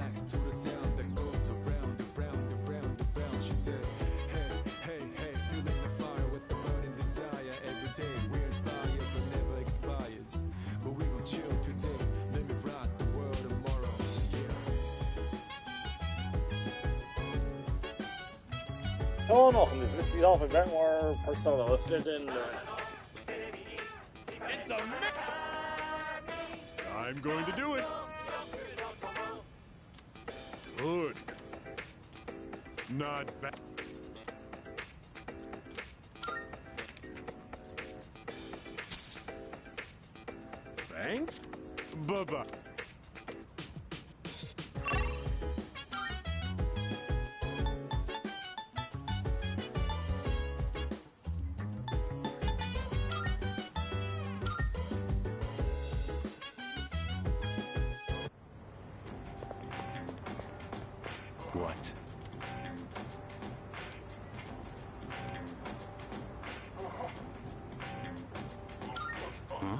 relax to the sound that goes around, around, around, around. She said, hey, hey, hey, feeling the fire with the burning desire. Every day we're inspired but never expires. But we gon' chill today, let me rock the world tomorrow. Yeah. Hello and welcome to this Mistydolphin event where personnel are listed in It's a myth! I'm going to do it. Good. Not bad. Thanks. Bye-bye. What? Huh?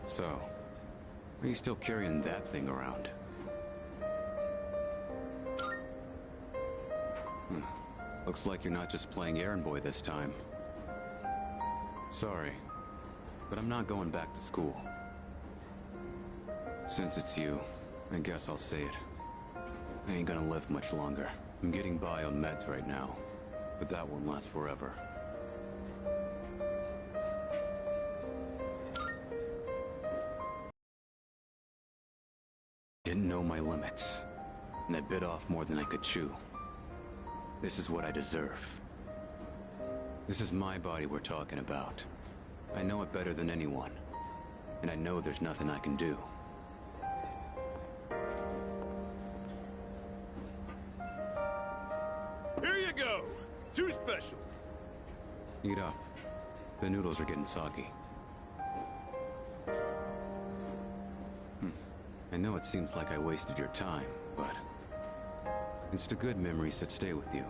So, are you still carrying that thing around? Looks like you're not just playing errand boy this time. Sorry, but I'm not going back to school. Since it's you, I guess I'll say it. I ain't gonna live much longer. I'm getting by on meds right now, but that won't last forever. Didn't know my limits, and I bit off more than I could chew. This is what I deserve. This is my body we're talking about. I know it better than anyone, and I know there's nothing I can do. Here you go. 2 specials. Eat up. The noodles are getting soggy. I know it seems like I wasted your time, but it's the good memories that stay with you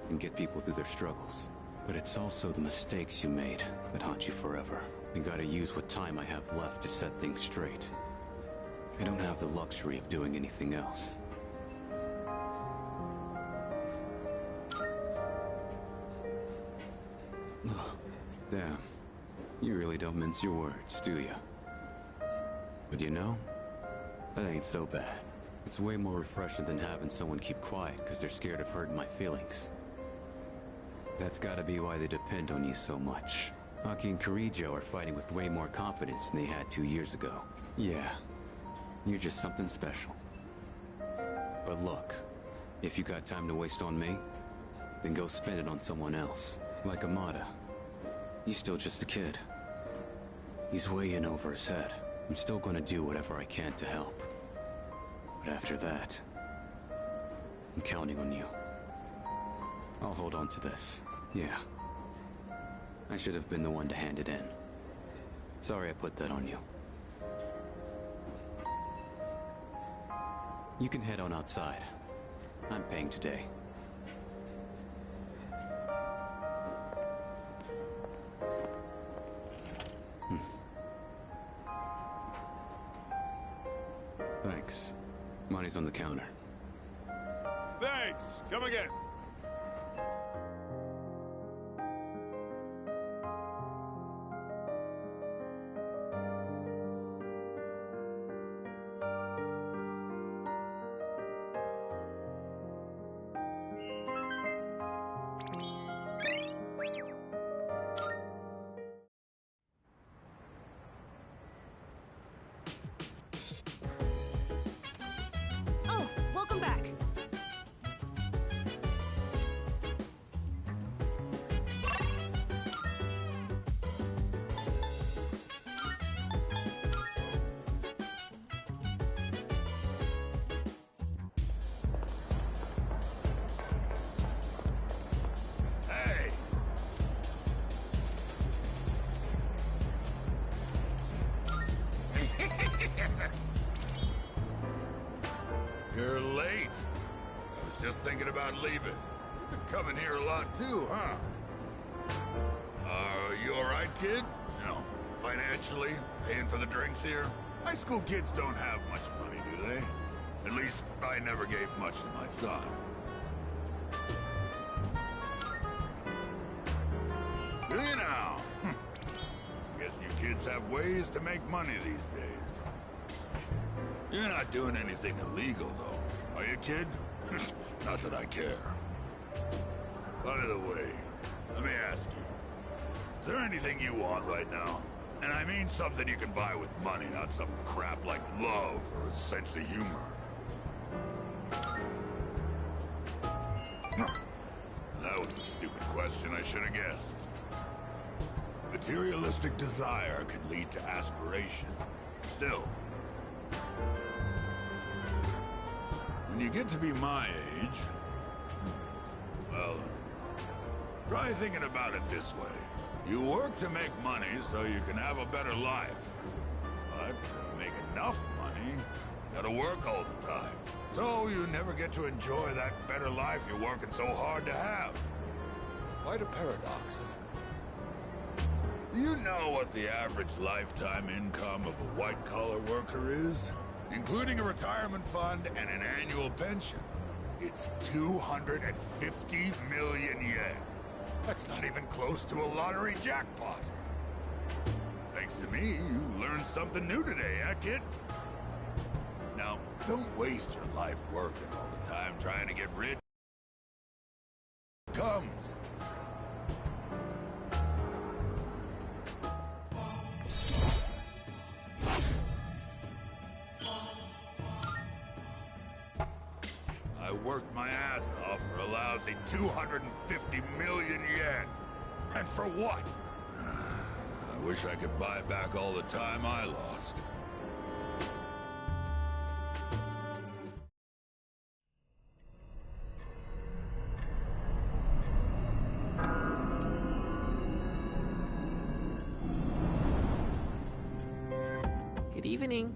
and get people through their struggles. But it's also the mistakes you made that haunt you forever. I gotta use what time I have left to set things straight. I don't have the luxury of doing anything else. Damn. You really don't mince your words, do you? But you know, that ain't so bad. It's way more refreshing than having someone keep quiet because they're scared of hurting my feelings. That's gotta be why they depend on you so much. Aki and Kirijo are fighting with way more confidence than they had 2 years ago. Yeah, you're just something special. But look, if you got time to waste on me, then go spend it on someone else. Like Amada. He's still just a kid. He's way in over his head. I'm still gonna do whatever I can to help. But after that, I'm counting on you. I'll hold on to this. Yeah. I should have been the one to hand it in. Sorry I put that on you. You can head on outside. I'm paying today. Thanks. Money's on the counter. Thanks. Come again. Oh, welcome back. Hey! You're late. I was just thinking about leaving. You've been coming here a lot too, huh? kid? You know, financially, paying for the drinks here? High school kids don't have much money, do they? At least, I never gave much to my son. Do you now? Guess you kids have ways to make money these days. You're not doing anything illegal, though. Are you, kid? Not that I care. By the way, let me ask you. Is there anything you want right now? And I mean something you can buy with money, not some crap like love or a sense of humor. That was a stupid question, I should have guessed. Materialistic desire can lead to aspiration. Still, when you get to be my age, well, try thinking about it this way. You work to make money so you can have a better life. But to make enough money, you gotta work all the time. So you never get to enjoy that better life you're working so hard to have. Quite a paradox, isn't it? Do you know what the average lifetime income of a white-collar worker is? Including a retirement fund and an annual pension. It's 250 million yen. That's not even close to a lottery jackpot. Thanks to me, you learned something new today, eh, kid? Now, don't waste your life working all the time trying to get rich. Comes. I worked my ass off for a lousy 250 million yen. And for what? I wish I could buy back all the time I lost. Good evening.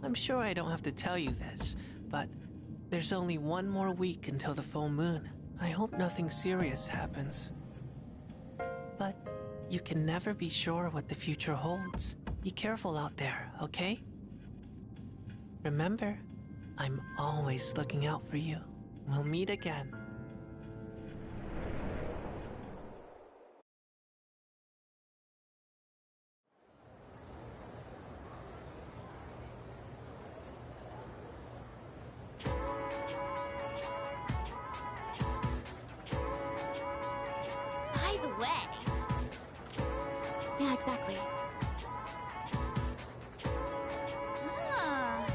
I'm sure I don't have to tell you this, but there's only one more week until the full moon. I hope nothing serious happens. But you can never be sure what the future holds. Be careful out there, okay? Remember, I'm always looking out for you. We'll meet again. By the way. Yeah, exactly. Ah.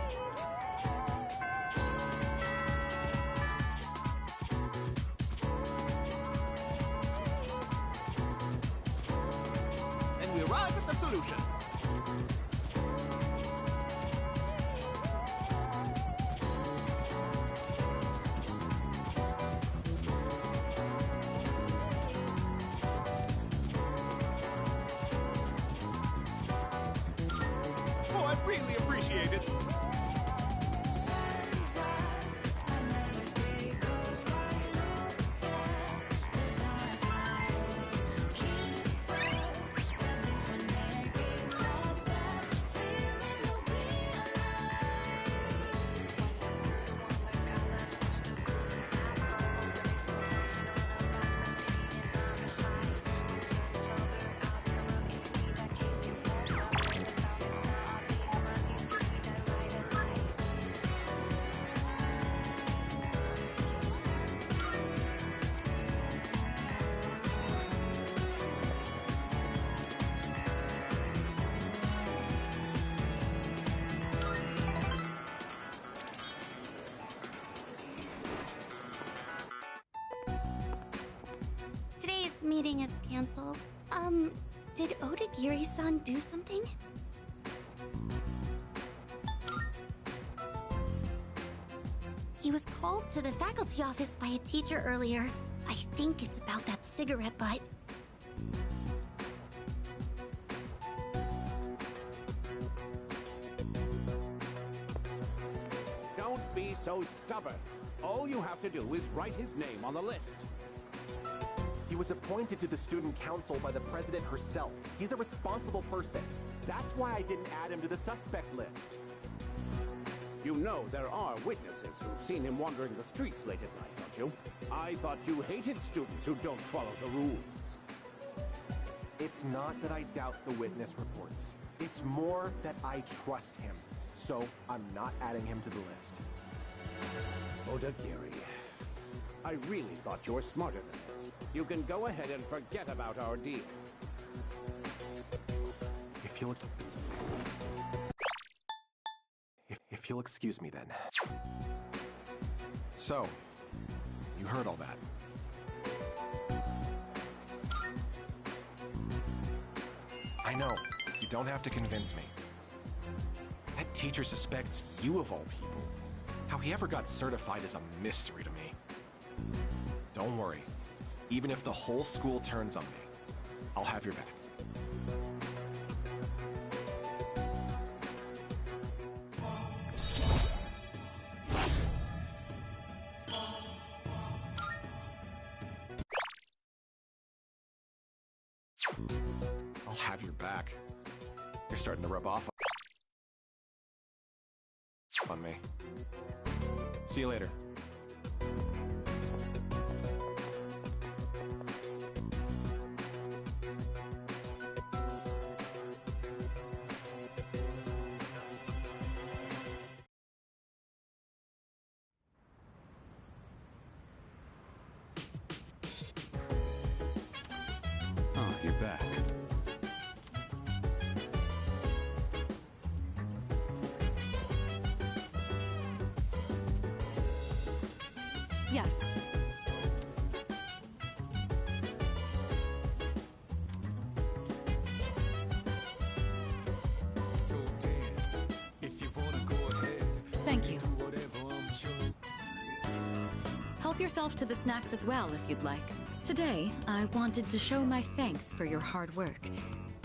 And we arrive at the solution. Oh, I really appreciate it. Today's meeting is canceled. Did Odagiri-san do something? He was called to the faculty office by a teacher earlier. I think it's about that cigarette butt. Don't be so stubborn. All you have to do is write his name on the list. He was appointed to the student council by the president herself. He's a responsible person. That's why I didn't add him to the suspect list. You know there are witnesses who've seen him wandering the streets late at night, don't you? I thought you hated students who don't follow the rules. It's not that I doubt the witness reports. It's more that I trust him. So I'm not adding him to the list. Odagiri, I really thought you were smarter than this. You can go ahead and forget about our deal. If you'll excuse me then. So, you heard all that. I know, you don't have to convince me. That teacher suspects you of all people. How he ever got certified is a mystery to me. Don't worry. Even if the whole school turns on me, I'll have your back. I'll have your back. You're starting to rub off on me. See you later. Oh, you're back. Yes. Thank you. Help yourself to the snacks as well if you'd like. Today, I wanted to show my thanks for your hard work,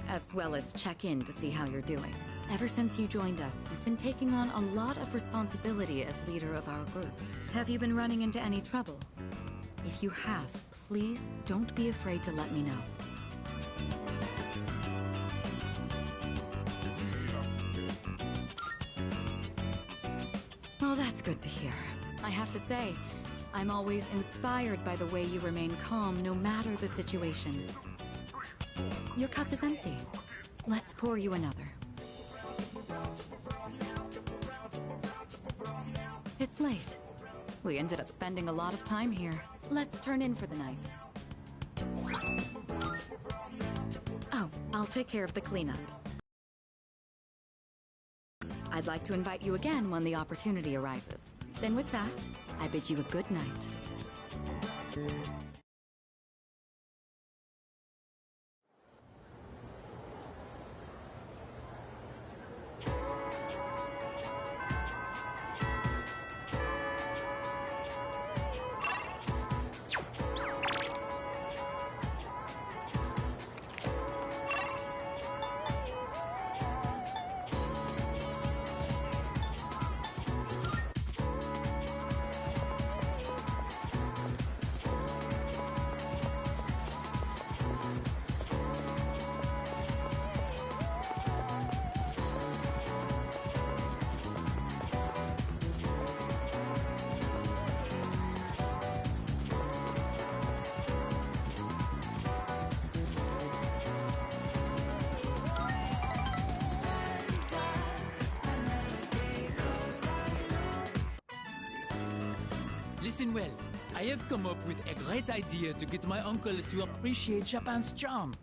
as well as check in to see how you're doing. Ever since you joined us, you've been taking on a lot of responsibility as leader of our group. Have you been running into any trouble? If you have, please don't be afraid to let me know. Well, that's good to hear. I have to say, I'm always inspired by the way you remain calm no matter the situation. Your cup is empty. Let's pour you another. It's late. We ended up spending a lot of time here. Let's turn in for the night. Oh, I'll take care of the cleanup. I'd like to invite you again when the opportunity arises. Then with that, I bid you a good night. Listen well, I have come up with a great idea to get my uncle to appreciate Japan's charm.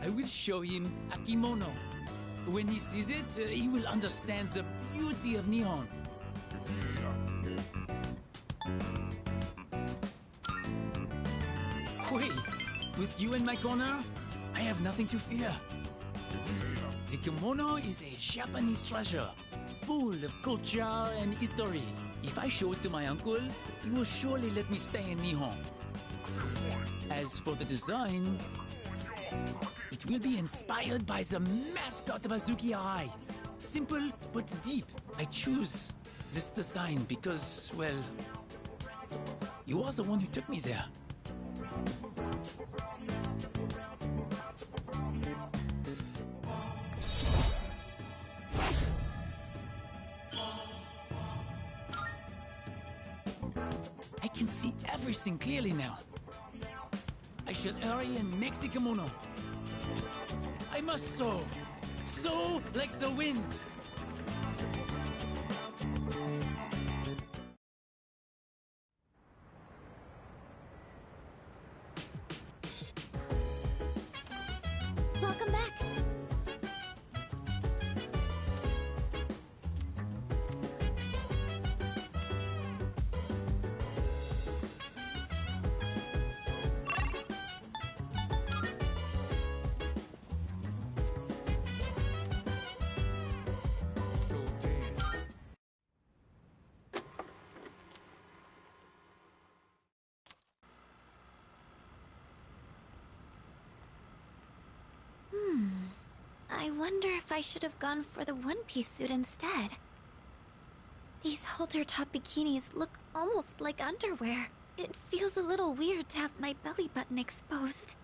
I will show him a kimono. When he sees it, he will understand the beauty of Nihon. Wait, with you in my corner, I have nothing to fear. The kimono is a Japanese treasure, full of culture and history. If I show it to my uncle, he will surely let me stay in Nihon. As for the design, it will be inspired by the mascot of Azuki Arai. Simple but deep. I choose this design because, well, you are the one who took me there. I can see everything clearly now. I should hurry and make the kimono. I must sow. Sow like the wind. Welcome back. I wonder if I should have gone for the one-piece suit instead. These halter-top bikinis look almost like underwear. It feels a little weird to have my belly button exposed.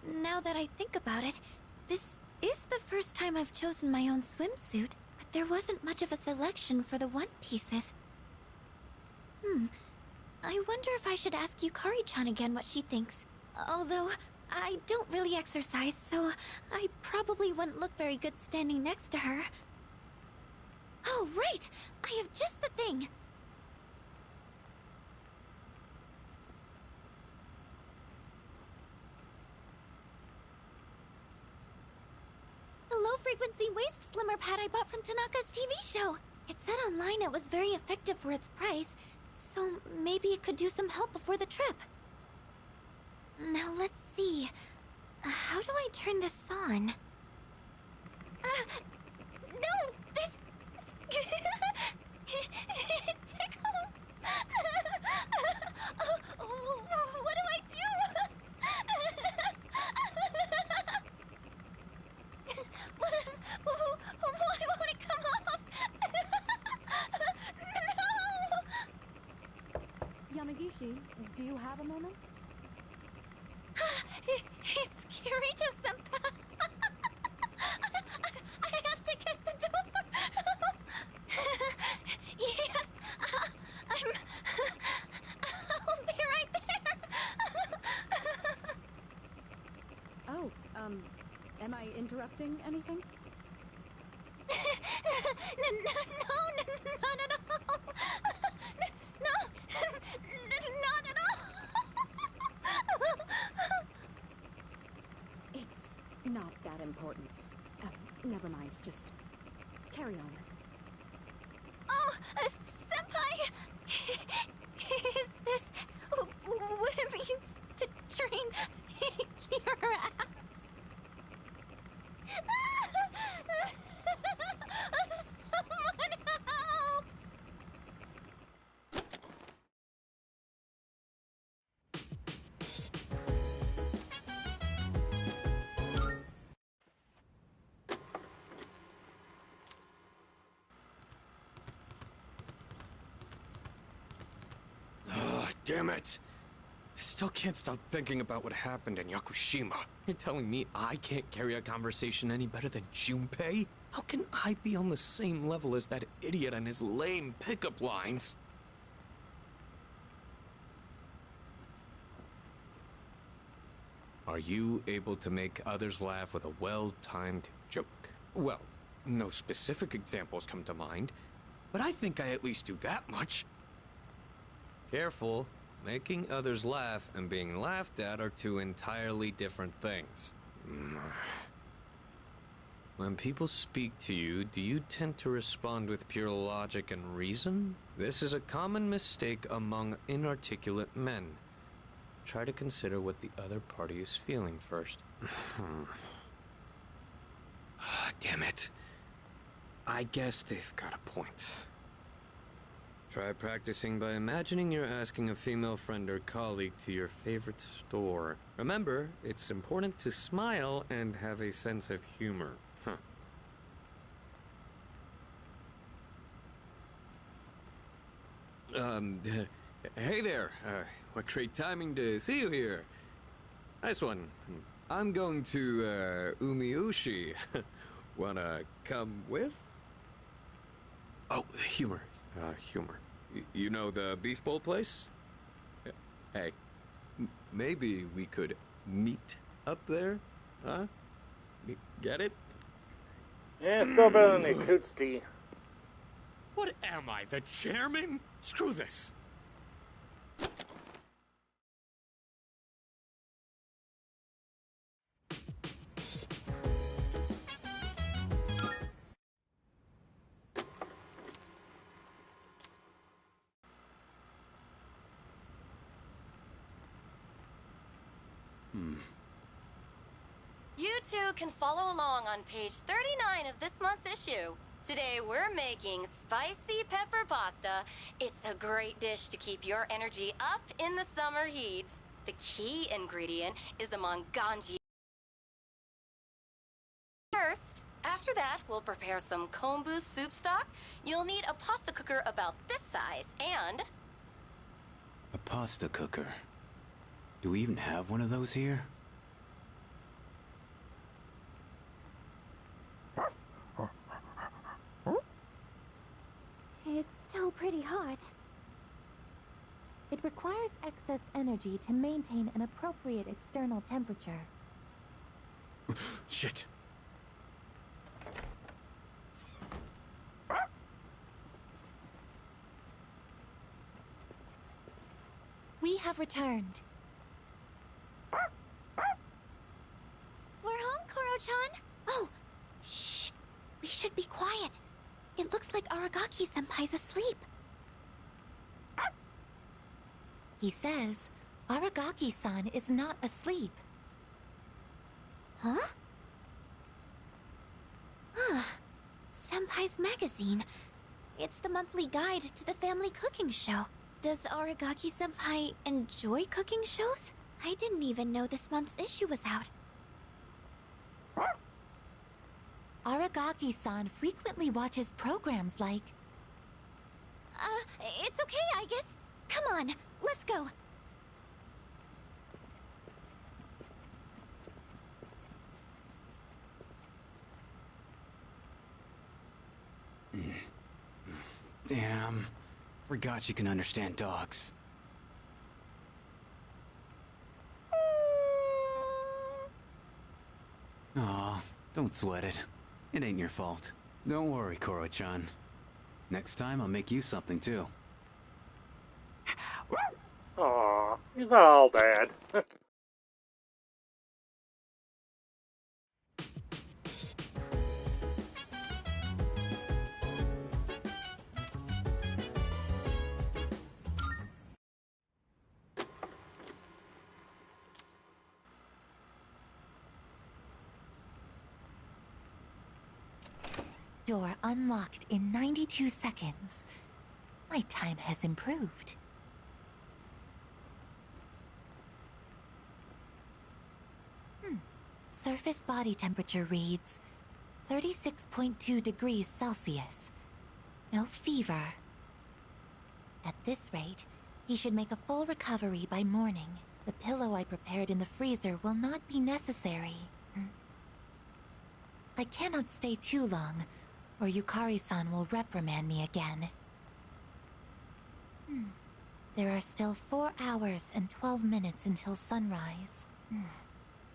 Now that I think about it, this is the first time I've chosen my own swimsuit, but there wasn't much of a selection for the one-pieces. I wonder if I should ask Yukari-chan again what she thinks. Although, I don't really exercise, so I probably wouldn't look very good standing next to her. Oh, right! I have just the thing! The low-frequency waist slimmer pad I bought from Tanaka's TV show. It said online it was very effective for its price, so maybe it could do some help before the trip. Now let's see. How do I turn this on? No! This... it tickles! What do I do? Why won't it come off? No! Yamagishi, do you have a moment? It's Kirito-senpai. I have to get the door. Yes, I'll be right there. Oh, am I interrupting anything? No, not at all. No, not at all. It's not that important. Never mind, just carry on. Oh, senpai! Is this what it means to train your abs? Someone help! Damn it! I still can't stop thinking about what happened in Yakushima. You're telling me I can't carry a conversation any better than Junpei? How can I be on the same level as that idiot and his lame pickup lines? Are you able to make others laugh with a well-timed joke? Well, no specific examples come to mind, but I think I at least do that much. Careful. Making others laugh and being laughed at are two entirely different things. When people speak to you, do you tend to respond with pure logic and reason? This is a common mistake among inarticulate men. Try to consider what the other party is feeling first. Damn it. I guess they've got a point. Try practicing by imagining you're asking a female friend or colleague to your favorite store. Remember, it's important to smile and have a sense of humor. Hey there. What great timing to see you here. Nice one. I'm going to, Umiushi. Wanna come with? Oh, humor. Humor. You know the beef bowl place? Hey, maybe we could meet up there? Huh? Get it? Yeah, it's still better than the Akutski. What am I, the chairman? Screw this. You two can follow along on page 39 of this month's issue. Today we're making spicy pepper pasta. It's a great dish to keep your energy up in the summer heat. The key ingredient is a manganji. First, after that, we'll prepare some kombu soup stock. You'll need a pasta cooker about this size and... A pasta cooker. Do we even have one of those here? It's still pretty hot. It requires excess energy to maintain an appropriate external temperature. Shit. We have returned. We're home, Koro-chan. Oh, shh. We should be quiet. It looks like Aragaki-senpai's asleep. He says Aragaki-san is not asleep. Huh? Senpai's magazine. It's the monthly guide to the family cooking show. Does Aragaki-senpai enjoy cooking shows? I didn't even know this month's issue was out. Aragaki-san frequently watches programs like... It's okay, I guess. Come on, let's go. Damn. Forgot you can understand dogs. Aw, don't sweat it. It ain't your fault. Don't worry, Koro-chan. Next time I'll make you something too. Aw, he's not all bad. Door unlocked in 92 seconds. My time has improved. Surface body temperature reads 36.2 degrees Celsius. No fever. At this rate, he should make a full recovery by morning. The pillow I prepared in the freezer will not be necessary. I cannot stay too long, or Yukari-san will reprimand me again. There are still 4 hours and 12 minutes until sunrise.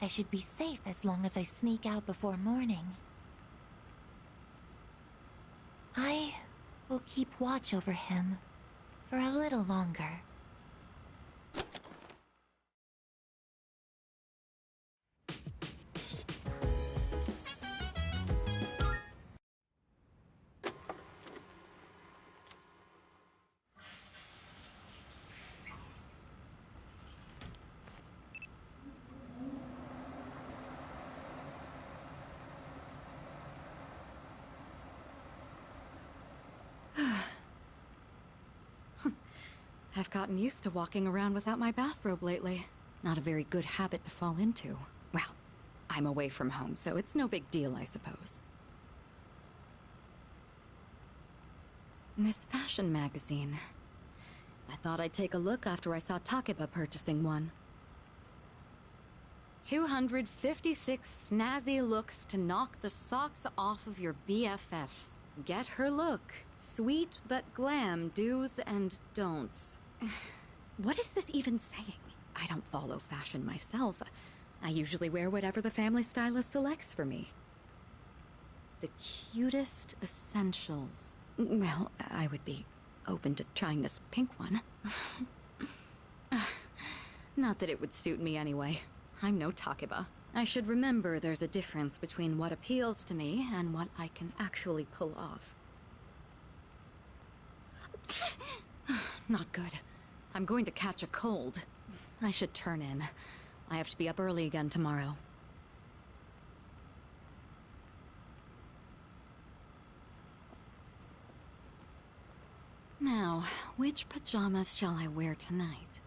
I should be safe as long as I sneak out before morning. I will keep watch over him for a little longer. I've gotten used to walking around without my bathrobe lately. Not a very good habit to fall into. Well, I'm away from home, so it's no big deal, I suppose. This fashion magazine. I thought I'd take a look after I saw Takeba purchasing one. 256 snazzy looks to knock the socks off of your BFFs. Get her look. Sweet but glam do's and don'ts. What is this even saying? I don't follow fashion myself. I usually wear whatever the family stylist selects for me. The cutest essentials. Well, I would be open to trying this pink one. Not that it would suit me anyway. I'm no Takeba. I should remember there's a difference between what appeals to me and what I can actually pull off. Not good. I'm going to catch a cold. I should turn in. I have to be up early again tomorrow. Now, which pajamas shall I wear tonight?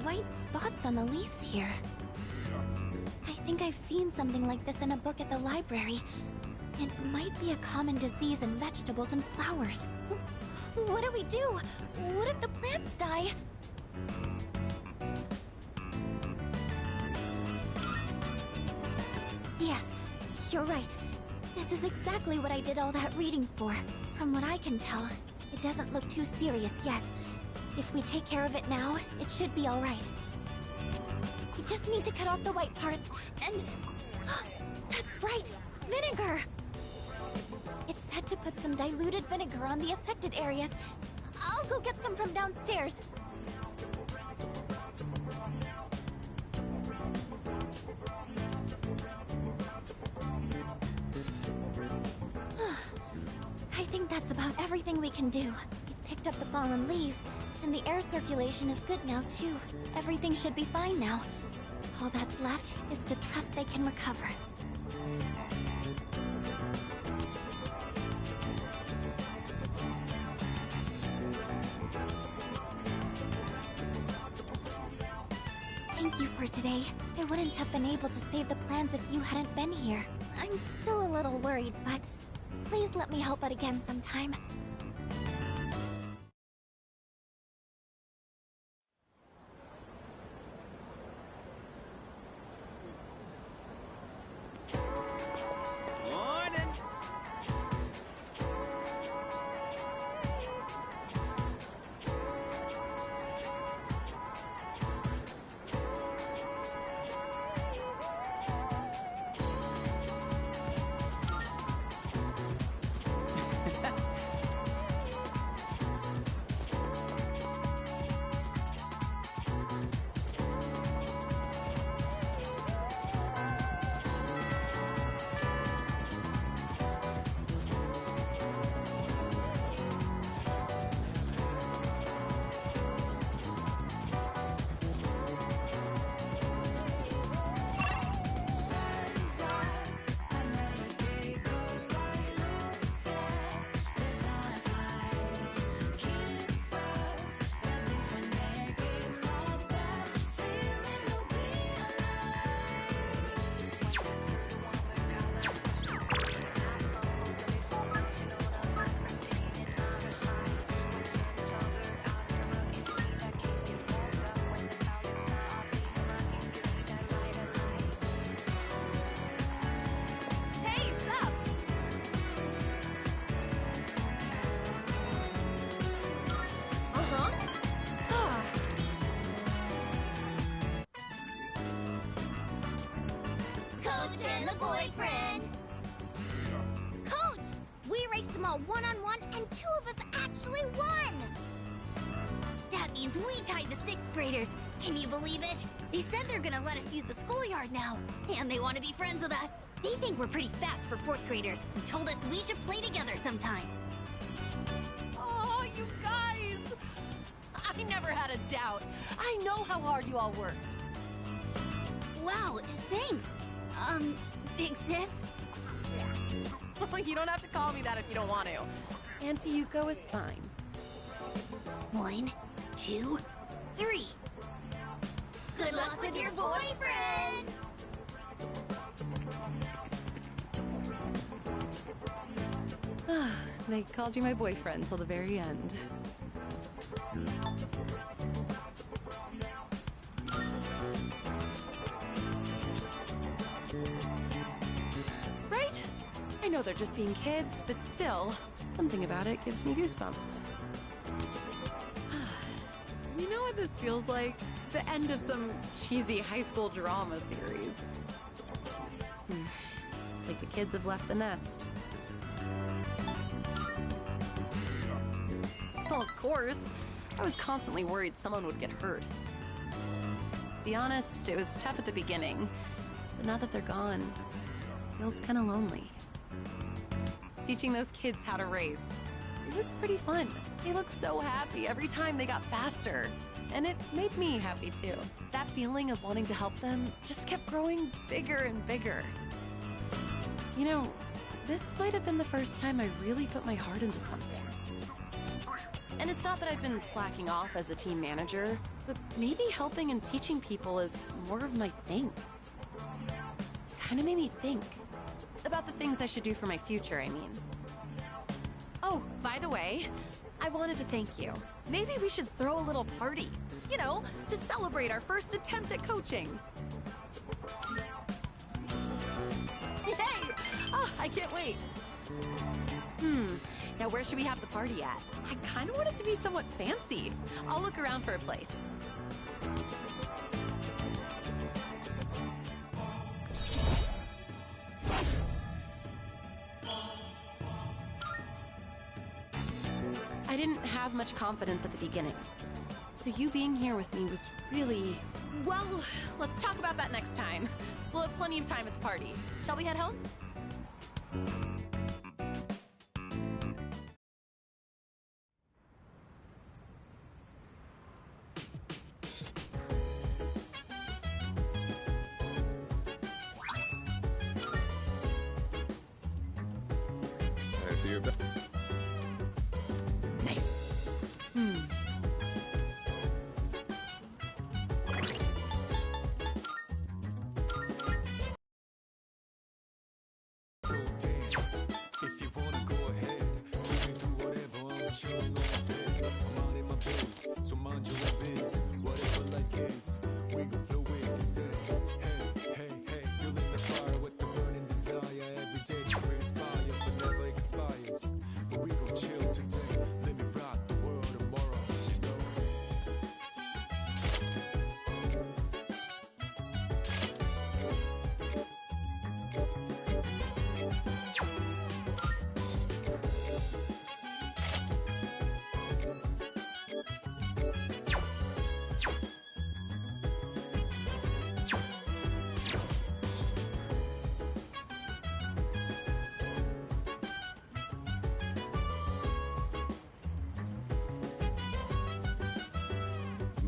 White spots on the leaves here. I think I've seen something like this in a book at the library. It might be a common disease in vegetables and flowers. What do we do? What if the plants die? Yes, you're right. This is exactly what I did all that reading for. From what I can tell, it doesn't look too serious yet. If we take care of it now, it should be all right. We just need to cut off the white parts, and... That's right! Vinegar! It's said to put some diluted vinegar on the affected areas. I'll go get some from downstairs. I think that's about everything we can do. We've picked up the fallen leaves, and the air circulation is good now, too. Everything should be fine now. All that's left is to trust they can recover. Thank you for today. I wouldn't have been able to save the plans if you hadn't been here. I'm still a little worried, but please let me help out again sometime. coach and the boyfriend. Coach! We raced them all one-on-one, and 2 of us actually won! That means we tied the 6th graders. Can you believe it? They said they're gonna let us use the schoolyard now. And they want to be friends with us. They think we're pretty fast for 4th graders and told us we should play together sometime. Oh, you guys! I never had a doubt. I know how hard you all worked. Wow, thanks. Big sis? You don't have to call me that if you don't want to. Auntie Yuko is fine. 1, 2, 3. Good luck with your boyfriend! They called you my boyfriend till the very end. Right? I know they're just being kids, but still, something about it gives me goosebumps. You know what this feels like? The end of some cheesy high school drama series. Like the kids have left the nest. Well, of course. I was constantly worried someone would get hurt. To be honest, it was tough at the beginning. But now that they're gone, it feels kind of lonely. Teaching those kids how to race, it was pretty fun. They looked so happy every time they got faster. And it made me happy too. That feeling of wanting to help them just kept growing bigger and bigger. You know, this might have been the first time I really put my heart into something. And it's not that I've been slacking off as a team manager, but maybe helping and teaching people is more of my thing. Kinda made me think about the things I should do for my future, I mean. Oh, by the way, I wanted to thank you. Maybe we should throw a little party, you know, to celebrate our first attempt at coaching. Hey! Oh, I can't wait. Now where should we have the party at? I kind of want it to be somewhat fancy. I'll look around for a place. I didn't have much confidence at the beginning. So you being here with me was really... Well, let's talk about that next time. We'll have plenty of time at the party. Shall we head home? I see you're back. Nice. If you wanna go ahead, we can do whatever. I'm chilling on the bed. I'm out in my biz, so mind your own biz. Whatever like is, we gon' flow with the set. Hey, hey, hey, feeling the fire with the burning desire. Every day we inspire, but never expires. But we gon' chill today. Let me rock the world tomorrow, you know.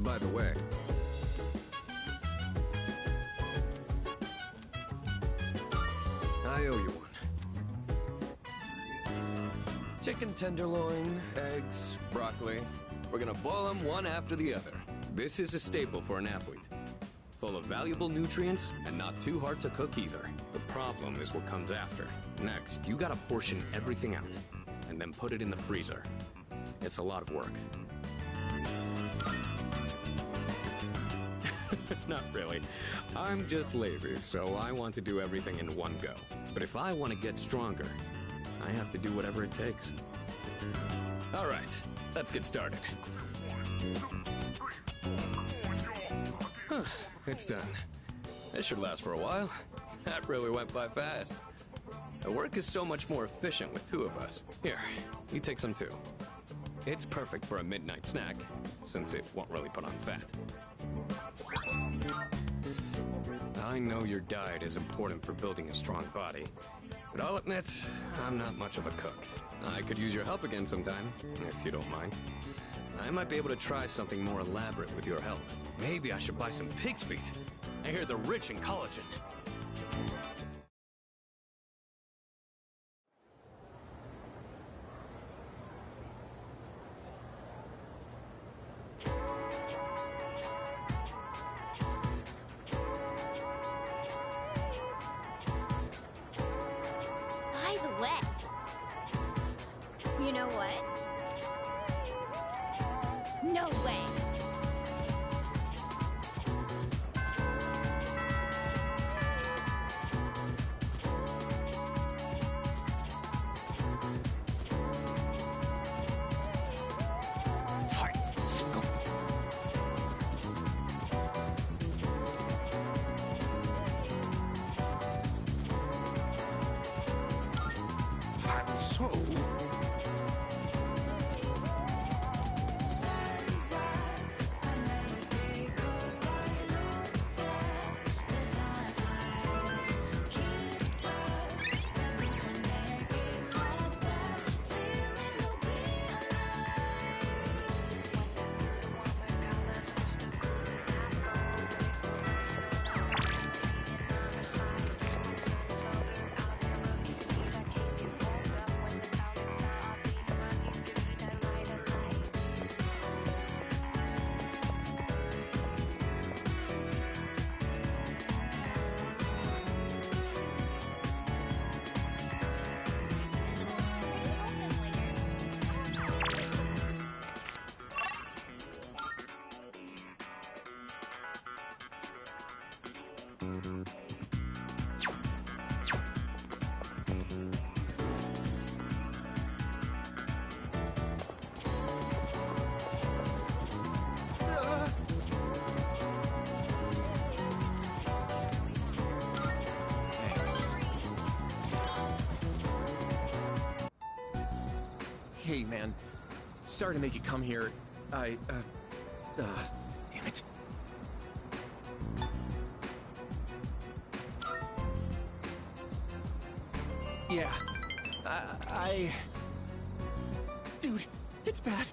By the way, I owe you one. Chicken tenderloin, eggs, broccoli. We're gonna boil them one after the other. This is a staple for an athlete. Full of valuable nutrients and not too hard to cook either. The problem is what comes after. Next, you gotta portion everything out and then put it in the freezer. It's a lot of work. Not really. I'm just lazy, so I want to do everything in one go. But if I want to get stronger, I have to do whatever it takes. All right, let's get started. It's done. This should last for a while. That really went by fast. The work is so much more efficient with two of us. Here, you take some too. It's perfect for a midnight snack, since it won't really put on fat. I know your diet is important for building a strong body, but I'll admit, I'm not much of a cook. I could use your help again sometime, if you don't mind. I might be able to try something more elaborate with your help. Maybe I should buy some pig's feet. I hear they're rich in collagen. By the way, you know what? No way. Hey, man. Sorry to make you come here. Damn it. Yeah. Dude, it's bad.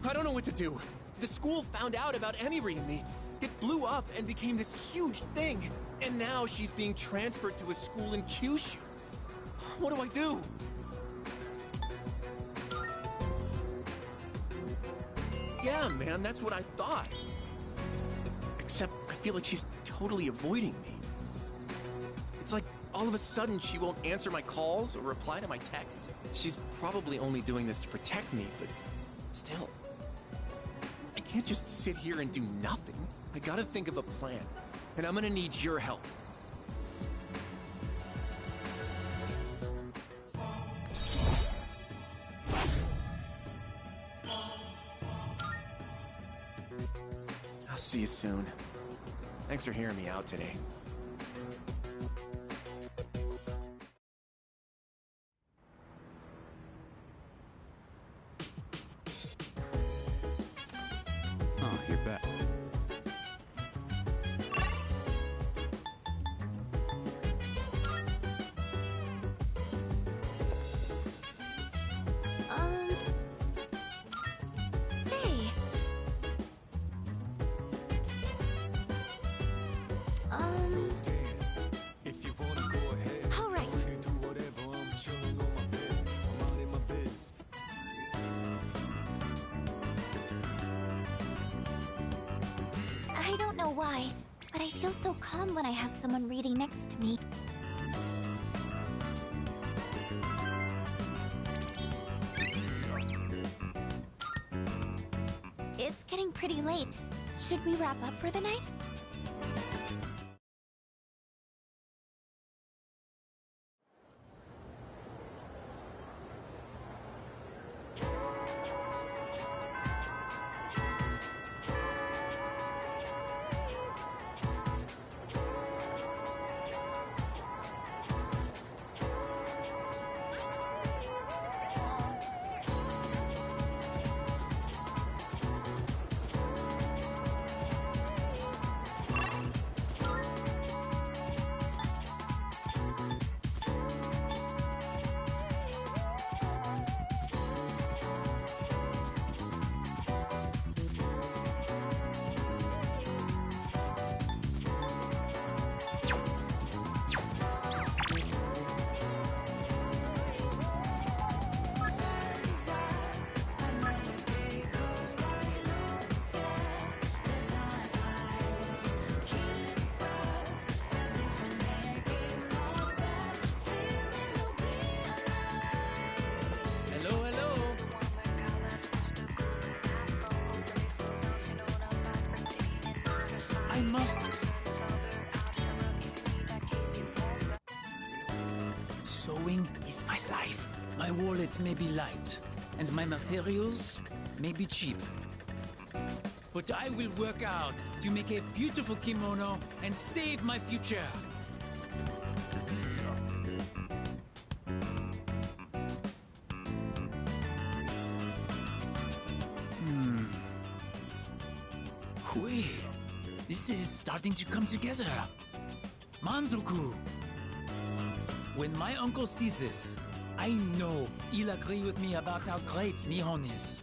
I don't know what to do. The school found out about Emery and me. It blew up and became this huge thing. And now she's being transferred to a school in Kyushu. What do I do? Yeah, man, that's what I thought. Except I feel like she's totally avoiding me. It's like all of a sudden she won't answer my calls or reply to my texts. She's probably only doing this to protect me, but still. I can't just sit here and do nothing. I gotta think of a plan, and I'm gonna need your help. I'll see you soon. Thanks for hearing me out today. Oh, you're back. Say. If you wanna go ahead, All right. you do whatever. I'm chilling on my bed. I'm minding my biz. I don't know why, but I feel so calm when I have someone reading next to me. It's getting pretty late. Should we wrap up for the night? I must. Sewing is my life. My wallet may be light, and my materials may be cheap. But I will work out to make a beautiful kimono and save my future. Wait, this is starting to come together. Manzoku. When my uncle sees this, I know he'll agree with me about how great Nihon is.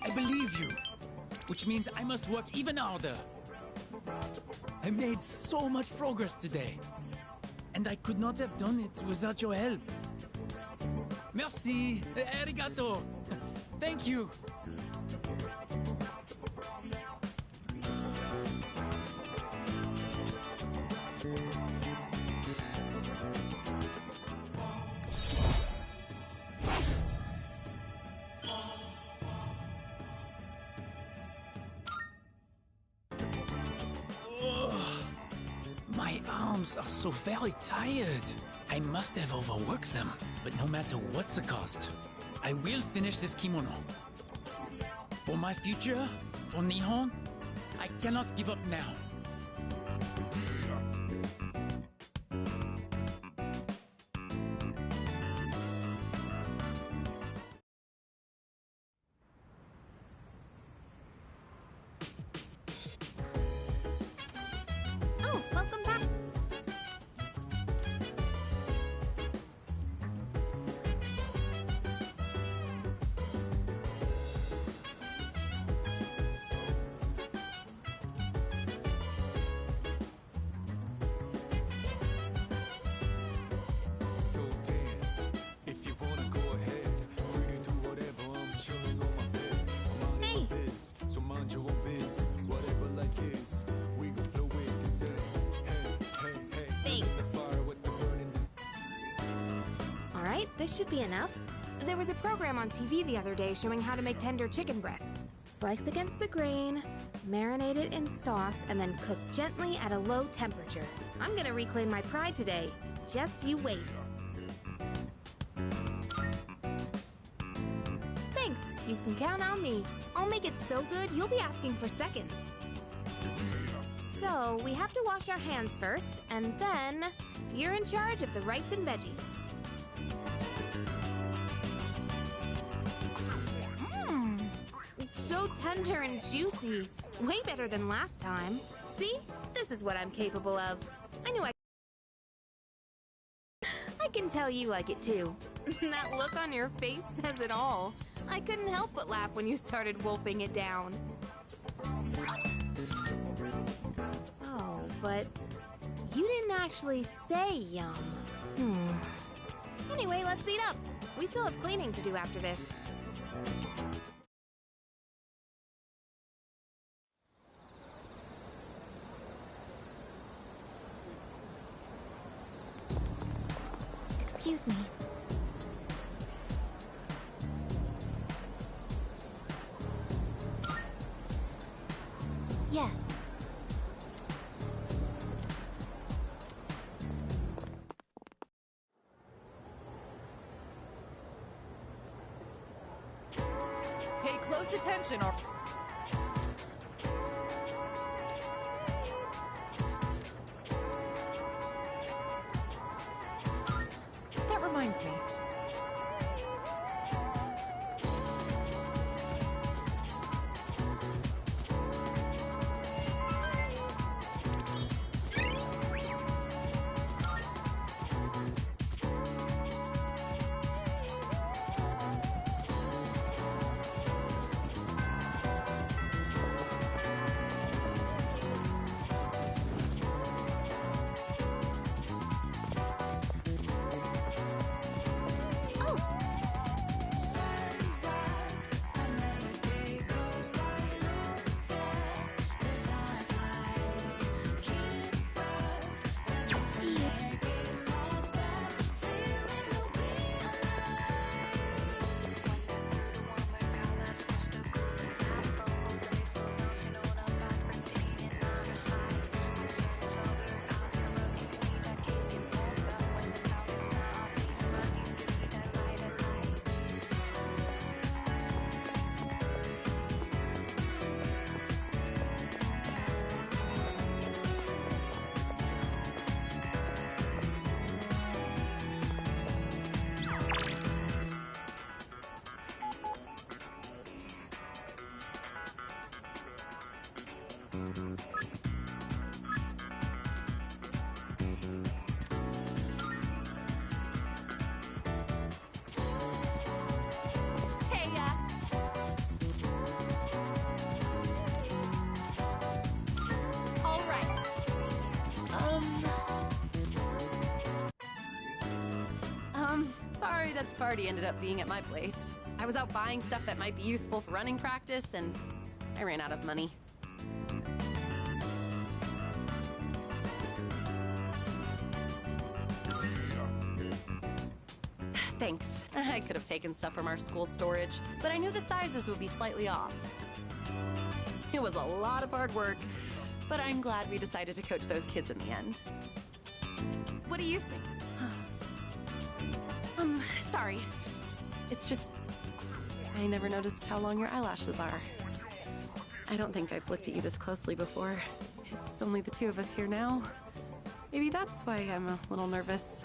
I believe you, which means I must work even harder. I made so much progress today, and I could not have done it without your help. Merci, arigato. Thank you. My arms are so very tired. I must have overworked them, but no matter what's the cost, I will finish this kimono. For my future, for Nihon, I cannot give up now. Oh, welcome back. So dance. If you wanna go ahead, free to do whatever. I'm chilling on my bed. I'm out Hey. of my biz, so mind your own biz. Whatever life is, we gon' flow with the set. Hey, Thanks. the fire with the burning. All right, this should be enough. There was a program on TV the other day showing how to make tender chicken breasts. Slice against the grain, marinate it in sauce, and then cook gently at a low temperature. I'm gonna reclaim my pride today. Just you wait. Thanks, you can count on me. I'll make it so good you'll be asking for seconds. So, we have to wash our hands first, and then you're in charge of the rice and veggies. Mmm, so tender and juicy. Way better than last time. See? This is what I'm capable of. I knew I can tell you like it too. That look on your face says it all. I couldn't help but laugh when you started wolfing it down. Oh, but you didn't actually say yum. Anyway, let's eat up. We still have cleaning to do after this. Excuse me. Yes. Pay close attention or... That reminds me. Hey, all right. Sorry that the party ended up being at my place. I was out buying stuff that might be useful for running practice, and I ran out of money. Thanks. I could have taken stuff from our school storage, but I knew the sizes would be slightly off. It was a lot of hard work, but I'm glad we decided to coach those kids in the end. What do you think? Sorry. It's just, I never noticed how long your eyelashes are. I don't think I've looked at you this closely before. It's only the two of us here now. Maybe that's why I'm a little nervous.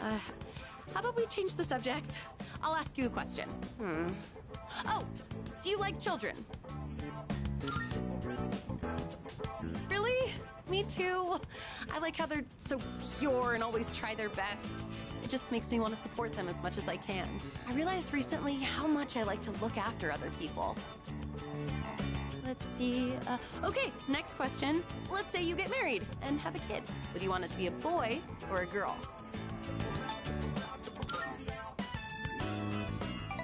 How about we change the subject? I'll ask you a question. Oh, do you like children? Really? Me too. I like how they're so pure and always try their best. It just makes me want to support them as much as I can. I realized recently how much I like to look after other people. Let's see. Okay, next question. Let's say you get married and have a kid. Would you want it to be a boy or a girl?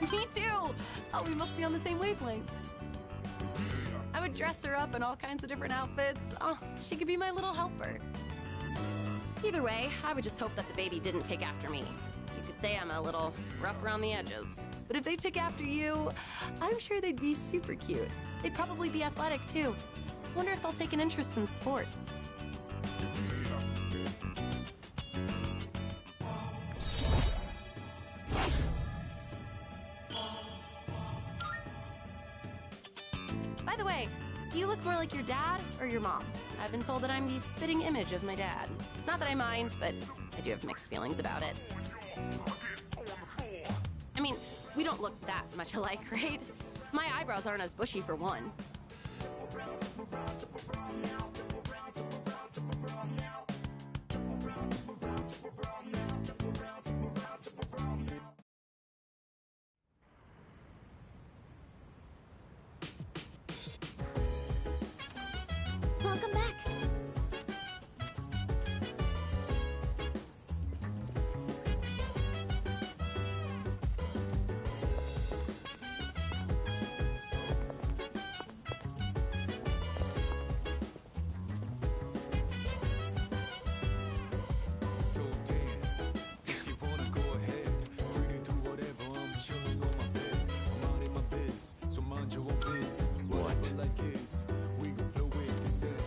Me too! Oh, we must be on the same wavelength. I would dress her up in all kinds of different outfits. Oh, she could be my little helper. Either way, I would just hope that the baby didn't take after me. You could say I'm a little rough around the edges. But if they took after you, I'm sure they'd be super cute. They'd probably be athletic too. Wonder if they'll take an interest in sports. By the way, do you look more like your dad or your mom? I've been told that I'm the spitting image of my dad. It's not that I mind, but I do have mixed feelings about it. I mean, we don't look that much alike, right? My eyebrows aren't as bushy for one. Welcome back. So dance. If you wanna go ahead, free to do whatever. I'm chilling on my bed. I'm out in my biz, so mind your own biz. Whatever like is, we gon' flow with this head.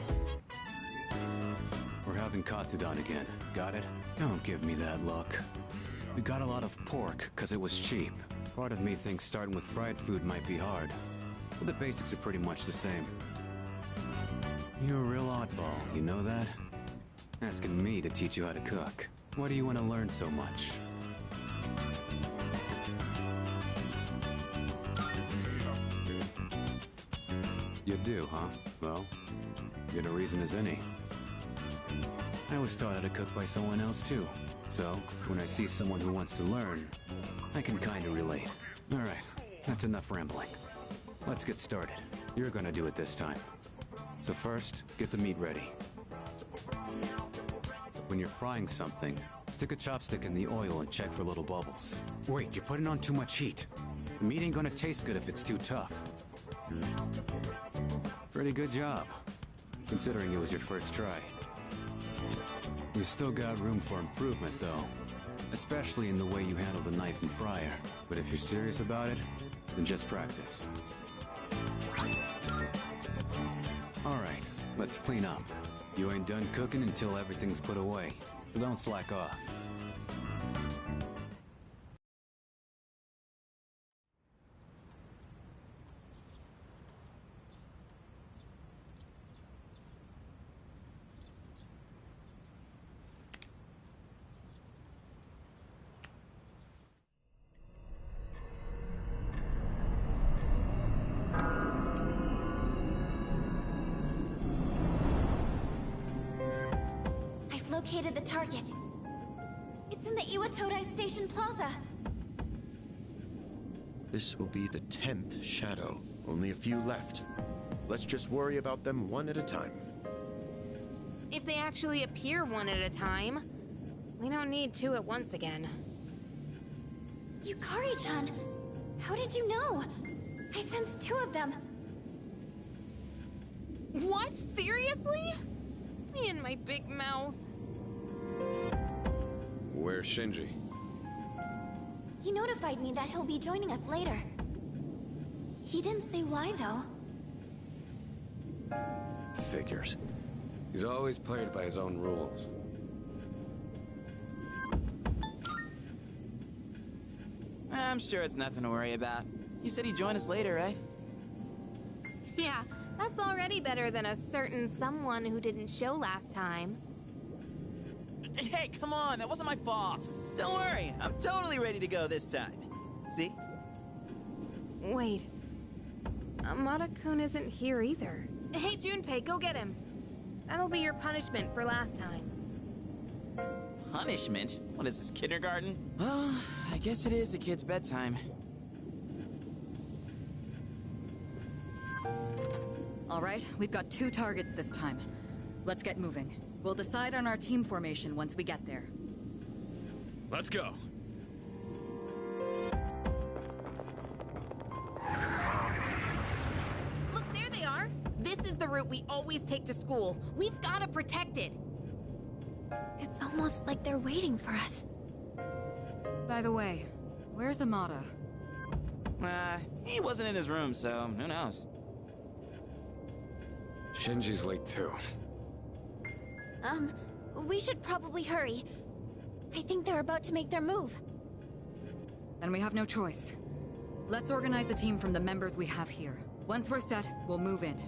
We're having Katsudan again. Got it? Don't give me that look. We got a lot of pork, because it was cheap. Part of me thinks starting with fried food might be hard. But the basics are pretty much the same. You're a real oddball, you know that? Asking me to teach you how to cook. Why do you want to learn so much? You do, huh? Well, good a reason as any. I was taught how to cook by someone else too. So, when I see someone who wants to learn, I can kinda relate. Alright, that's enough rambling. Let's get started. You're gonna do it this time. So first, get the meat ready. When you're frying something, stick a chopstick in the oil and check for little bubbles. Wait, you're putting on too much heat. The meat ain't gonna taste good if it's too tough. Pretty good job, considering it was your first try. We've still got room for improvement, though. Especially in the way you handle the knife and fryer. But if you're serious about it, then just practice. Alright, let's clean up. You ain't done cooking until everything's put away, so don't slack off. located the target. It's in the Iwatodai Station Plaza. This will be the 10th shadow. Only a few left. Let's just worry about them one at a time. If they actually appear one at a time, we don't need two at once again. Yukari-chan, how did you know? I sensed two of them. What? Seriously? Me and my big mouth. Where's Shinji? He notified me that he'll be joining us later. He didn't say why, though. Figures. He's always played by his own rules. I'm sure it's nothing to worry about. You said he'd join us later, right? Yeah, that's already better than a certain someone who didn't show last time. Hey, come on, that wasn't my fault. Don't worry, I'm totally ready to go this time. See? Wait. Amada-kun isn't here either. Hey, Junpei, go get him. That'll be your punishment for last time. Punishment? What is this, kindergarten? Well, I guess it is a kid's bedtime. All right, we've got 2 targets this time. Let's get moving. We'll decide on our team formation once we get there. Let's go. Look, there they are. This is the route we always take to school. We've got to protect it. It's almost like they're waiting for us. By the way, where's Amada? He wasn't in his room, so who knows? Shinji's late too. We should probably hurry. I think they're about to make their move. Then we have no choice. Let's organize a team from the members we have here. Once we're set, we'll move in.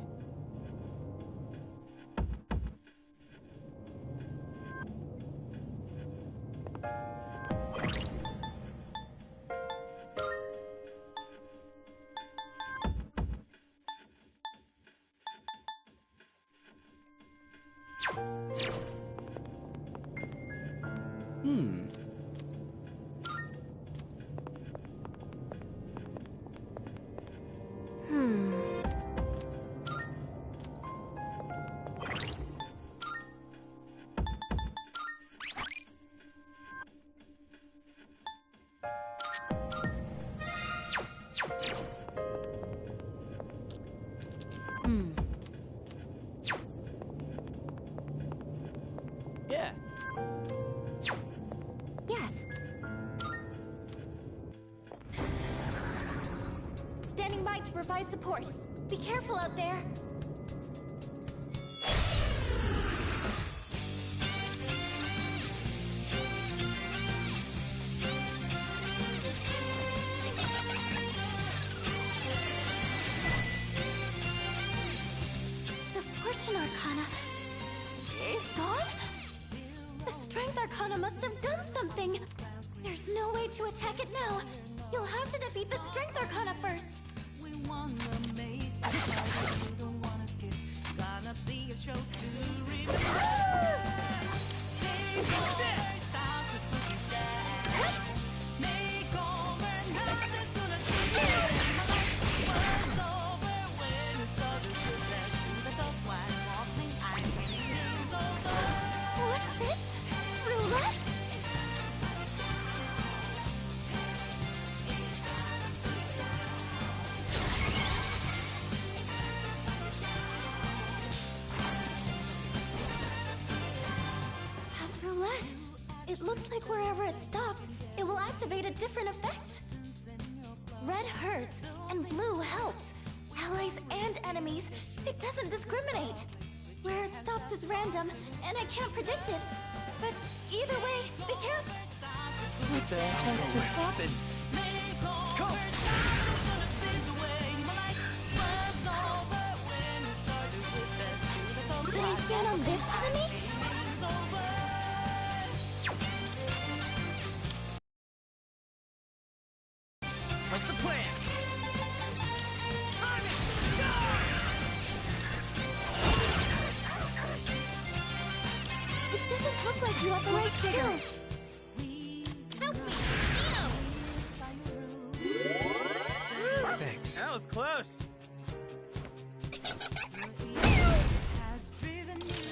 Yeah. Yes. Standing by to provide support. Be careful out there. The Fortune Arcana is gone? The Strength Arcana must have done something. There's no way to attack it now. You'll have to defeat the Strength Arcana first. What's this? Roulette? And roulette. It looks like wherever it stops, it will activate a different effect. Red hurts, and blue helps. Allies and enemies. It doesn't discriminate. Where it stops is random, and I can't predict it. But either way, be careful. What the heck just happened? Can I stand on this enemy? What's the plan? It doesn't look like have the right skills. Help me! Thanks. That was close.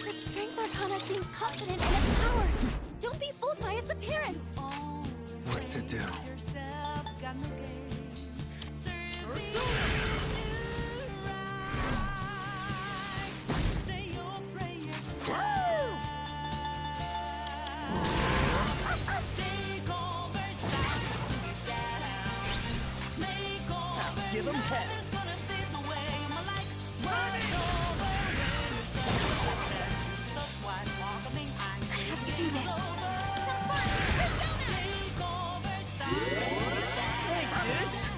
The Strength Arcana seems confident in its power. Don't be fooled by its appearance. What to do? Give him hell. I have to do this. Thanks,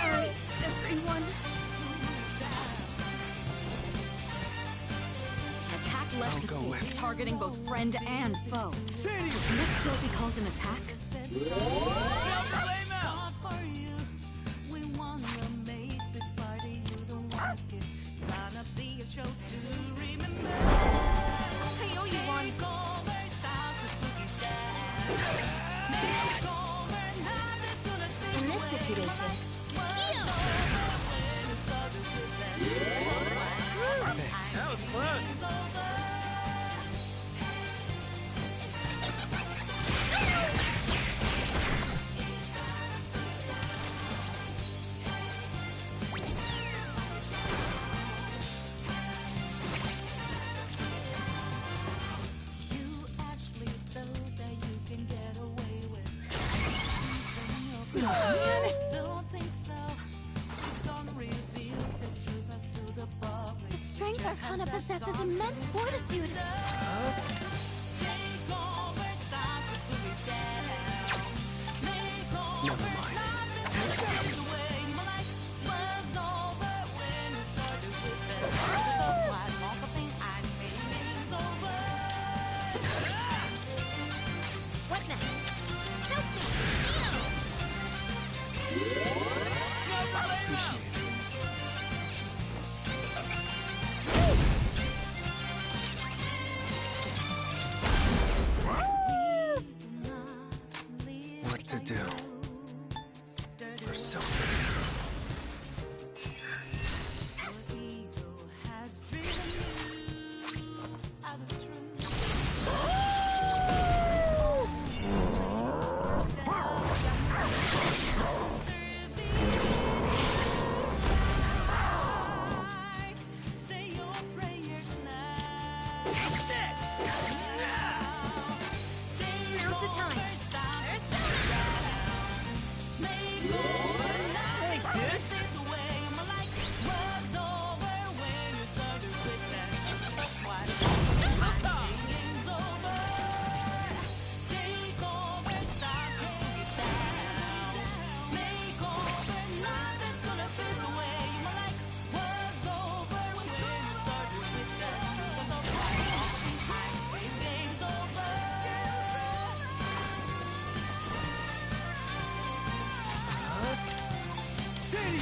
Alright, everyone. Attack left I'll to go face, with. targeting both friend and foe. Sadie! Can that still be called an attack? I owe you one. In this situation, Thanks. That was close. The Strength Arcana possesses immense fortitude. Never mind. What next? Help me! Appreciate it. What to do? For so Now's the time. Thanks, Dix. Sadie!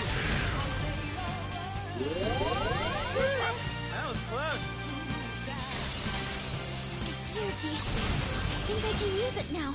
That was close. Energy. I think I can use it now.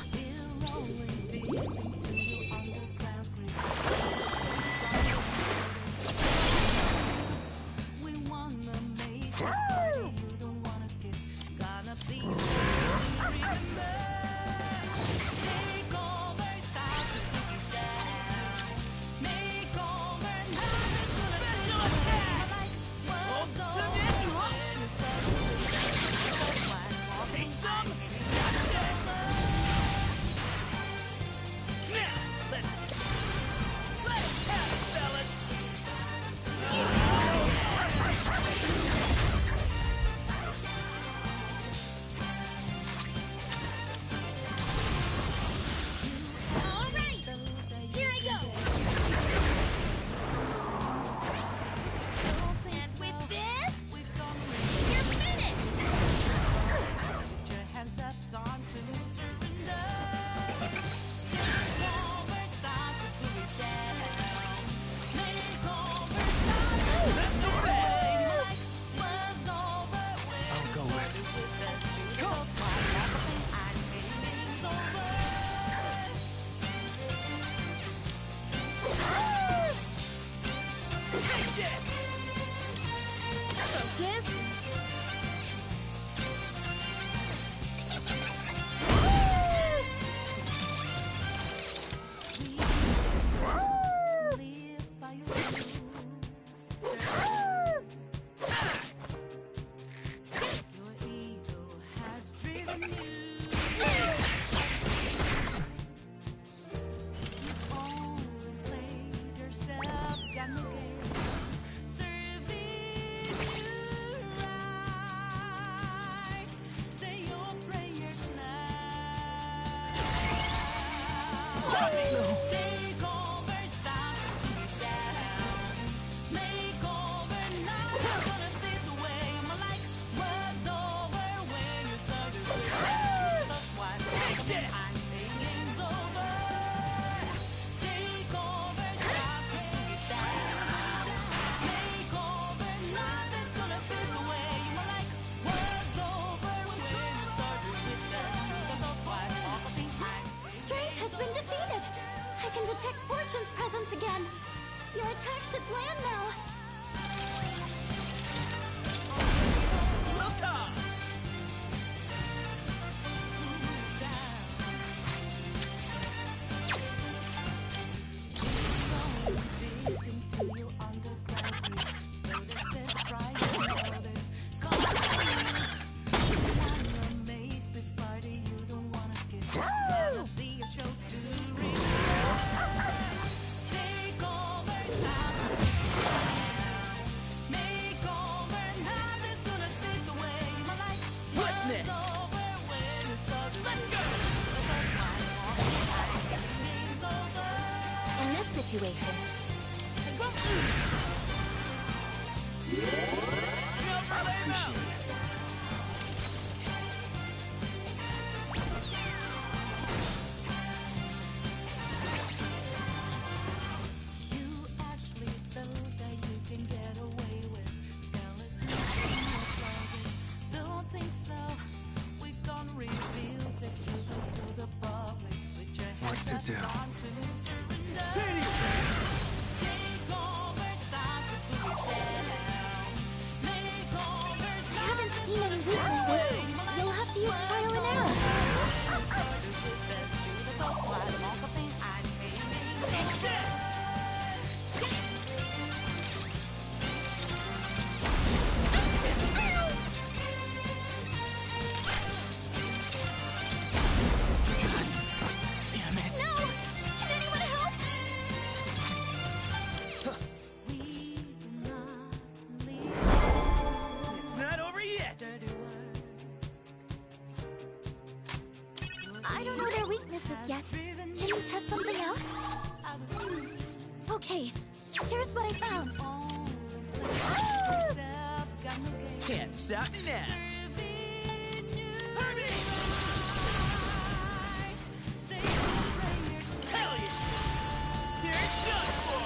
Focus. Your attack should land now. In this situation, What to do? I haven't seen any weaknesses. You'll have to use trial and error. Damn it! No! Can anyone help? It's not over yet! I don't know their weaknesses yet. Can you test something out? Okay, here's what I found. Can't stop me now! Hurry! Hell yeah! You're done for!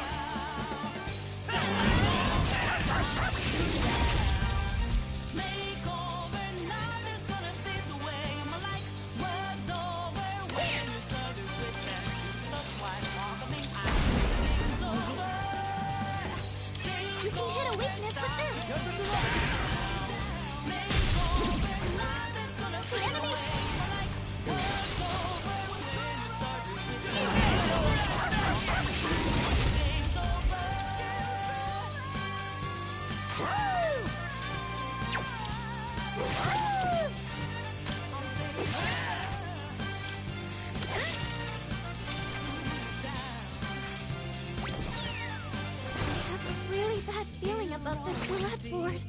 You can hit a weakness with this. The enemy. I have a really bad feeling about this roulette board.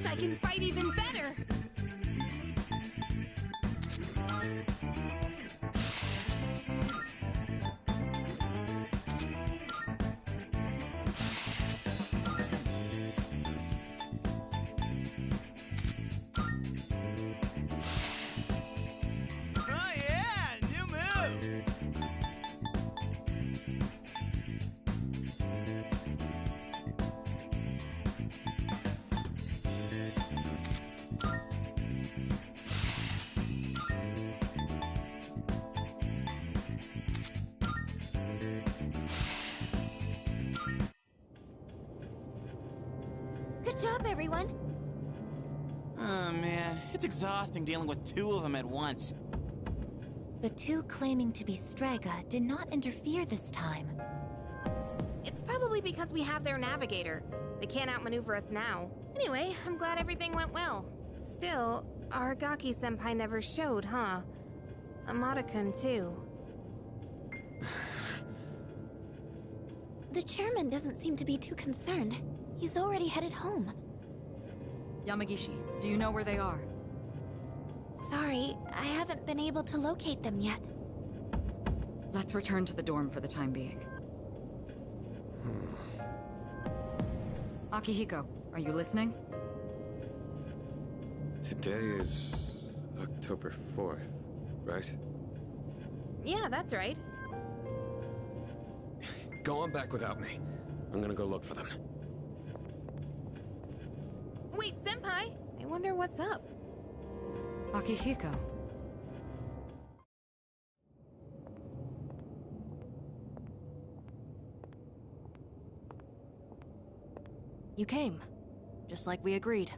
I can fight even better! Oh yeah, new move! Good job, everyone. Oh man, it's exhausting dealing with two of them at once. The two claiming to be Strega did not interfere this time. It's probably because we have their navigator. They can't outmaneuver us now. Anyway, I'm glad everything went well. Still, Aragaki-senpai never showed, huh? Amada-kun, too. The chairman doesn't seem to be too concerned. He's already headed home. Yamagishi, do you know where they are? Sorry, I haven't been able to locate them yet. Let's return to the dorm for the time being. Akihiko, are you listening? Today is October 4th, right? Yeah, that's right. Go on back without me. I'm gonna go look for them. Wait, senpai! I wonder what's up. Akihiko. You came, just like we agreed.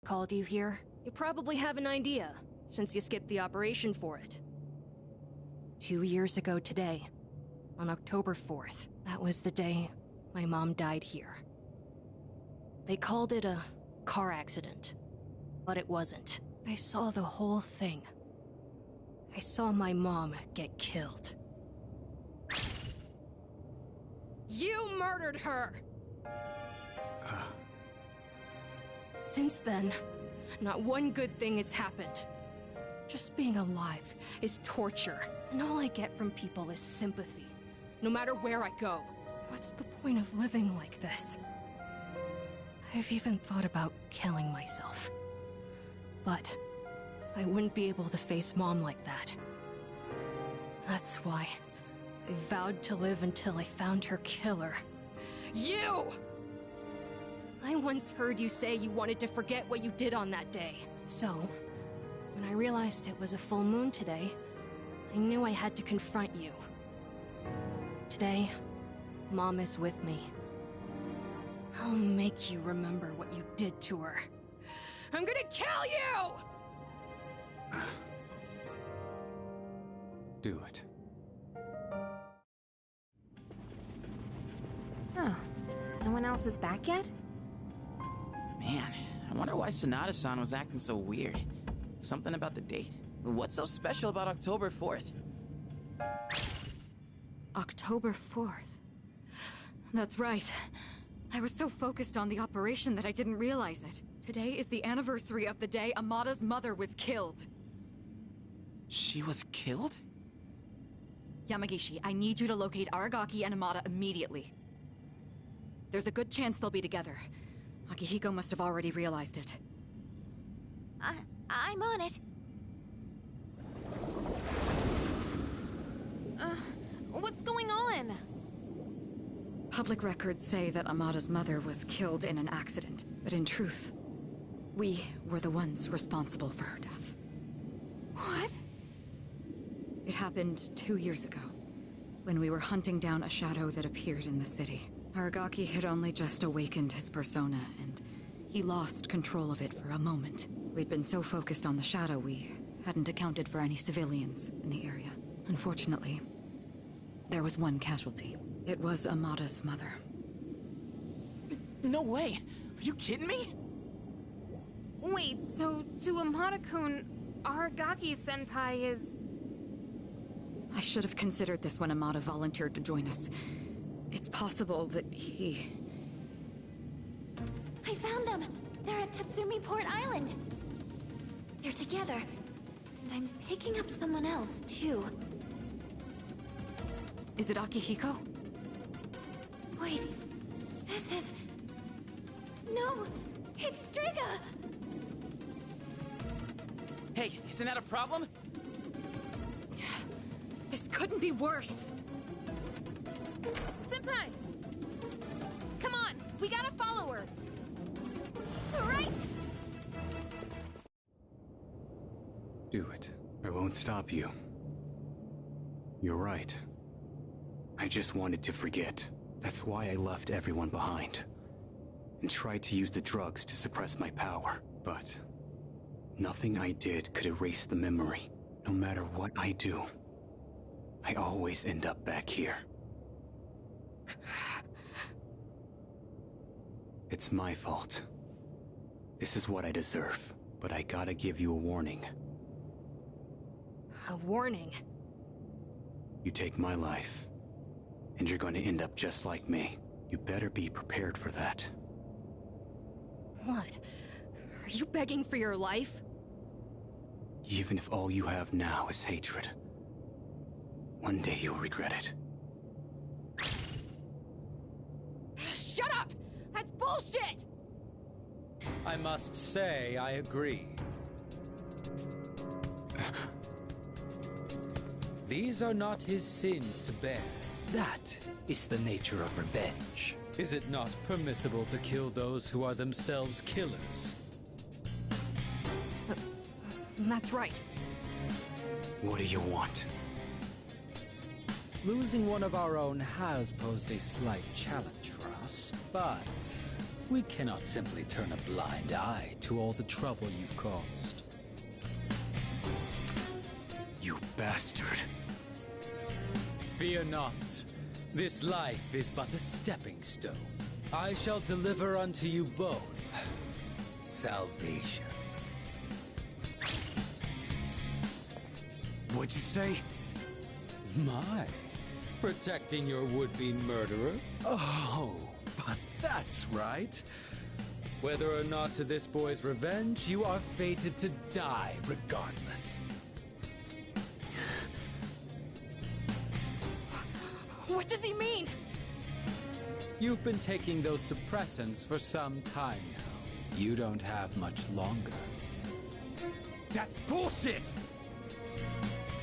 Called you here? You probably have an idea, since you skipped the operation for it. 2 years ago today, on October 4th, that was the day my mom died here. They called it a car accident, but it wasn't. I saw the whole thing. I saw my mom get killed. You murdered her! Since then, not one good thing has happened. Just being alive is torture, and all I get from people is sympathy, no matter where I go. What's the point of living like this? I've even thought about killing myself. But I wouldn't be able to face Mom like that. That's why I vowed to live until I found her killer. You! I once heard you say you wanted to forget what you did on that day. So, when I realized it was a full moon today, I knew I had to confront you. Today, Mom is with me. I'll make you remember what you did to her. I'm gonna kill you! Do it. Oh, no one else is back yet? Man, I wonder why Sonata-san was acting so weird. Something about the date? What's so special about October 4th? October 4th. That's right. I was so focused on the operation that I didn't realize it. Today is the anniversary of the day Amada's mother was killed. She was killed? Yamagishi, I need you to locate Aragaki and Amada immediately. There's a good chance they'll be together. Akihiko must have already realized it. I'm on it. What's going on? Public records say that Amada's mother was killed in an accident, but in truth, we were the ones responsible for her death. What? It happened 2 years ago, when we were hunting down a shadow that appeared in the city. Aragaki had only just awakened his persona, and he lost control of it for a moment. We'd been so focused on the shadow, we hadn't accounted for any civilians in the area. Unfortunately, there was one casualty. It was Amada's mother. No way! Are you kidding me? Wait, so to Amada-kun, Aragaki-senpai is... I should have considered this when Amada volunteered to join us. It's possible that he... I found them! They're at Tatsumi Port Island! They're together. And I'm picking up someone else, too. Is it Akihiko? Wait, this is... No, it's Striga! Hey, isn't that a problem? This couldn't be worse. Senpai! Come on, we gotta follow her. Right? Do it. I won't stop you. You're right. I just wanted to forget. That's why I left everyone behind. And tried to use the drugs to suppress my power. But nothing I did could erase the memory. No matter what I do, I always end up back here. It's my fault. This is what I deserve. But I gotta give you a warning. A warning? You take my life, and you're going to end up just like me. You better be prepared for that. What? Are you begging for your life? Even if all you have now is hatred, one day you'll regret it. Shut up! That's bullshit! I must say, I agree. These are not his sins to bear. That is the nature of revenge. Is it not permissible to kill those who are themselves killers? That's right. What do you want? Losing one of our own has posed a slight challenge for us, but we cannot simply turn a blind eye to all the trouble you've caused. You bastard. Fear not. This life is but a stepping stone. I shall deliver unto you both salvation. What'd you say? My, protecting your would-be murderer? Oh, but that's right. Whether or not to this boy's revenge, you are fated to die regardless. What does he mean? You've been taking those suppressants for some time now. You don't have much longer. That's bullshit!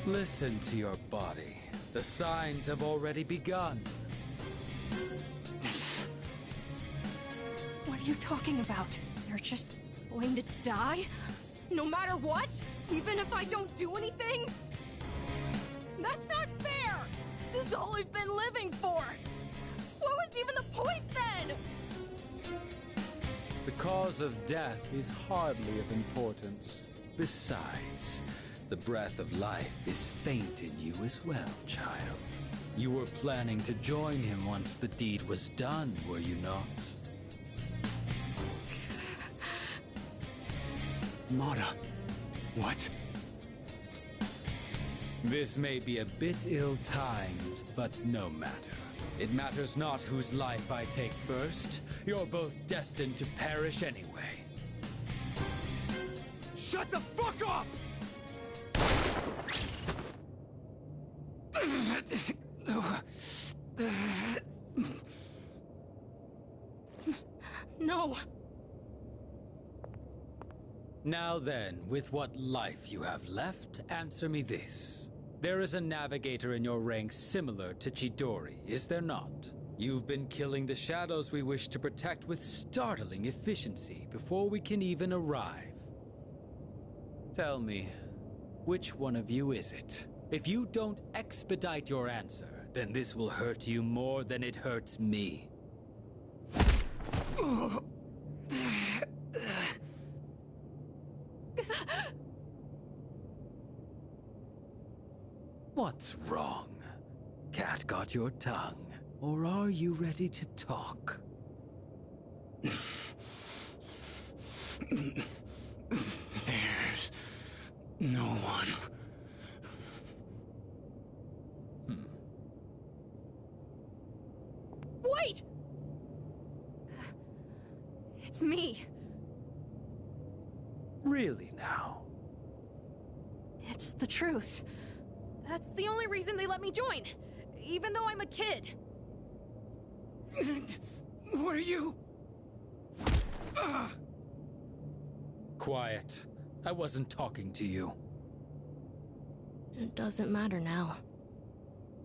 Listen to your body. The signs have already begun. What are you talking about? You're just going to die? No matter what? Even if I don't do anything? That's not fair! This is all I've been living for! What was even the point then? The cause of death is hardly of importance. Besides, the breath of life is faint in you as well, child. You were planning to join him once the deed was done, were you not? Mara, what? This may be a bit ill-timed, but no matter. It matters not whose life I take first. You're both destined to perish anyway. Shut the fuck up! No. Now then, with what life you have left, answer me this. There is a navigator in your ranks similar to Chidori, is there not? You've been killing the shadows we wish to protect with startling efficiency before we can even arrive. Tell me, which one of you is it? If you don't expedite your answer, then this will hurt you more than it hurts me. What's wrong? Cat got your tongue? Or are you ready to talk? There's no one. It's me. Really now? It's the truth. That's the only reason they let me join, even though I'm a kid. What are you? Quiet. I wasn't talking to you. It doesn't matter now.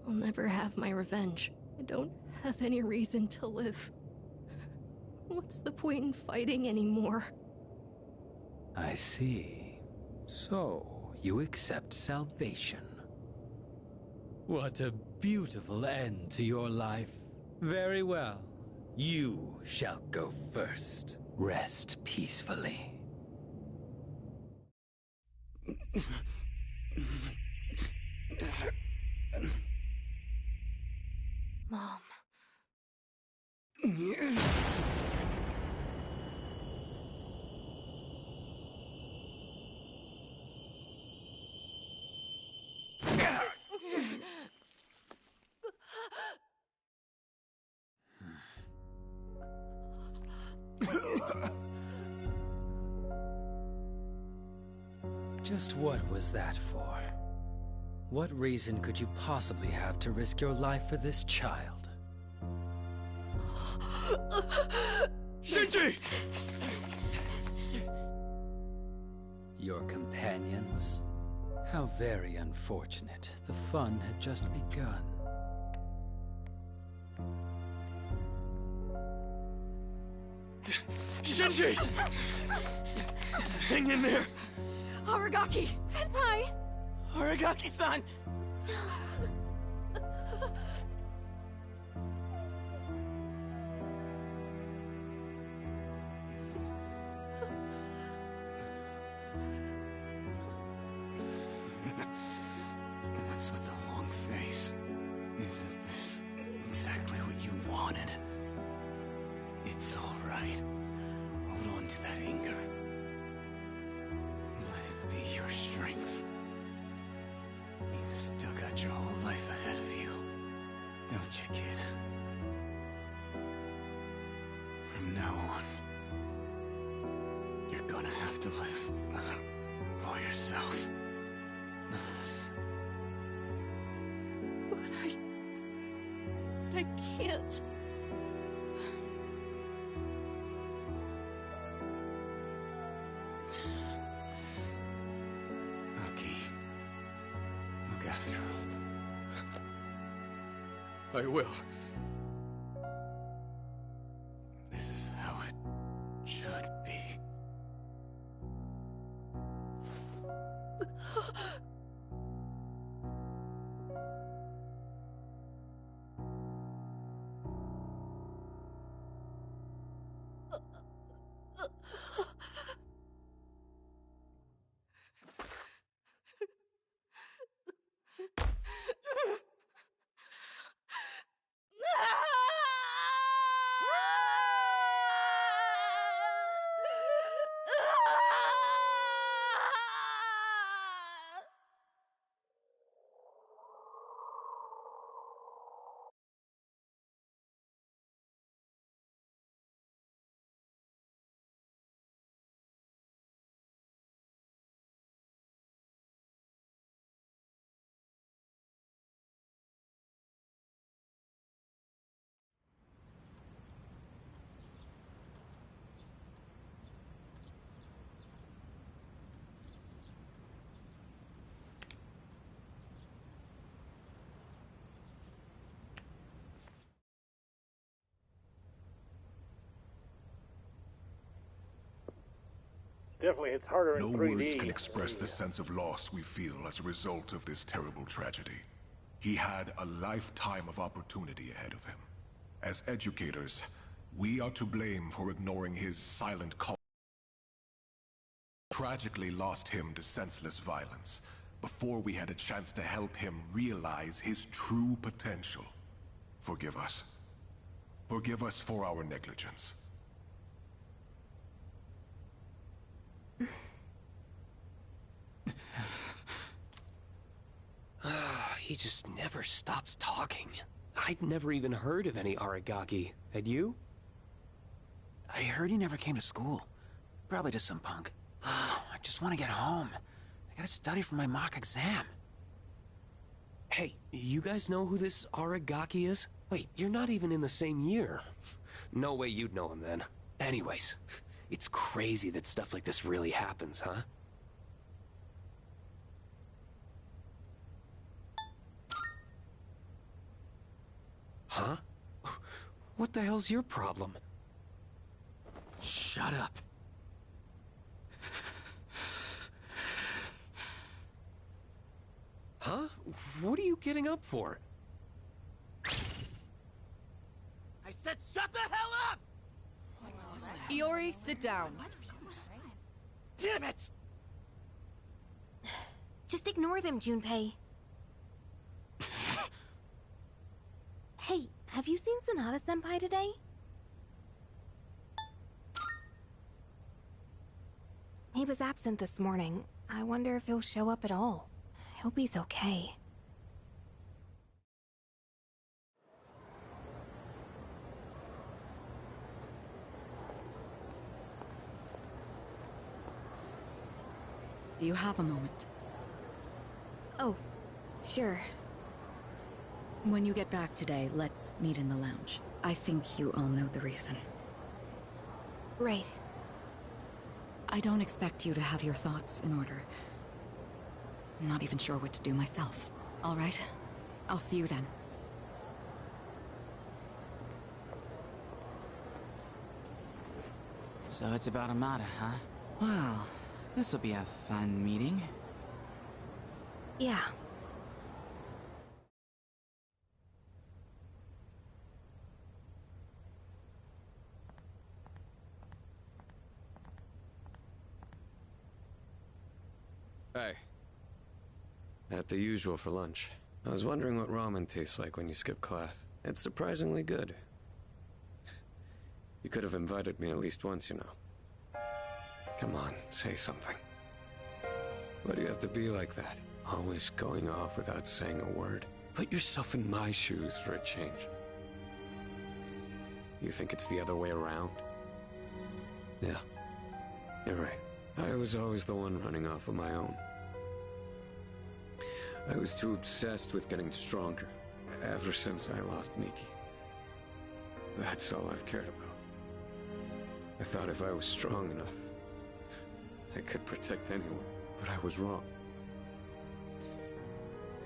I'll never have my revenge. I don't have any reason to live. What's the point in fighting anymore? I see. So, you accept salvation. What a beautiful end to your life. Very well. You shall go first. Rest peacefully. Mom. Just what was that for? What reason could you possibly have to risk your life for this child? Shinji! Your companions? How very unfortunate. The fun had just begun. Shinji! Hang in there! Aragaki! Senpai! Aragaki-san! What's with the long face? Isn't this exactly what you wanted? It's all right. Hold on to that anger. Let it be your strength. You've still got your whole life ahead of you, don't you, kid? From now on, you're gonna have to live for yourself. But I can't. Okay. Look after him. I will. This is how it should be. Definitely hits harder No in 3D. words can express the sense of loss we feel as a result of this terrible tragedy. He had a lifetime of opportunity ahead of him. As educators, we are to blame for ignoring his silent call. Tragically lost him to senseless violence before we had a chance to help him realize his true potential. Forgive us. Forgive us for our negligence. He just never stops talking. I'd never even heard of any Aragaki. Had you? I heard he never came to school. Probably just some punk. I just want to get home. I gotta study for my mock exam. Hey, you guys know who this Aragaki is? Wait, you're not even in the same year. No way you'd know him then. Anyways, it's crazy that stuff like this really happens, huh? Huh? What the hell's your problem? Shut up. Huh? What are you getting up for? I said shut the hell up! Iori, sit down. Damn it! Just ignore them, Junpei. Hey, have you seen Sonata-senpai today? He was absent this morning. I wonder if he'll show up at all. I hope he's okay. Do you have a moment? Oh, sure. When you get back today, let's meet in the lounge. I think you all know the reason. Right. I don't expect you to have your thoughts in order. I'm not even sure what to do myself. All right? I'll see you then. So it's about Amada, huh? Well, this'll be a fun meeting. Yeah. Hey. At the usual for lunch. I was wondering what ramen tastes like when you skip class. It's surprisingly good. You could have invited me at least once, you know. Come on, say something. Why do you have to be like that? Always going off without saying a word. Put yourself in my shoes for a change. You think it's the other way around? Yeah, you're right. I was always the one running off on my own. I was too obsessed with getting stronger, ever since I lost Miki. That's all I've cared about. I thought if I was strong enough, I could protect anyone, but I was wrong.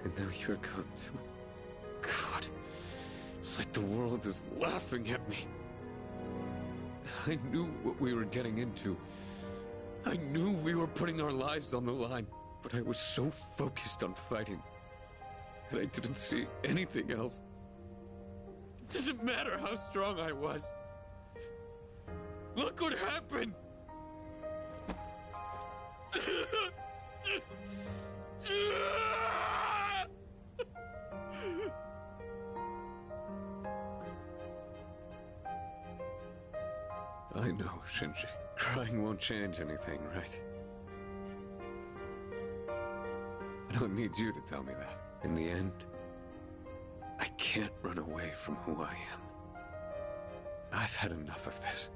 And now you're gone too. God, it's like the world is laughing at me. I knew what we were getting into. I knew we were putting our lives on the line, but I was so focused on fighting that I didn't see anything else. It doesn't matter how strong I was. Look what happened! I know, Shinji. Crying won't change anything, right? I don't need you to tell me that. In the end, I can't run away from who I am. I've had enough of this.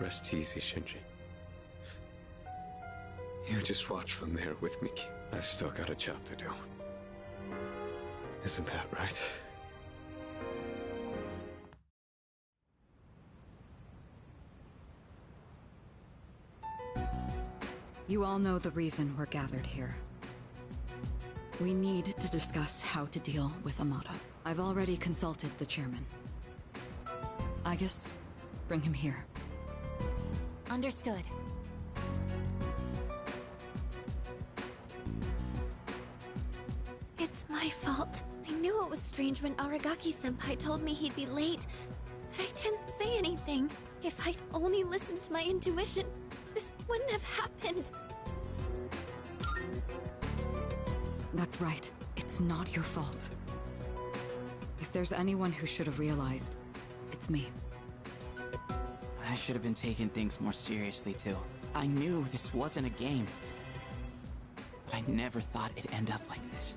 Rest easy, Shinji. You just watch from there with Miki. I've still got a job to do. Isn't that right? You all know the reason we're gathered here. We need to discuss how to deal with Amada. I've already consulted the chairman. I guess bring him here. Understood. It's my fault. I knew it was strange when Aragaki-senpai told me he'd be late, but I didn't say anything. If I'd only listened to my intuition, this wouldn't have happened. That's right. It's not your fault. If there's anyone who should have realized, it's me. I should have been taking things more seriously, too. I knew this wasn't a game. But I never thought it'd end up like this.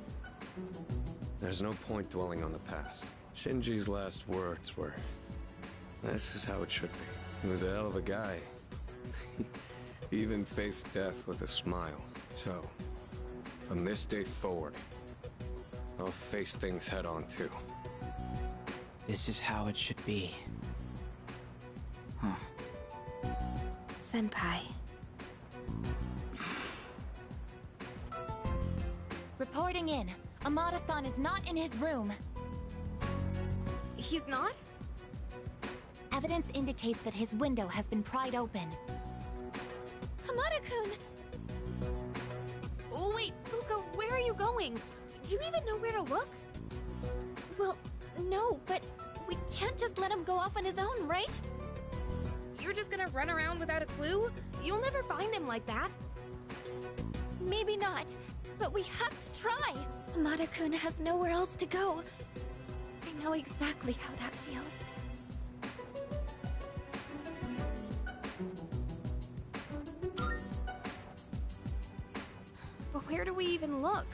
There's no point dwelling on the past. Shinji's last words were, "This is how it should be." He was a hell of a guy. He even faced death with a smile. So, from this day forward, I'll face things head on too. This is how it should be. Huh. Senpai. Reporting in. Amada-san is not in his room. He's not? Evidence indicates that his window has been pried open. Hamada-kun! Oh, wait, Fuka, where are you going? Do you even know where to look? Well, no, but we can't just let him go off on his own, right? You're just gonna run around without a clue? You'll never find him like that. Maybe not, but we have to try. Hamada-kun has nowhere else to go. I know exactly how that feels. But where do we even look?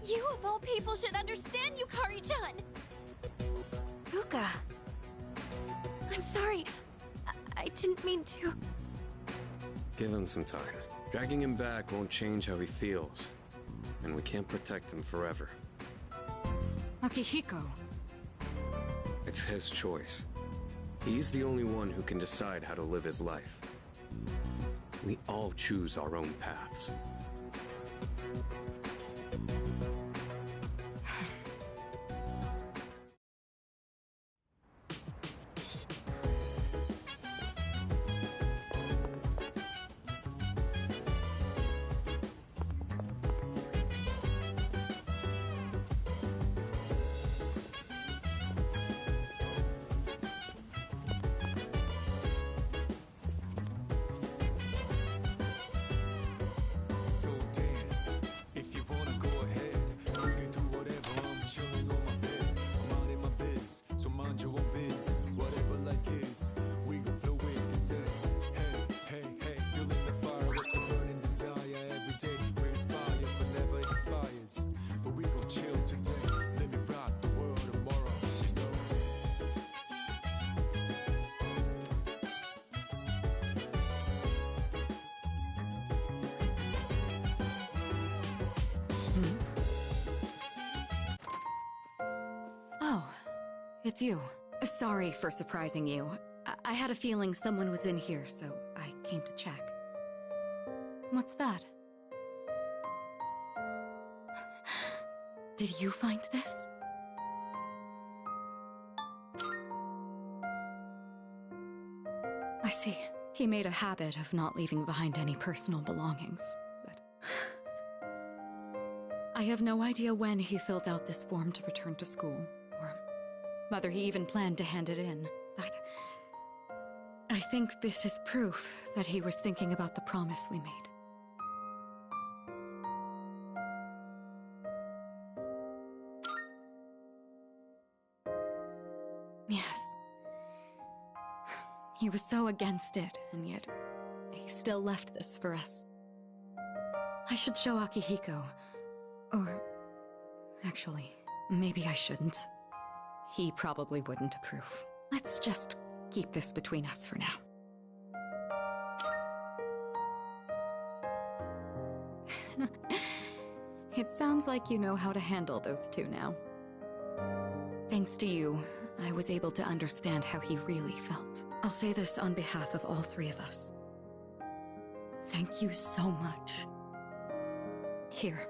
You of all people should understand, Yukari-chan! Fuka. I'm sorry. I didn't mean to. Give him some time. Dragging him back won't change how he feels. And we can't protect him forever. Akihiko. It's his choice. He's the only one who can decide how to live his life. We all choose our own paths. So dance, if you wanna go ahead. You can do whatever, I'm chilling on my bed. I'm out in my biz, so mind your own biz. Whatever like is, we gon' flow with this head. Hey, hey, hey, feeling the fire with the burning desire. Every day we inspire, but never expires. But we gon' chill today, let me rock the world tomorrow, you know. Oh, it's you. Sorry for surprising you. I had a feeling someone was in here, so I came to check. What's that? Did you find this? I see. He made a habit of not leaving behind any personal belongings, but... I have no idea when he filled out this form to return to school, or whether he even planned to hand it in, but... I think this is proof that he was thinking about the promise we made. Yes. He was so against it, and yet he still left this for us. I should show Akihiko. Or... actually, maybe I shouldn't. He probably wouldn't approve. Let's just keep this between us for now. It sounds like you know how to handle those two now. Thanks to you, I was able to understand how he really felt. I'll say this on behalf of all three of us. Thank you so much. Here.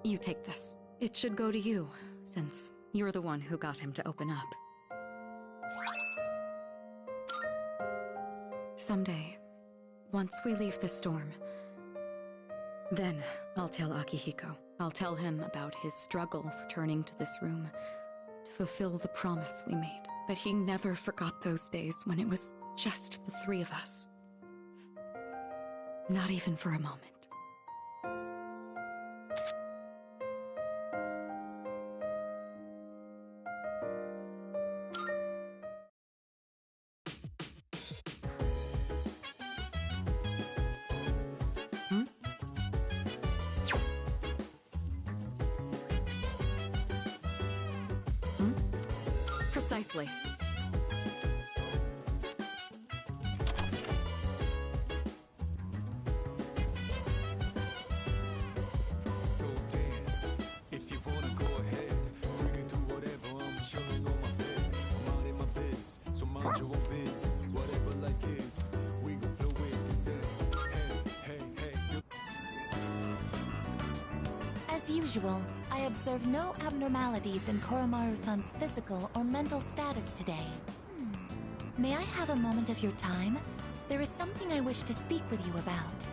You take this. It should go to you, since you're the one who got him to open up. Someday, Once we leave the storm, then I'll tell Akihiko. I'll tell him about his struggle returning to this room to fulfill the promise we made. That he never forgot those days when it was just the three of us. Not even for a moment. Precisely. So dance. If you wanna go ahead, freaking do whatever. I'm chilling on my bed. I'm out in my biz, so mind your own biz. Whatever like is, we gon' flow with the set. Hey, hey, hey. As usual, I observe no abnormalities in Koromaru-san's physical or mental status today. May I have a moment of your time? There is something I wish to speak with you about.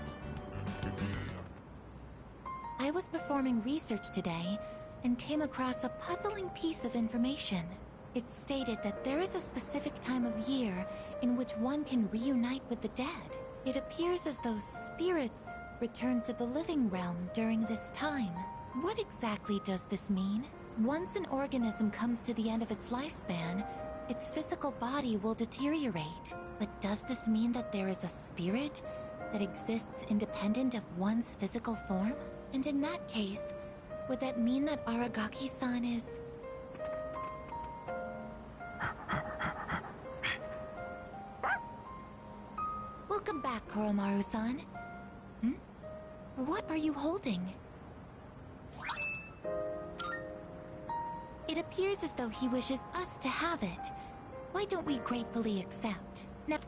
I was performing research today and came across a puzzling piece of information. It stated that there is a specific time of year in which one can reunite with the dead. It appears as though spirits return to the living realm during this time. What exactly does this mean? Once an organism comes to the end of its lifespan, its physical body will deteriorate. But does this mean that there is a spirit that exists independent of one's physical form? And in that case, would that mean that Aragaki-san is... Welcome back, Koromaru-san. What are you holding? It appears as though he wishes us to have it. Why don't we gratefully accept? Now...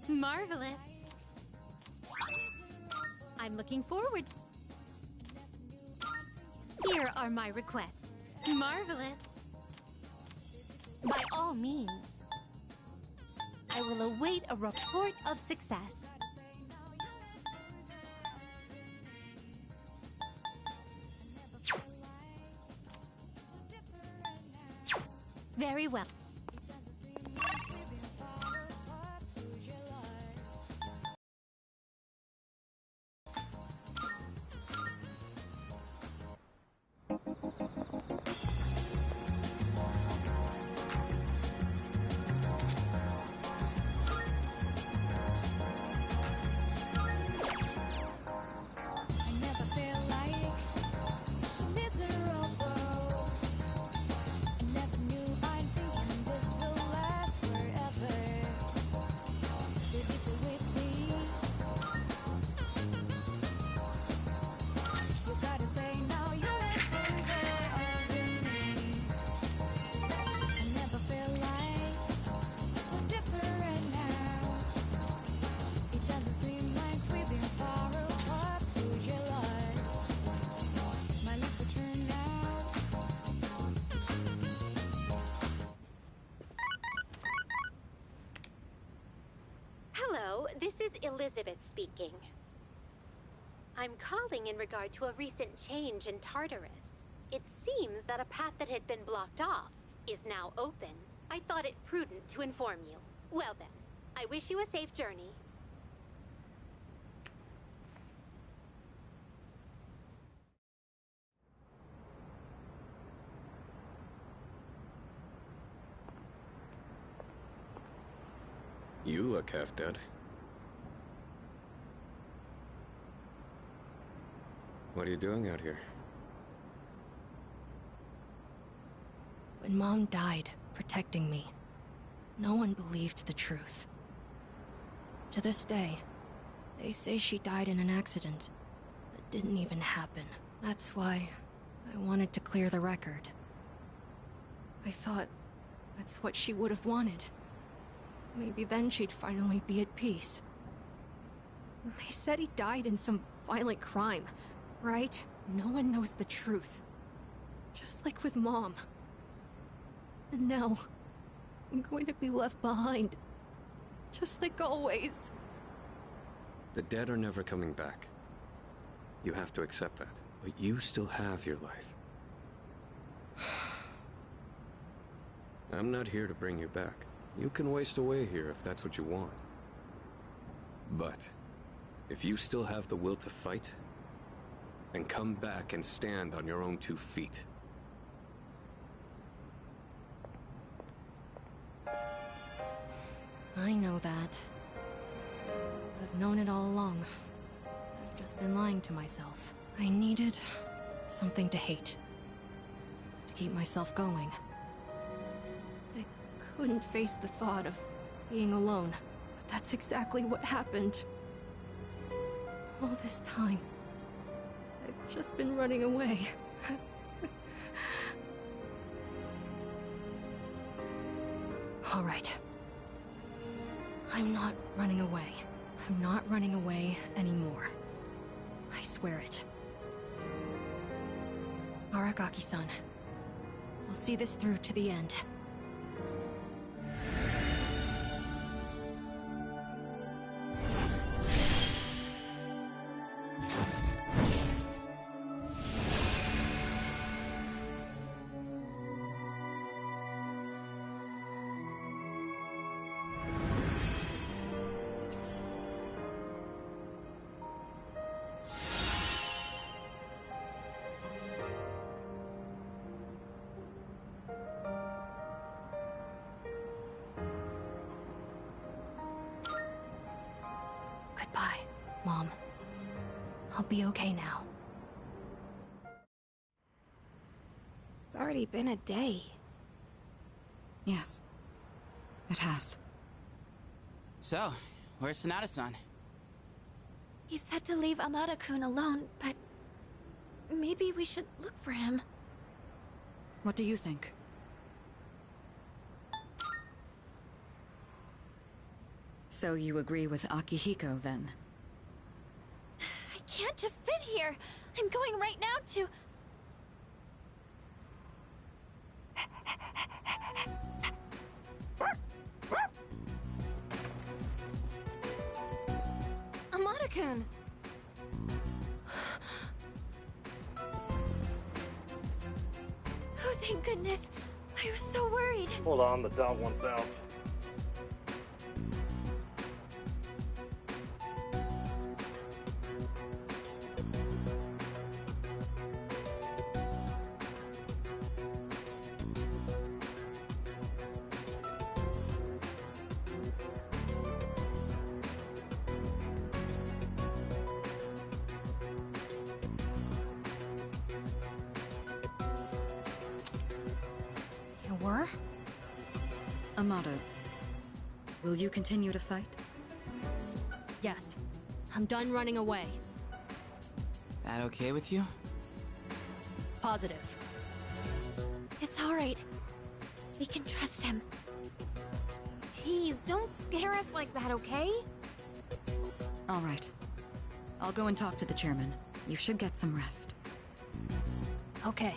Marvelous. I'm looking forward. Here are my requests. Marvelous. By all means. I will await a report of success. Very well. Hello, this is Elizabeth speaking. I'm calling in regard to a recent change in Tartarus. It seems that a path that had been blocked off is now open. I thought it prudent to inform you. Well then, I wish you a safe journey. You look half dead. What are you doing out here? When Mom died, protecting me, no one believed the truth. To this day, they say she died in an accident that didn't even happen. That's why I wanted to clear the record. I thought that's what she would have wanted. Maybe then she'd finally be at peace. They said he died in some violent crime, right? No one knows the truth. Just like with Mom. And now, I'm going to be left behind. Just like always. The dead are never coming back. You have to accept that. But you still have your life. I'm not here to bring you back. You can waste away here if that's what you want. But, if you still have the will to fight, then come back and stand on your own 2 feet. I know that. I've known it all along. I've just been lying to myself. I needed something to hate. To keep myself going. I couldn't face the thought of being alone. But that's exactly what happened. All this time, I've just been running away. All right. I'm not running away. I'm not running away anymore. I swear it. Aragaki-san, I'll see this through to the end. Goodbye, Mom. I'll be okay now. It's already been a day. Yes, it has. So, where's Sonata-san? He said to leave Amada-kun alone, but maybe we should look for him. What do you think? So you agree with Akihiko, then? I can't just sit here. I'm going right now to... Amada-kun! Oh, thank goodness. I was so worried. Hold on, the dog wants out. You were? Amada, will you continue to fight? Yes. I'm done running away. That okay with you? Positive. It's all right. We can trust him. Jeez, don't scare us like that, okay? All right. I'll go and talk to the chairman. You should get some rest. Okay.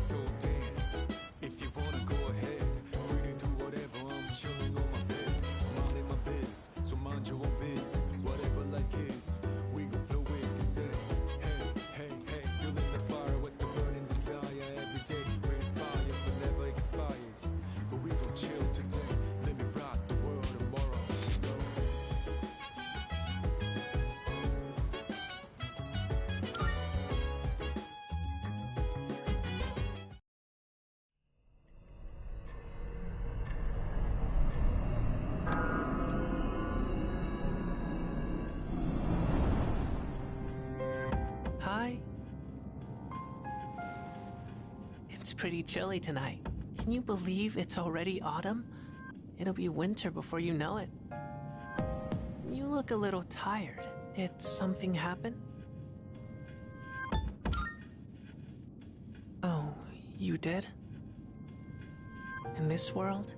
So dance, if you wanna go ahead, free to do whatever, I'm It's pretty chilly tonight. Can you believe it's already autumn? It'll be winter before you know it. You look a little tired. Did something happen? Oh, you did? In this world,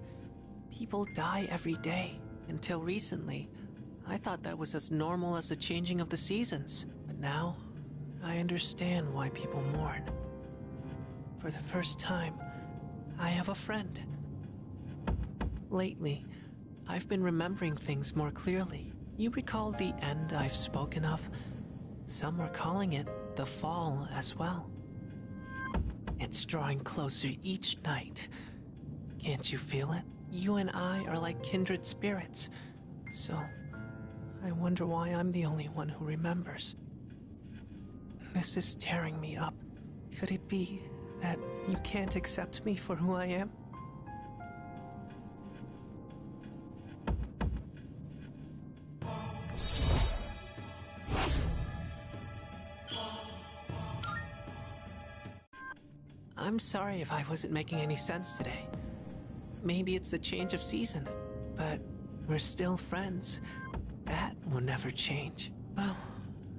people die every day. Until recently, I thought that was as normal as the changing of the seasons. But now, I understand why people mourn. For the first time, I have a friend. Lately, I've been remembering things more clearly. You recall the end I've spoken of? Some are calling it the fall as well. It's drawing closer each night. Can't you feel it? You and I are like kindred spirits. So, I wonder why I'm the only one who remembers. This is tearing me up. Could it be that you can't accept me for who I am? I'm sorry if I wasn't making any sense today. Maybe it's the change of season, but we're still friends. That will never change. Well,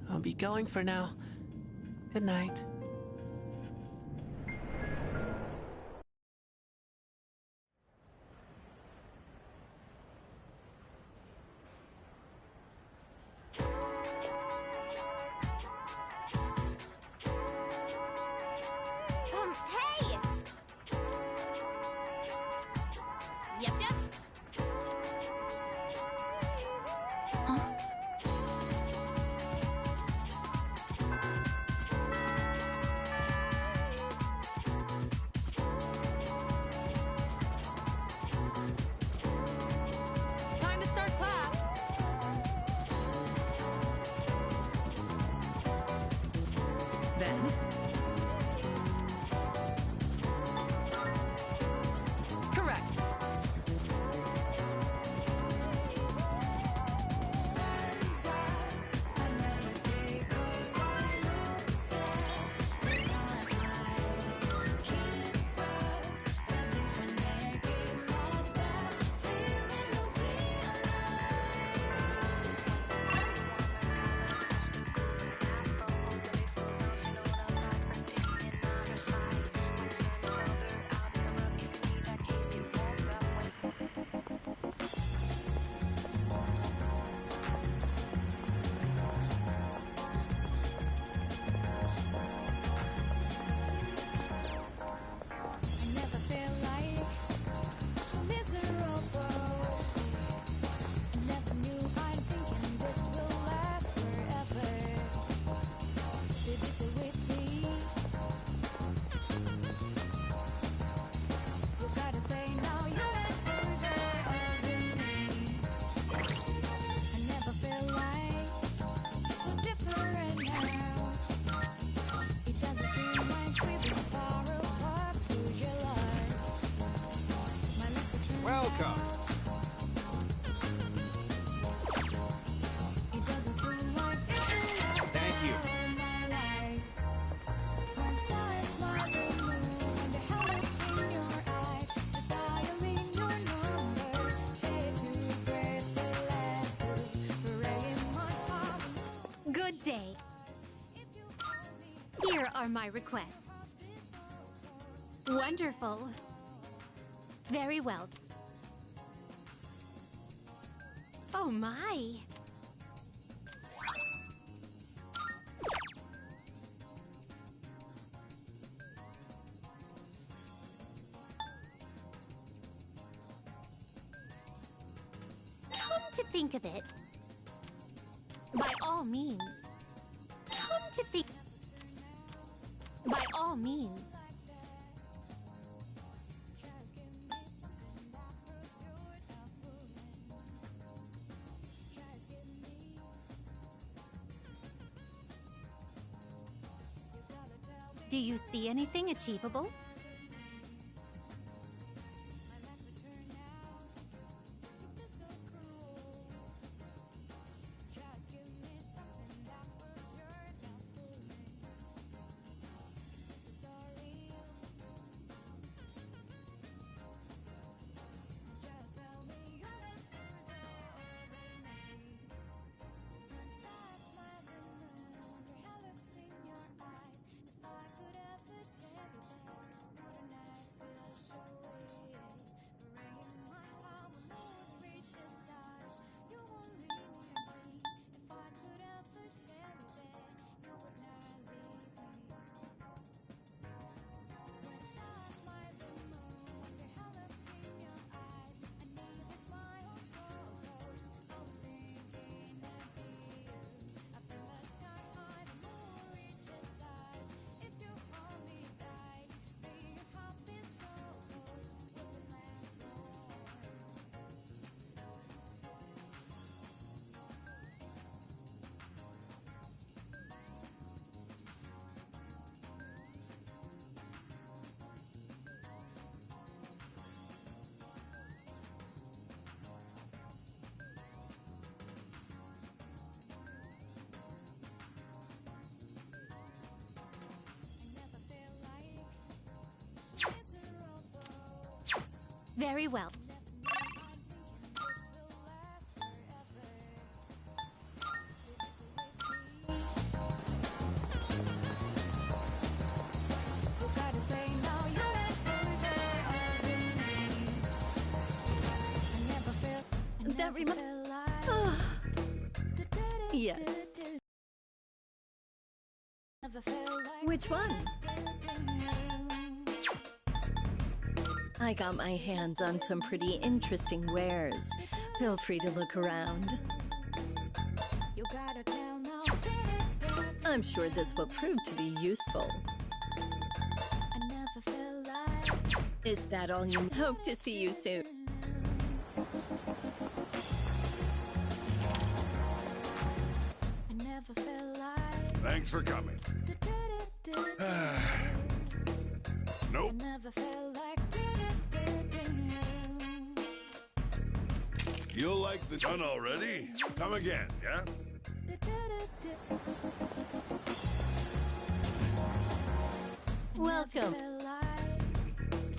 I'll be going for now. Good night. Hey! Yep, yep. Time to start class. Then, correct. Welcome. Thank you. Good day. Here are my requests. Wonderful. Very well. Oh my. Come to think of it, By all means. come to think. By all means. Do you see anything achievable? Very well. That reminds. Yes. Which one? I got my hands on some pretty interesting wares. Feel free to look around. I'm sure this will prove to be useful. Is that all you hope to see you soon? Thanks for coming. Nope. You'll like the done already? Come again, yeah? Welcome.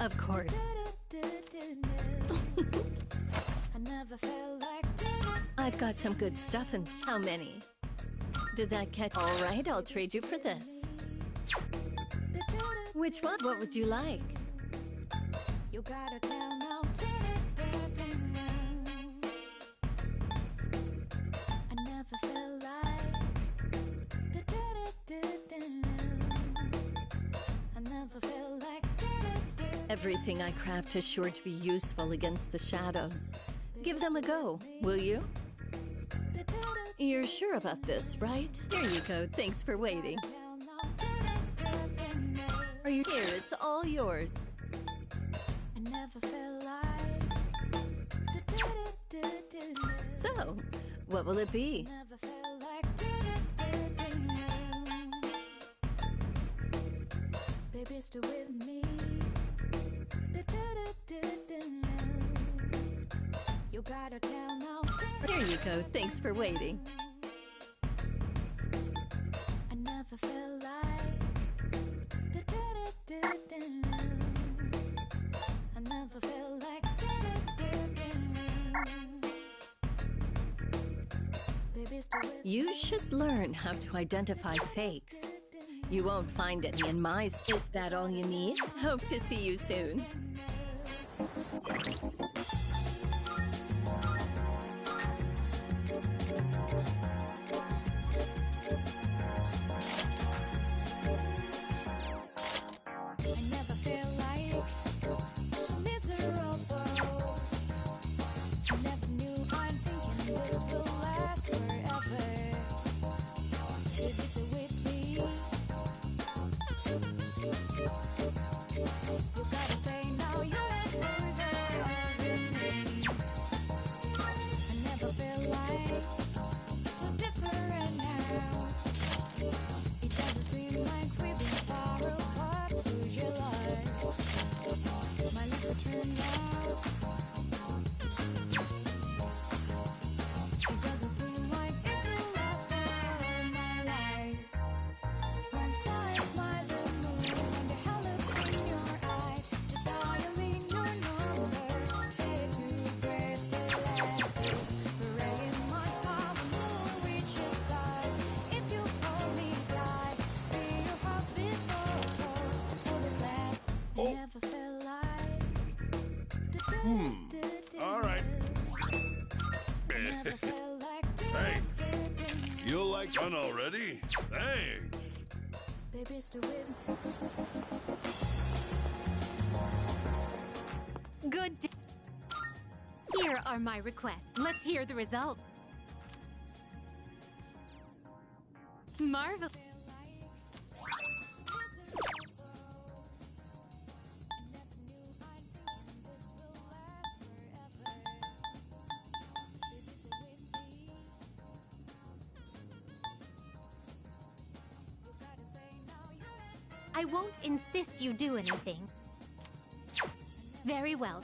Of course. I've got some good stuff and how many? Did that catch? All right, I'll trade you for this. Which one? What would you like? You gotta tell now. I never felt like. I never felt like. Everything I craft is sure to be useful against the shadows. Give them a go, will you? You're sure about this, right? Here you go. Thanks for waiting. Are you here? It's all yours. I never felt like. So, what will it be? Baby, stay with me. You gotta tell now. Here you go. Thanks for waiting. I never felt like. I never felt like. You should learn how to identify fakes. You won't find any in my. Is that all you need? Hope to see you soon. All right. Thanks. You'll like done already? Thanks. Baby, stay with me. Good day. Here are my requests. Let's hear the result. Marvelous. I won't insist you do anything. Very well.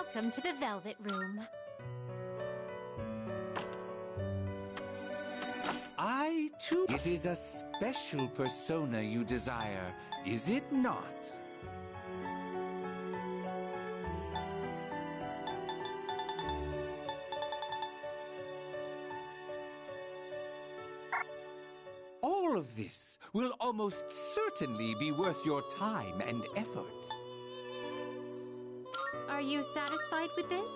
Welcome to the Velvet Room. I, too. It is a special persona you desire, is it not? All of this will almost certainly be worth your time and effort. Are you satisfied with this?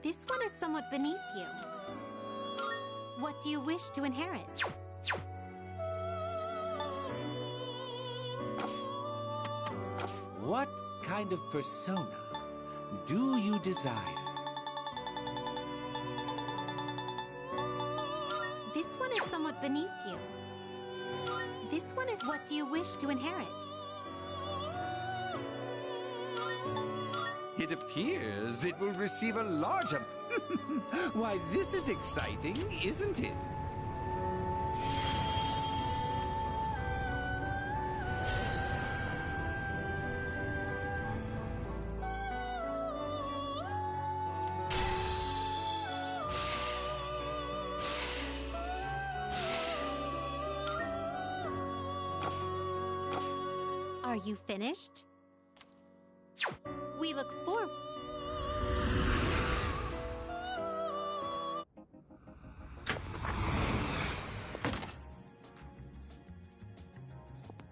This one is somewhat beneath you. What do you wish to inherit? What kind of persona do you desire? This one is somewhat beneath you. This one is what do you wish to inherit? It appears it will receive a large Why, this is exciting, isn't it? Are you finished? We look forward.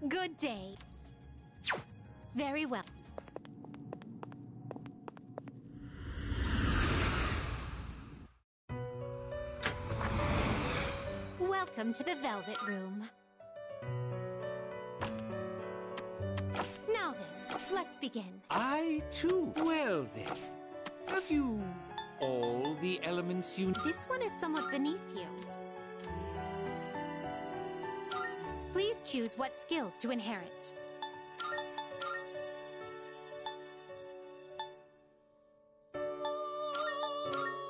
Good day. Very well. Welcome to the Velvet Room. Now then, let's begin. I, too. Well, then. Have you all the elements you... This one is somewhat beneath you. Please choose what skills to inherit.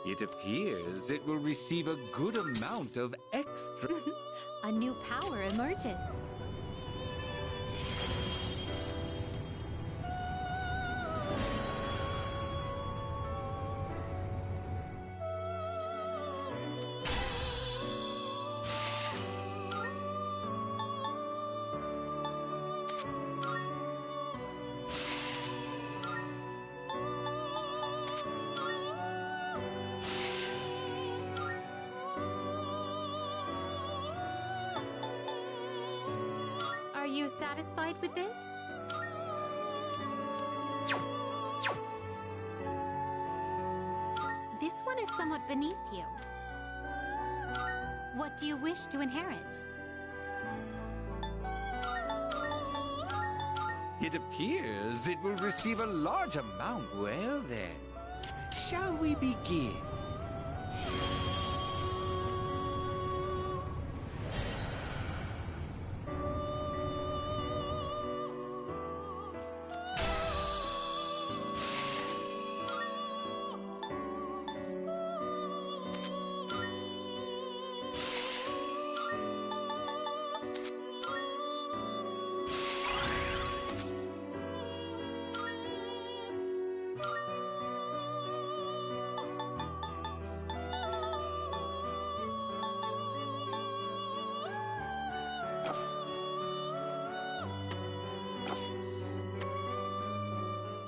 It appears it will receive a good amount of extra... A new power emerges. Are you satisfied with this? This one is somewhat beneath you. What do you wish to inherit? It appears it will receive a large amount. Well, then. Shall we begin?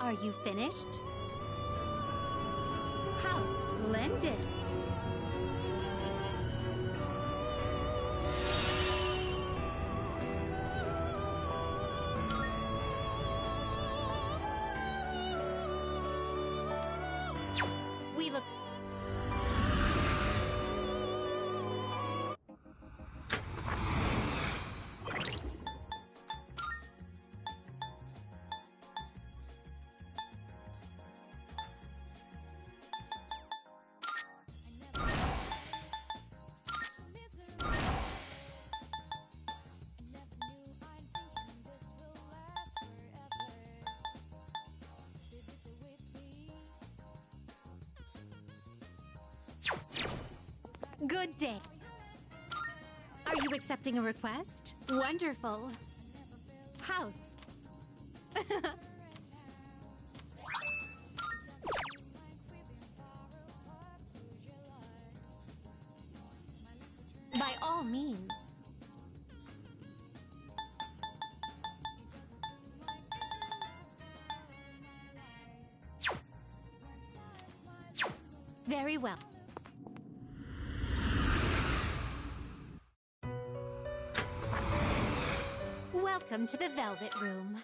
Are you finished? How splendid! We look... Good day. Are you accepting a request? Wonderful. House. By all means. Very well. Welcome to the Velvet Room.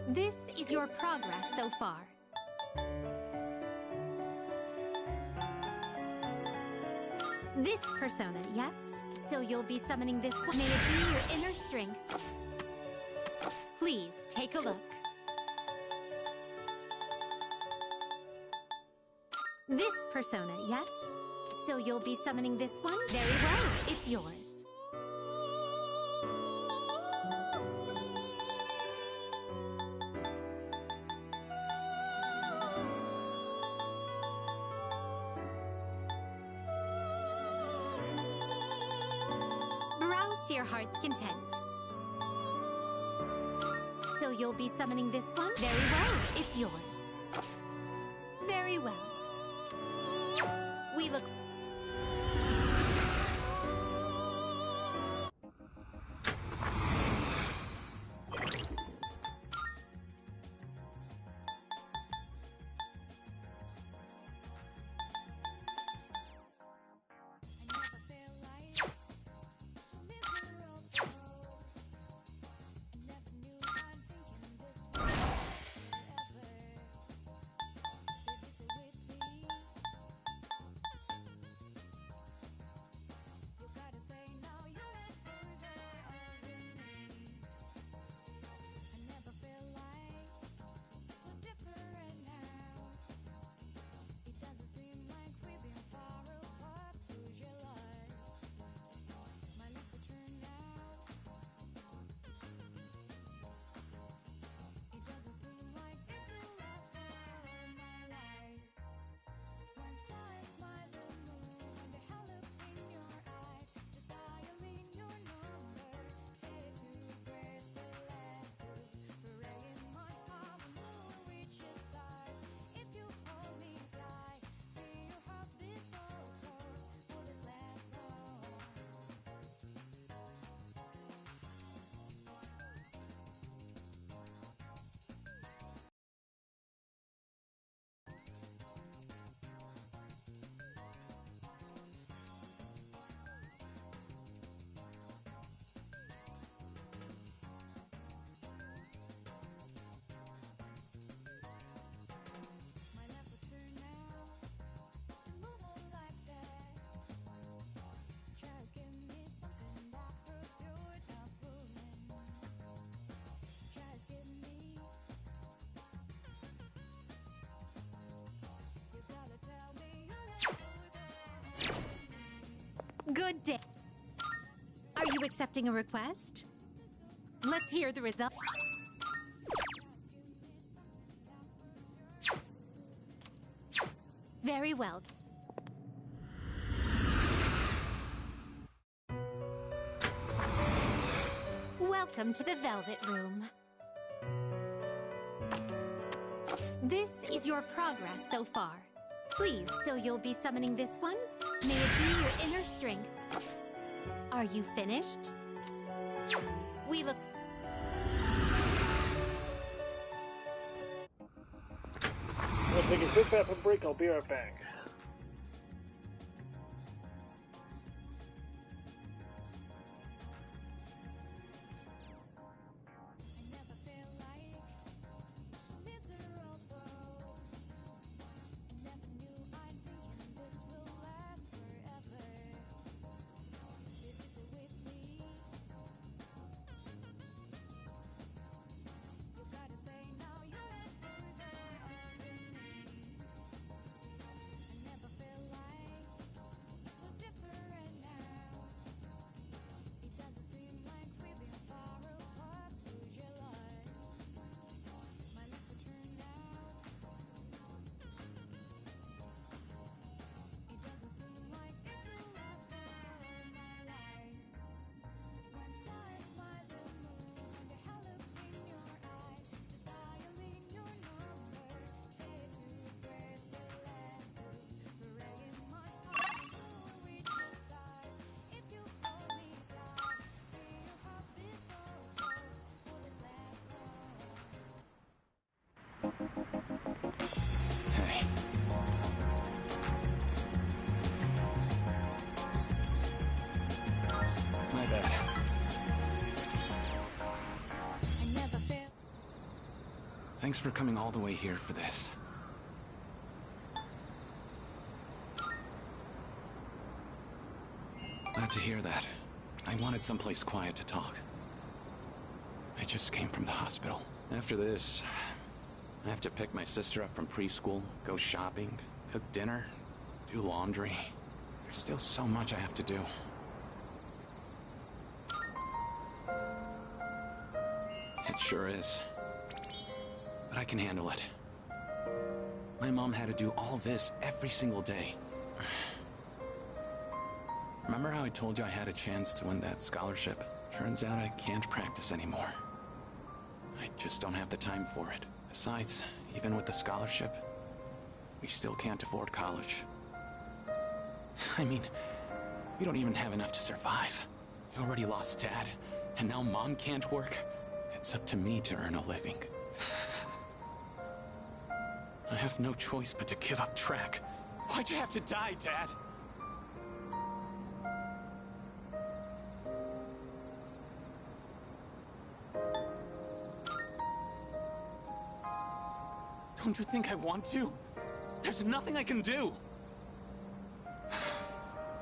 This is your progress so far. This persona, yes? So you'll be summoning this one. May it be your inner strength. Please, take a look. This persona, yes? So you'll be summoning this one? Very well, it's yours. Browse to your heart's content. So you'll be summoning this one? Very well, it's yours. Very well. We look... Good day. Are you accepting a request? Let's hear the result. Very well. Welcome to the Velvet Room. This is your progress so far. Please, so you'll be summoning this one? May it be your inner strength. Are you finished? We look... We'll take a quick bathroom break. I'll be right back. Thanks for coming all the way here for this. Glad to hear that. I wanted someplace quiet to talk. I just came from the hospital. After this, I have to pick my sister up from preschool, go shopping, cook dinner, do laundry. There's still so much I have to do. It sure is. But I can handle it. My mom had to do all this every single day. Remember how I told you I had a chance to win that scholarship? Turns out I can't practice anymore. I just don't have the time for it. Besides, even with the scholarship, we still can't afford college. I mean, we don't even have enough to survive. We already lost Dad, and now Mom can't work. It's up to me to earn a living. I have no choice but to give up track. Why'd you have to die, Dad? Don't you think I want to? There's nothing I can do!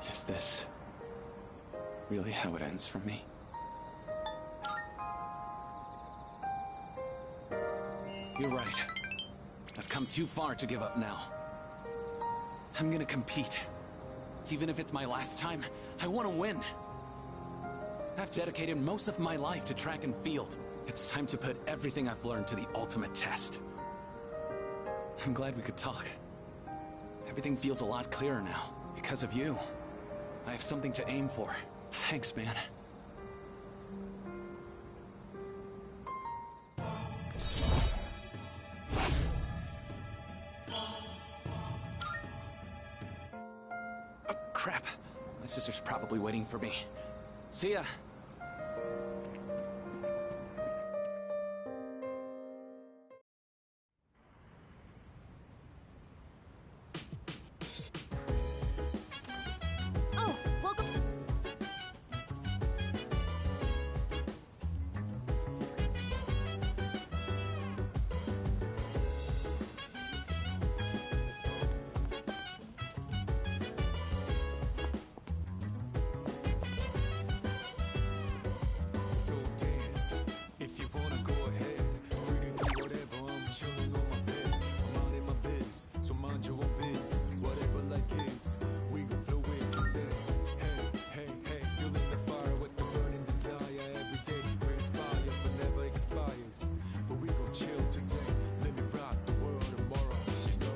Is this really how it ends for me? You're right. I've come too far to give up now. I'm gonna compete. Even if it's my last time, I want to win. I've dedicated most of my life to track and field. It's time to put everything I've learned to the ultimate test. I'm glad we could talk. Everything feels a lot clearer now, because of you. I have something to aim for. Thanks, man. Oh, crap. My sister's probably waiting for me. See ya. Oh, welcome. So dance, if you wanna go ahead. Free to do whatever, I'm chilling on my bed. I'm out in my biz, so mind your own biz. Whatever like is, we gon' flow with the set. Hey, hey, hey, fueling the fire with the burning desire. Every day we inspire, but never expires. But we gon' chill today, let me rock the world tomorrow, you know?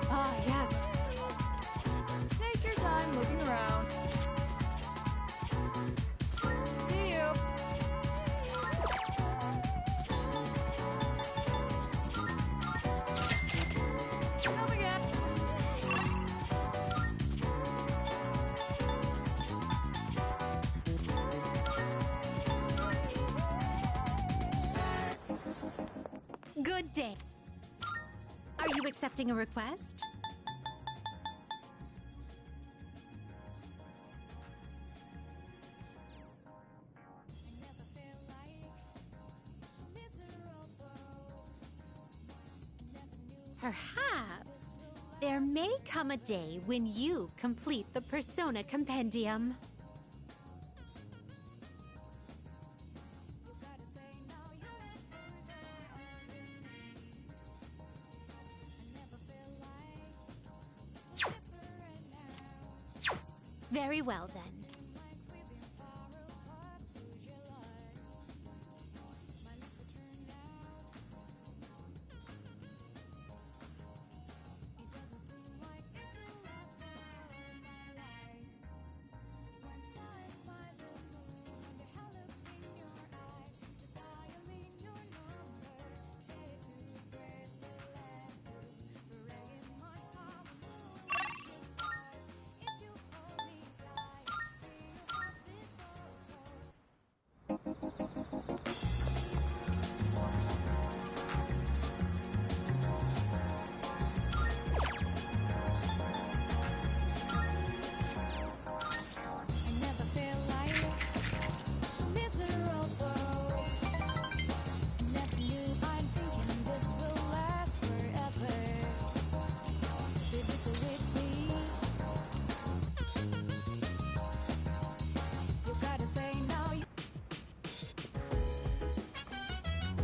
Ah, yes. Take your time looking around. See you. Come again. Good day. Are you accepting a request? Perhaps there may come a day when you complete the Persona Compendium. Very well, then.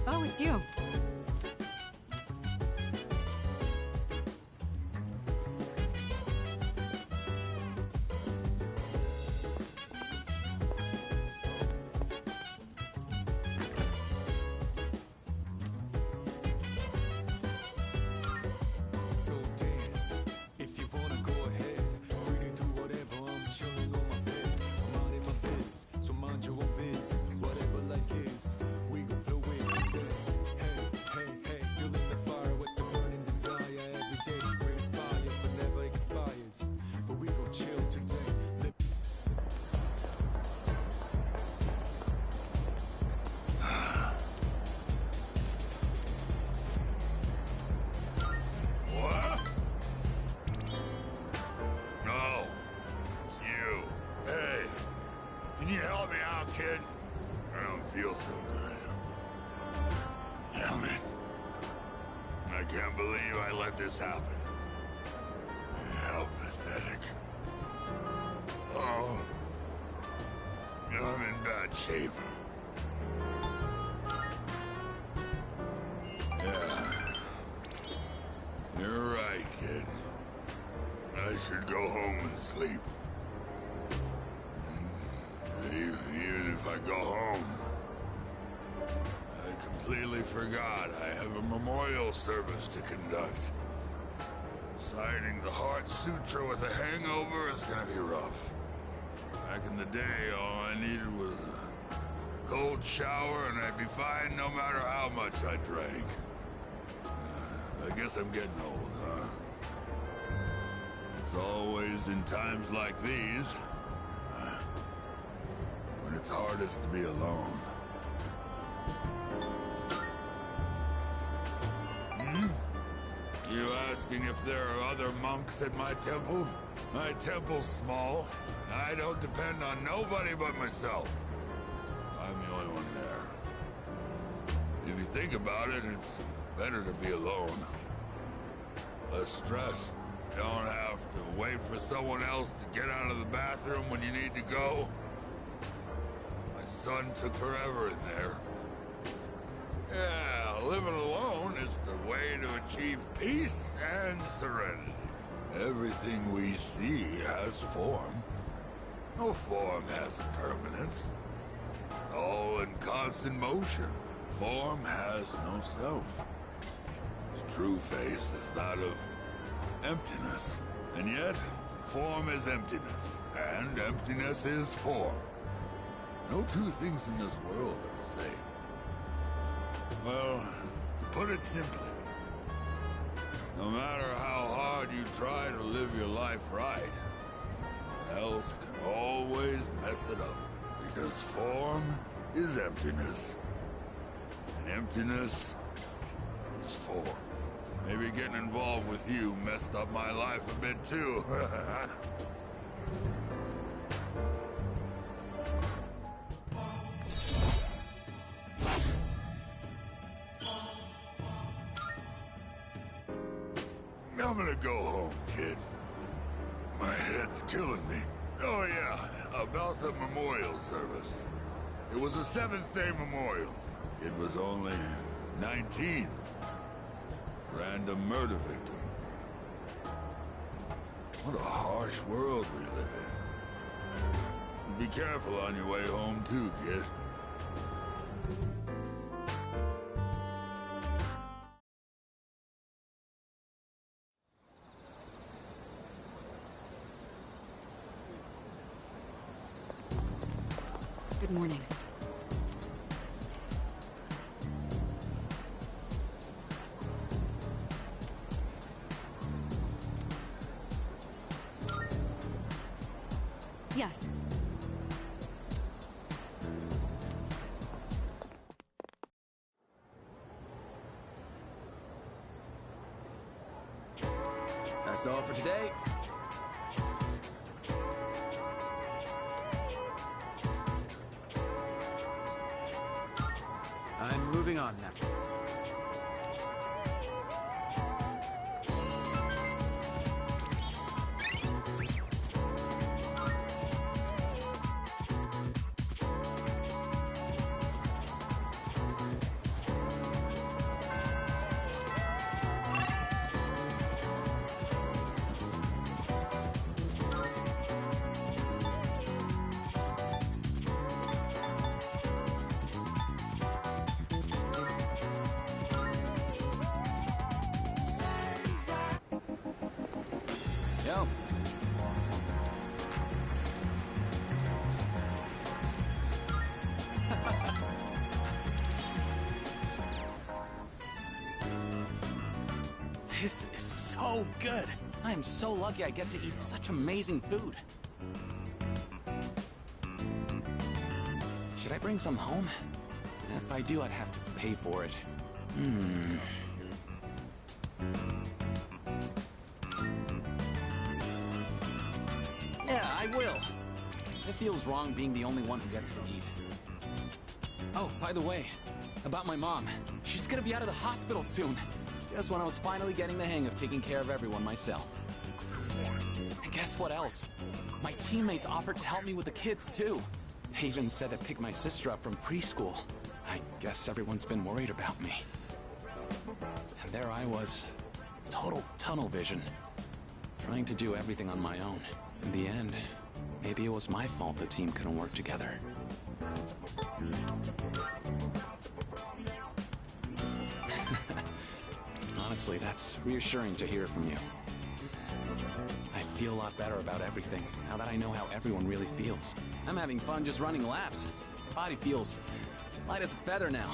Oh, it's you. So dance. If you wanna go ahead, free to do whatever. I'm chilling on my bed. I'm minding my biz, so mind your own biz. Whatever like is, we gon' flow with it. Hey, hey, hey, feeling the fire with the burning desire. Every day brings fire, but never expires. But we gon' chill today. What? No. It's you. Hey. Can you help me out, kid? I don't feel so good. Damn it. I can't believe I let this happen. How pathetic. Oh. I'm in bad shape. Yeah. You're right, kid. I should go home and sleep. Even if I go home, I completely forgot I have a memorial service to conduct. Reciting the Heart Sutra with a hangover is gonna be rough. Back in the day, all I needed was a cold shower and I'd be fine no matter how much I drank. I guess I'm getting old, huh? It's always in times like these when it's hardest to be alone. You asking if there are other monks at my temple? My temple's small, and I don't depend on nobody but myself. I'm the only one there. If you think about it, it's better to be alone. Less stress. You don't have to wait for someone else to get out of the bathroom when you need to go. My son took forever in there. Yeah, living alone is the way to achieve peace and serenity. Everything we see has form. No form has permanence. It's all in constant motion. Form has no self. Its true face is that of emptiness. And yet, form is emptiness, and emptiness is form. No two things in this world are the same. Well, to put it simply, no matter how hard you try to live your life right, someone else can always mess it up. Because form is emptiness, and emptiness is form. Maybe getting involved with you messed up my life a bit too. I'm gonna go home, kid. My head's killing me. Oh yeah, about the memorial service. It was a seventh-day memorial. Kid was only 19. Random murder victim. What a harsh world we live in. Be careful on your way home too, kid. Good morning. Yes. That's all for today. I'm moving on now. Yo. This is so good. I am so lucky I get to eat such amazing food. Should I bring some home? If I do, I'd have to pay for it. Yeah, I will. It feels wrong being the only one who gets to eat. Oh, by the way, about my mom. She's gonna be out of the hospital soon. Just when I was finally getting the hang of taking care of everyone myself. And guess what else? My teammates offered to help me with the kids, too. They even said to pick my sister up from preschool. I guess everyone's been worried about me. And there I was, total tunnel vision, trying to do everything on my own. In the end, maybe it was my fault the team couldn't work together. Honestly, that's reassuring to hear from you. I feel a lot better about everything, now that I know how everyone really feels. I'm having fun just running laps. My body feels light as a feather now.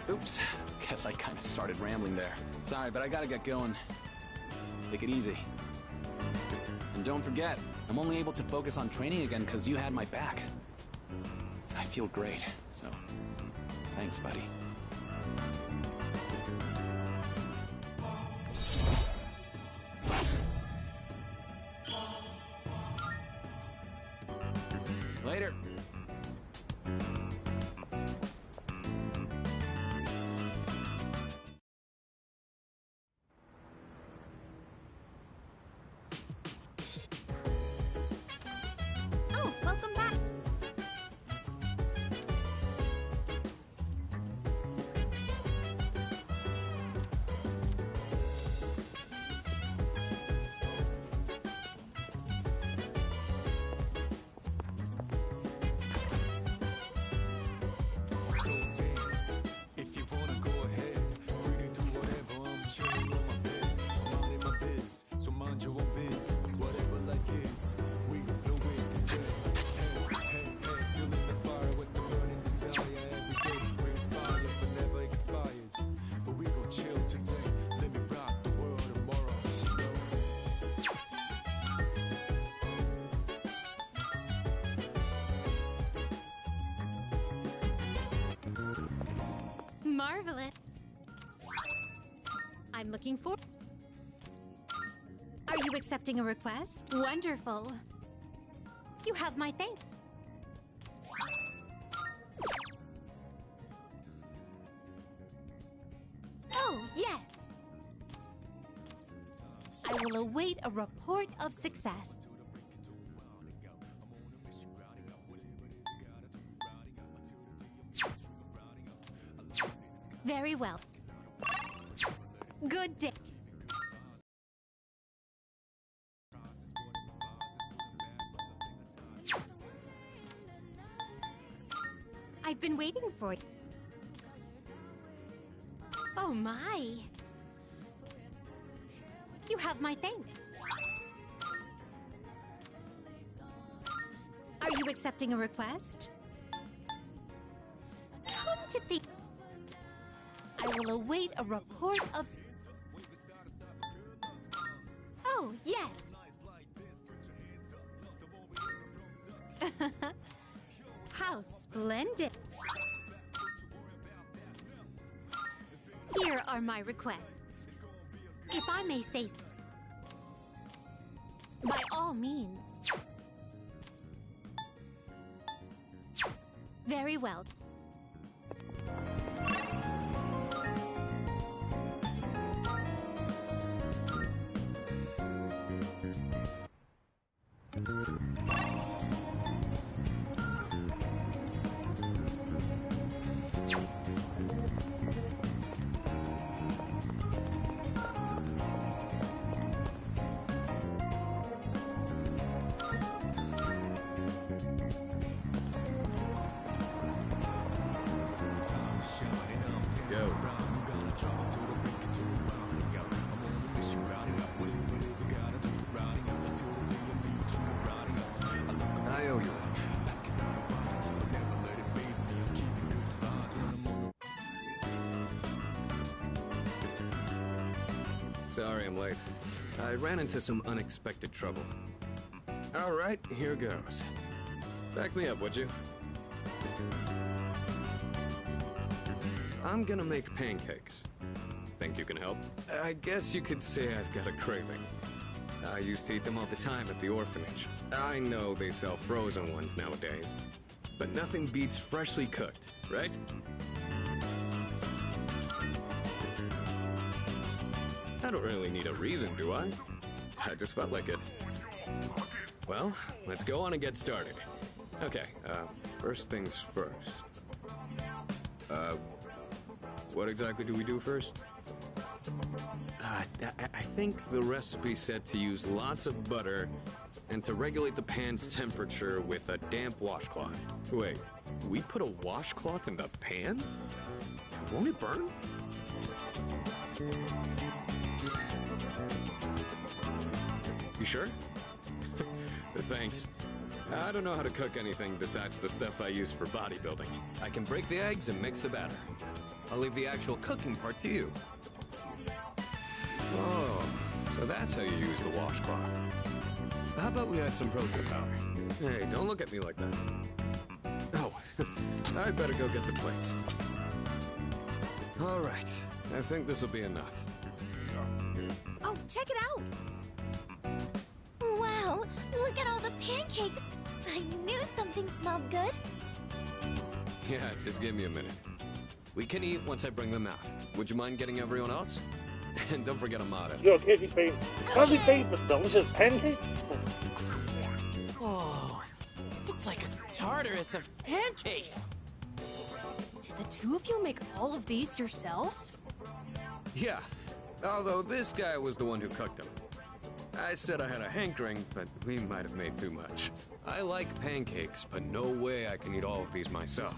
Oops, guess I kind of started rambling there. Sorry, but I gotta get going. Take it easy. And don't forget, I'm only able to focus on training again because you had my back. I feel great, so thanks, buddy. Later. Oh, welcome back. So dance. If you wanna go ahead, free to do whatever. I'm chilling on my bed. I'm minding my biz, so mind your own biz. Whatever like is, we can flow with the set. Hey, hey, hey, feeling the fire with the burning desire. Every day we're inspired, but never expires. But we gon' chill today. Let me rock the world tomorrow. Marvelous. I'm looking for. Are you accepting a request? Wonderful. You have my thanks. Oh, yes. I will await a report of success. Very well. Good day. been waiting for you. Oh my. You have my thanks. Are you accepting a request? Come to think, I will await a report of... Oh, yes. How splendid. Here are my requests. If I may say so. By all means. Very well. I owe you. Sorry I'm late. I ran into some unexpected trouble. All right, here goes. Back me up, would you? I'm gonna make pancakes. Think you can help? I guess you could say I've got a craving. I used to eat them all the time at the orphanage. I know they sell frozen ones nowadays, but nothing beats freshly cooked, right? I don't really need a reason, do I? I just felt like it. Well, let's go on and get started. Okay, first things first. What exactly do we do first? I think the recipe said to use lots of butter and to regulate the pan's temperature with a damp washcloth. Wait, we put a washcloth in the pan? Won't it burn? You sure? Thanks. I don't know how to cook anything besides the stuff I use for bodybuilding. I can break the eggs and mix the batter. I'll leave the actual cooking part to you. Oh, so that's how you use the washcloth. How about we add some protein powder? Hey, don't look at me like that. Oh, I'd better go get the plates. All right, I think this will be enough. Oh, check it out! Wow, look at all the pancakes! I knew something smelled good. Yeah, just give me a minute. We can eat once I bring them out. Would you mind getting everyone else? And don't forget Amada. Yo, candy paint with delicious pancakes? Whoa, it's like a Tartarus of pancakes. Did the two of you make all of these yourselves? Yeah, although this guy was the one who cooked them. I said I had a hankering, but we might have made too much. I like pancakes, but no way I can eat all of these myself.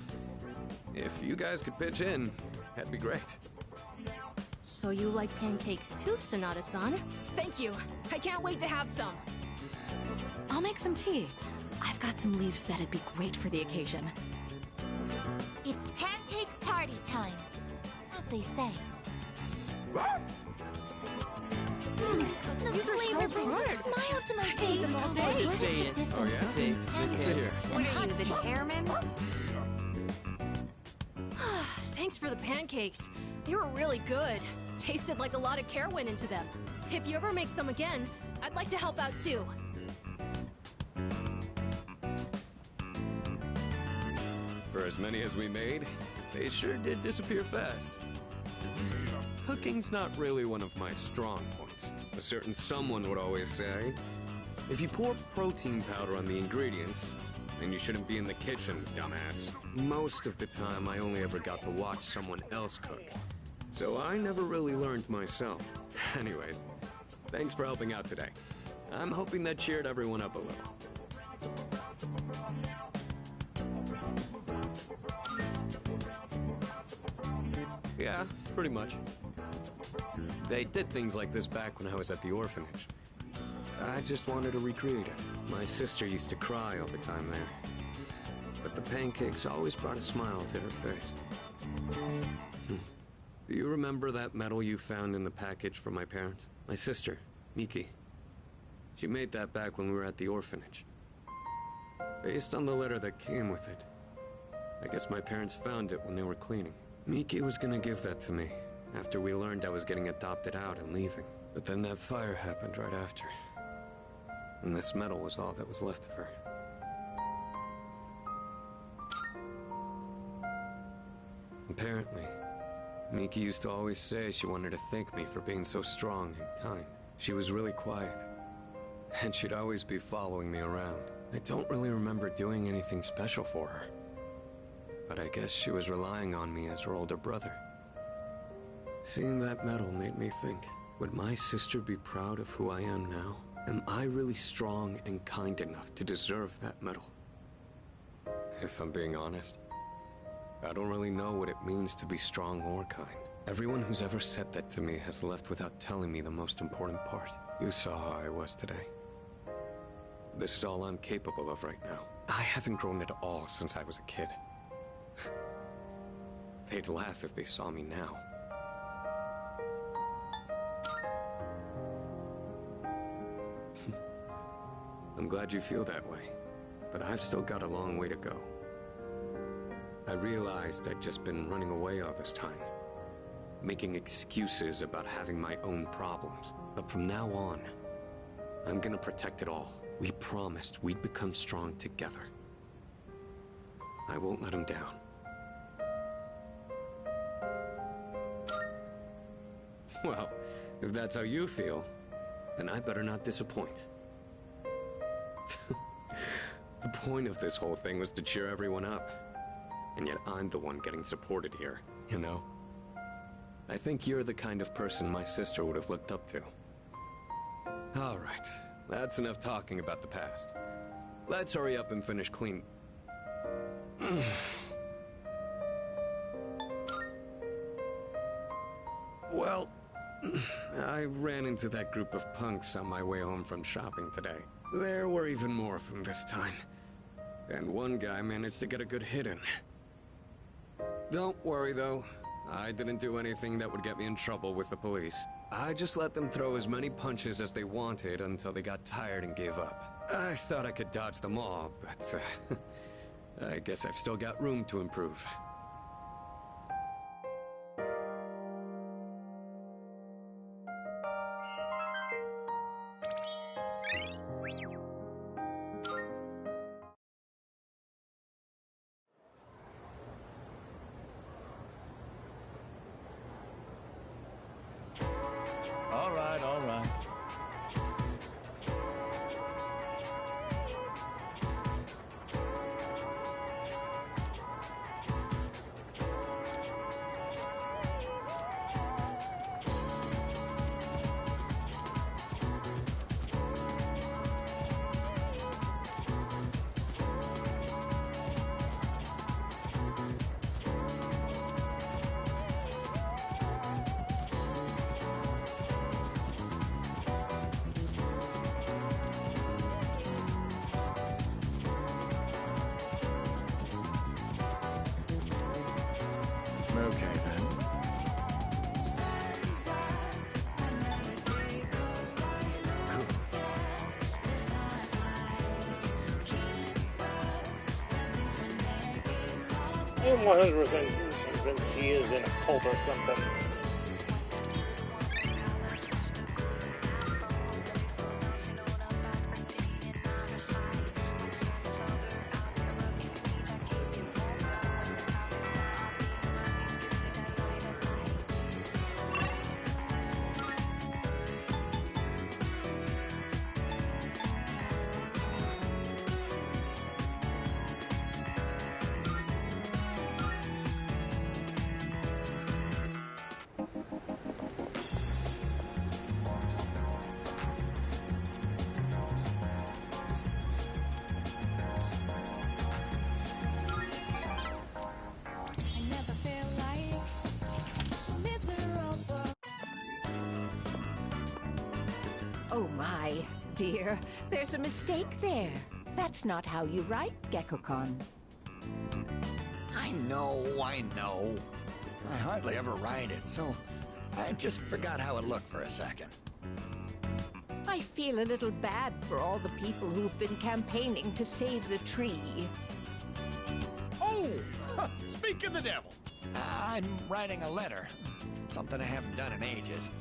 If you guys could pitch in, that'd be great. So you like pancakes too, Sonata-san? Thank you. I can't wait to have some. I'll make some tea. I've got some leaves that'd be great for the occasion. It's pancake party time, as they say. The flavor brings a smile to my face. Them all day. Just say it. Oh yeah? Good to hear. What are you, the chairman? Thanks for the pancakes. They were really good. Tasted like a lot of care went into them. If you ever make some again, I'd like to help out too. For as many as we made, they sure did disappear fast. Cooking's not really one of my strong points. A certain someone would always say, if you pour protein powder on the ingredients, then you shouldn't be in the kitchen, dumbass. Most of the time, I only ever got to watch someone else cook. So I never really learned myself. Anyways, thanks for helping out today. I'm hoping that cheered everyone up a little. Yeah, pretty much. They did things like this back when I was at the orphanage. I just wanted to recreate it. My sister used to cry all the time there. But the pancakes always brought a smile to her face. Do you remember that medal you found in the package from my parents? My sister, Miki. She made that back when we were at the orphanage. Based on the letter that came with it. I guess my parents found it when they were cleaning. Miki was gonna give that to me after we learned I was getting adopted out and leaving. But then that fire happened right after. And this medal was all that was left of her. Apparently, Miki used to always say she wanted to thank me for being so strong and kind. She was really quiet, and she'd always be following me around. I don't really remember doing anything special for her, but I guess she was relying on me as her older brother. Seeing that medal made me think, would my sister be proud of who I am now? Am I really strong and kind enough to deserve that medal? If I'm being honest, I don't really know what it means to be strong or kind. Everyone who's ever said that to me has left without telling me the most important part. You saw how I was today. This is all I'm capable of right now. I haven't grown at all since I was a kid. They'd laugh if they saw me now. I'm glad you feel that way, but I've still got a long way to go. I realized I'd just been running away all this time, making excuses about having my own problems. But from now on, I'm gonna protect it all. We promised we'd become strong together. I won't let him down. Well, if that's how you feel, then I better not disappoint. The point of this whole thing was to cheer everyone up. And yet I'm the one getting supported here, you know? I think you're the kind of person my sister would have looked up to. All right, that's enough talking about the past. Let's hurry up and finish clean. Well, I ran into that group of punks on my way home from shopping today. There were even more of them this time. And one guy managed to get a good hit in. Don't worry, though. I didn't do anything that would get me in trouble with the police. I just let them throw as many punches as they wanted until they got tired and gave up. I thought I could dodge them all, but I guess I've still got room to improve. All right, all right. Okay, then. I'm 100% convinced he is in a cult or something. Oh my, dear. There's a mistake there. That's not how you write, Gekko-kun. I know. I hardly ever write it, so I just forgot how it looked for a second. I feel a little bad for all the people who've been campaigning to save the tree. Oh! Speak of the devil! I'm writing a letter. Something I haven't done in ages.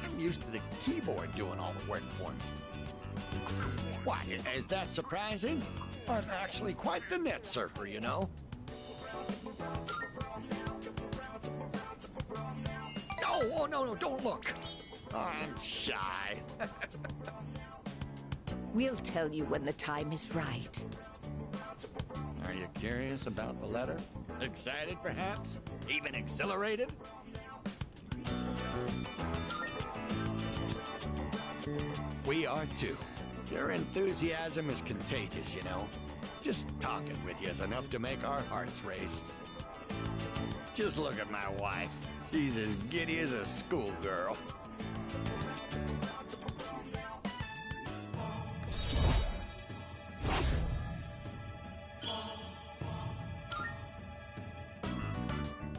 I'm used to the keyboard doing all the work for me. What, is that surprising? I'm actually quite the net surfer, you know? Oh, no, don't look. Oh, I'm shy. We'll tell you when the time is right. Are you curious about the letter? Excited, perhaps? Even exhilarated? We are too. Your enthusiasm is contagious, you know. Just talking with you is enough to make our hearts race. Just look at my wife. She's as giddy as a schoolgirl.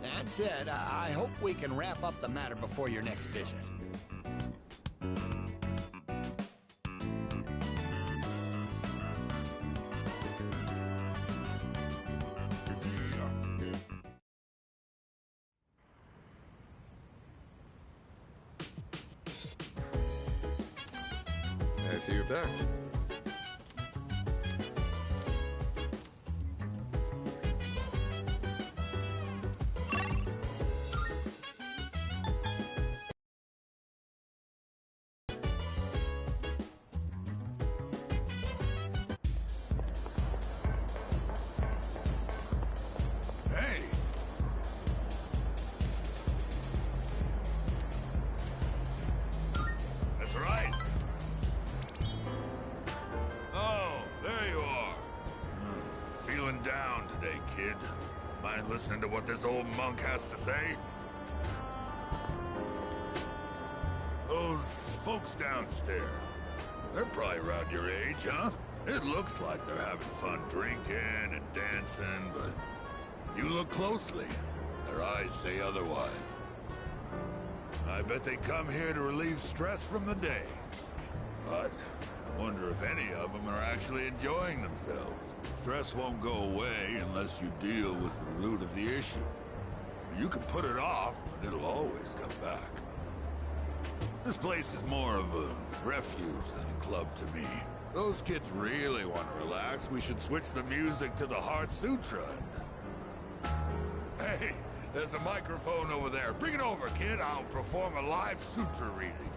That said, I hope we can wrap up the matter before your next visit. I see you're back. Hey! That's right. Oh, there you are. Feeling down today, kid. Mind listening to what this old monk has to say? Those folks downstairs, they're probably around your age, huh? It looks like they're having fun drinking and dancing, but you look closely. Their eyes say otherwise. I bet they come here to relieve stress from the day. But I wonder if any of them are actually enjoying themselves. Stress won't go away unless you deal with the root of the issue. You can put it off, but it'll always come back. This place is more of a refuge than a club to me. Those kids really want to relax. We should switch the music to the Heart Sutra. Hey, there's a microphone over there. Bring it over, kid. I'll perform a live sutra reading.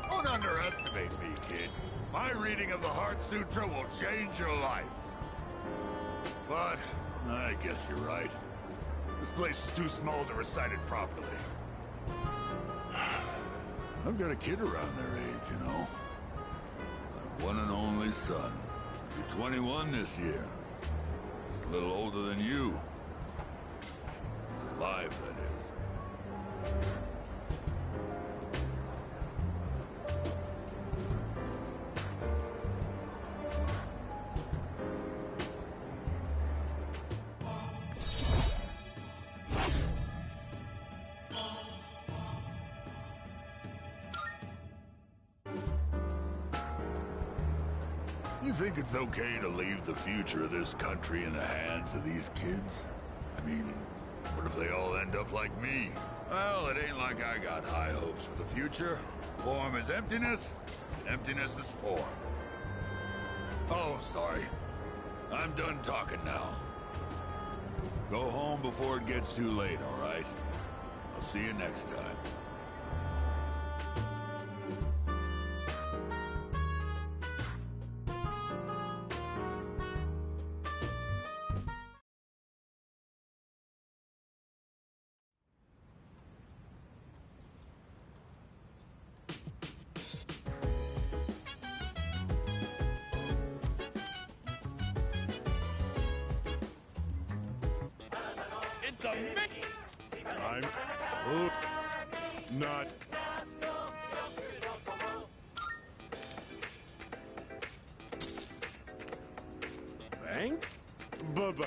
Don't underestimate me, kid. My reading of the Heart Sutra will change your life. But I guess you're right. This place is too small to recite it properly. I've got a kid around their age, you know. My one and only son. He'll be 21 this year. He's a little older than you. He's alive, that is. You think it's okay to leave the future of this country in the hands of these kids? I mean, what if they all end up like me? Well, it ain't like I got high hopes for the future. Form is emptiness, and emptiness is form. Oh, sorry. I'm done talking now. Go home before it gets too late, all right? I'll see you next time. It's a I'm not. Thanks. Bye-bye.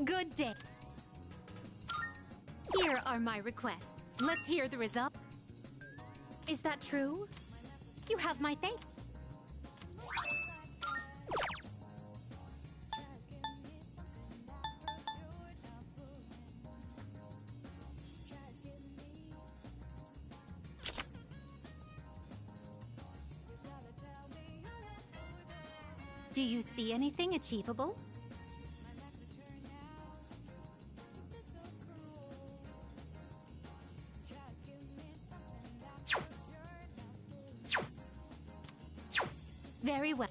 Good day. Here are my requests. Let's hear the result. Is that true? You have my thanks. Do you see anything achievable? Very well.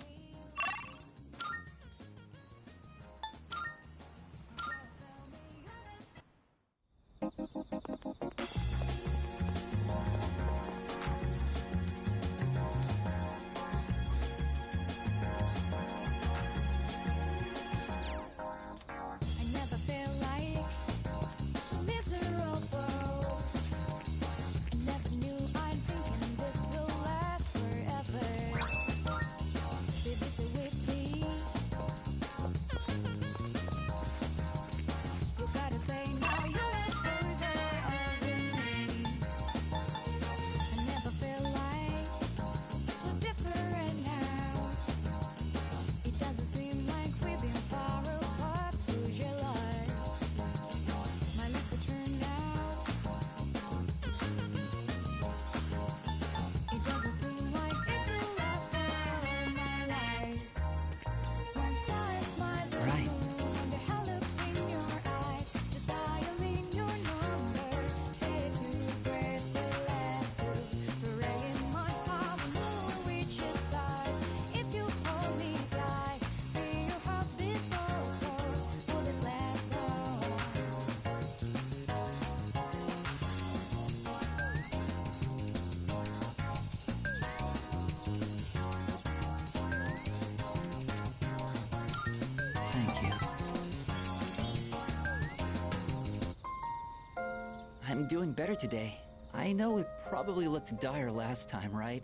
I'm doing better today. I know it probably looked dire last time, right?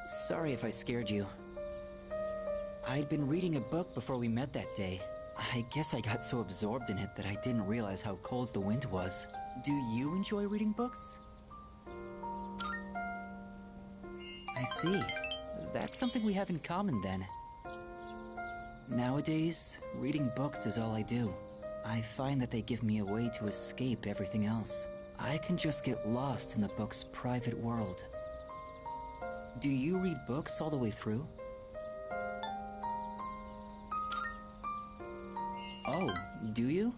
Sorry if I scared you. I'd been reading a book before we met that day. I guess I got so absorbed in it that I didn't realize how cold the wind was. Do you enjoy reading books? I see. That's something we have in common then. Nowadays, reading books is all I do. I find that they give me a way to escape everything else. I can just get lost in the book's private world. Do you read books all the way through? Oh, Do you?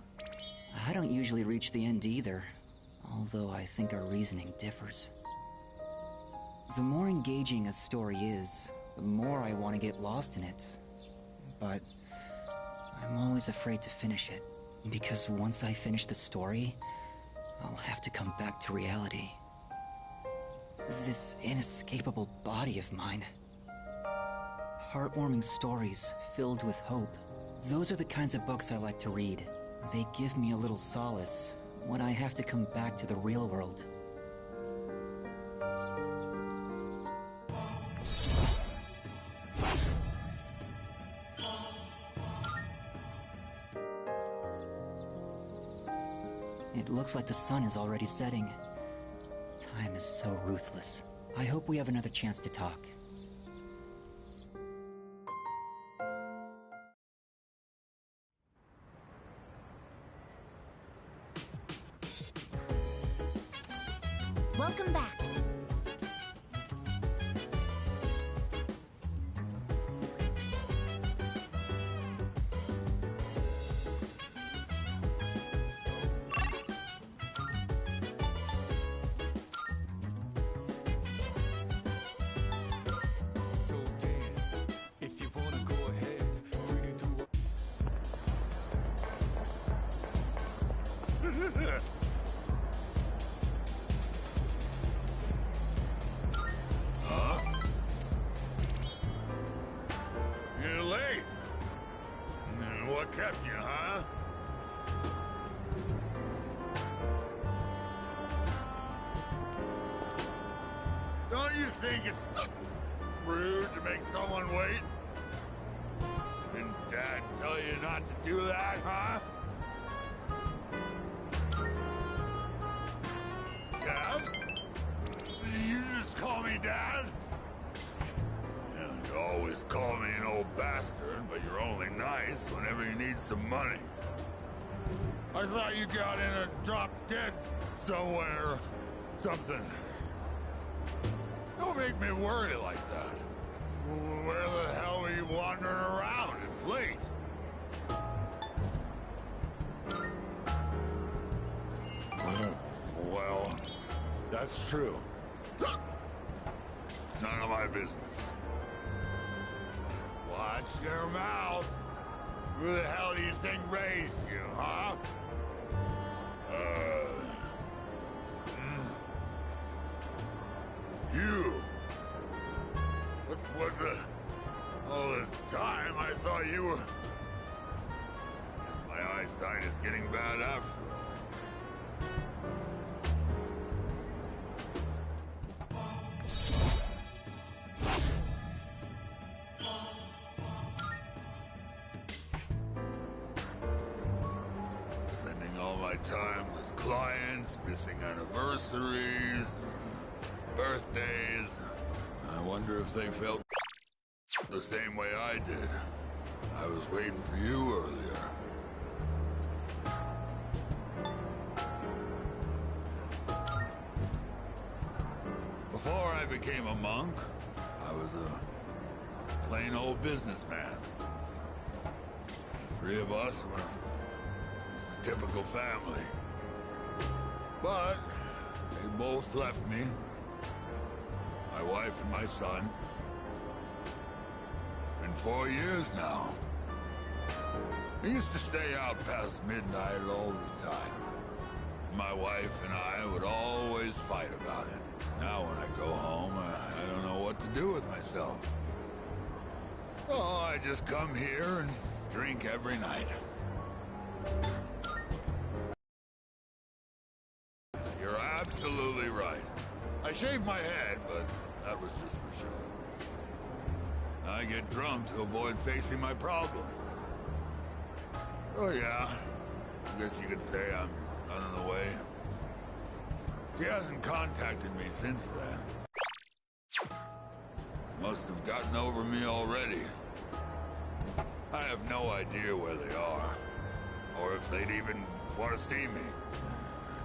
I don't usually reach the end either, although I think our reasoning differs. The more engaging a story is, the more I want to get lost in it. But I'm always afraid to finish it, because once I finish the story, I'll have to come back to reality. This inescapable body of mine. Heartwarming stories filled with hope. Those are the kinds of books I like to read. They give me a little solace when I have to come back to the real world. It looks like the sun is already setting. Time is so ruthless. I hope we have another chance to talk. Welcome back. So dance, if you wanna go ahead, free to do what. Huh? You're late. What kept you, huh? Don't you think it's rude to make someone wait? Didn't Dad tell you not to do that, huh? Dad? You just call me Dad? Yeah, you always call me an old bastard, but you're only nice whenever you need some money. I thought you got in a drop dead somewhere. Something. Don't make me worry like that. Where the hell are you wandering around? It's late. Well, that's true. It's none of my business. Watch your mouth. Who the hell do you think raised you, huh? You. What the... All this time, I thought you were... Guess my eyesight is getting bad after Spending all my time with clients, missing anniversaries, birthdays. I wonder if they felt the same way I did. I was waiting for you earlier. Before I became a monk, I was a plain old businessman. The three of us were a typical family. But they both left me. My wife and my son. Been 4 years now. I used to stay out past midnight all the time. My wife and I would always fight about it. Now when I go home, I don't know what to do with myself. Oh, I just come here and drink every night. You're absolutely right. I shaved my head, but that was just for show. I get drunk to avoid facing my problems. Oh yeah, I guess you could say I'm not in the way. She hasn't contacted me since then. Must have gotten over me already. I have no idea where they are, or if they'd even want to see me.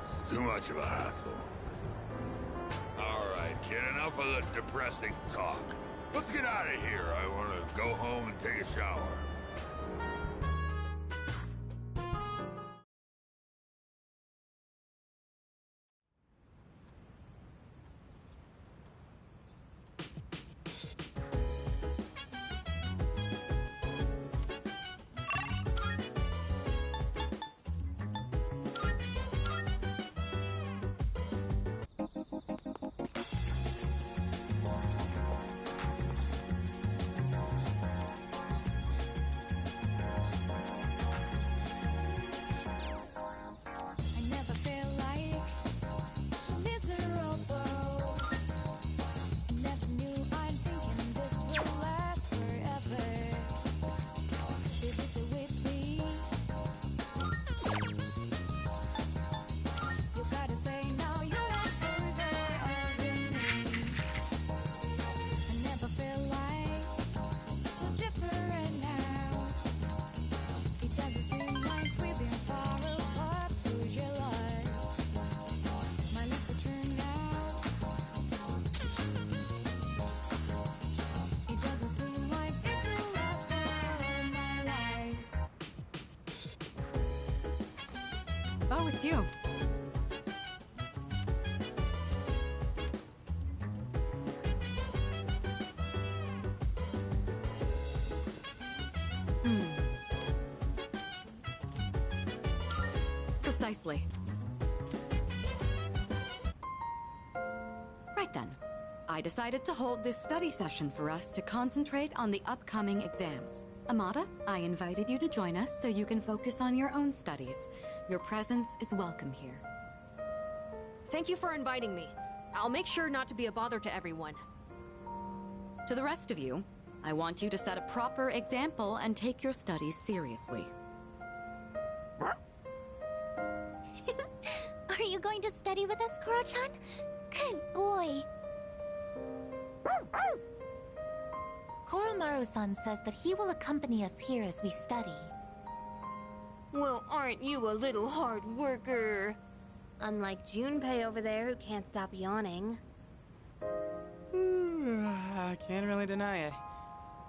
It's too much of a hassle. All right, kid, enough of the depressing talk. Let's get out of here. I want to go home and take a shower. Oh, it's you. Precisely. Right then. I decided to hold this study session for us to concentrate on the upcoming exams. Amada, I invited you to join us so you can focus on your own studies. Your presence is welcome here. Thank you for inviting me. I'll make sure not to be a bother to everyone. To the rest of you, I want you to set a proper example and take your studies seriously. Are you going to study with us, Koro-chan? Good boy. Koromaru-san says that he will accompany us here as we study. Well, aren't you a little hard worker? Unlike Junpei over there who can't stop yawning. I can't really deny it.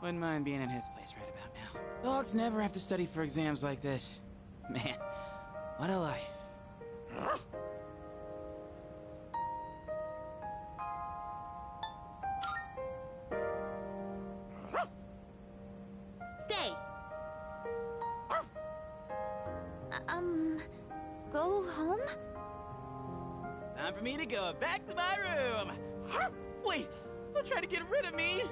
Wouldn't mind being in his place right about now. Dogs never have to study for exams like this. Man, what a life. Stay! Go home? Time for me to go back to my room. Wait, don't try to get rid of me.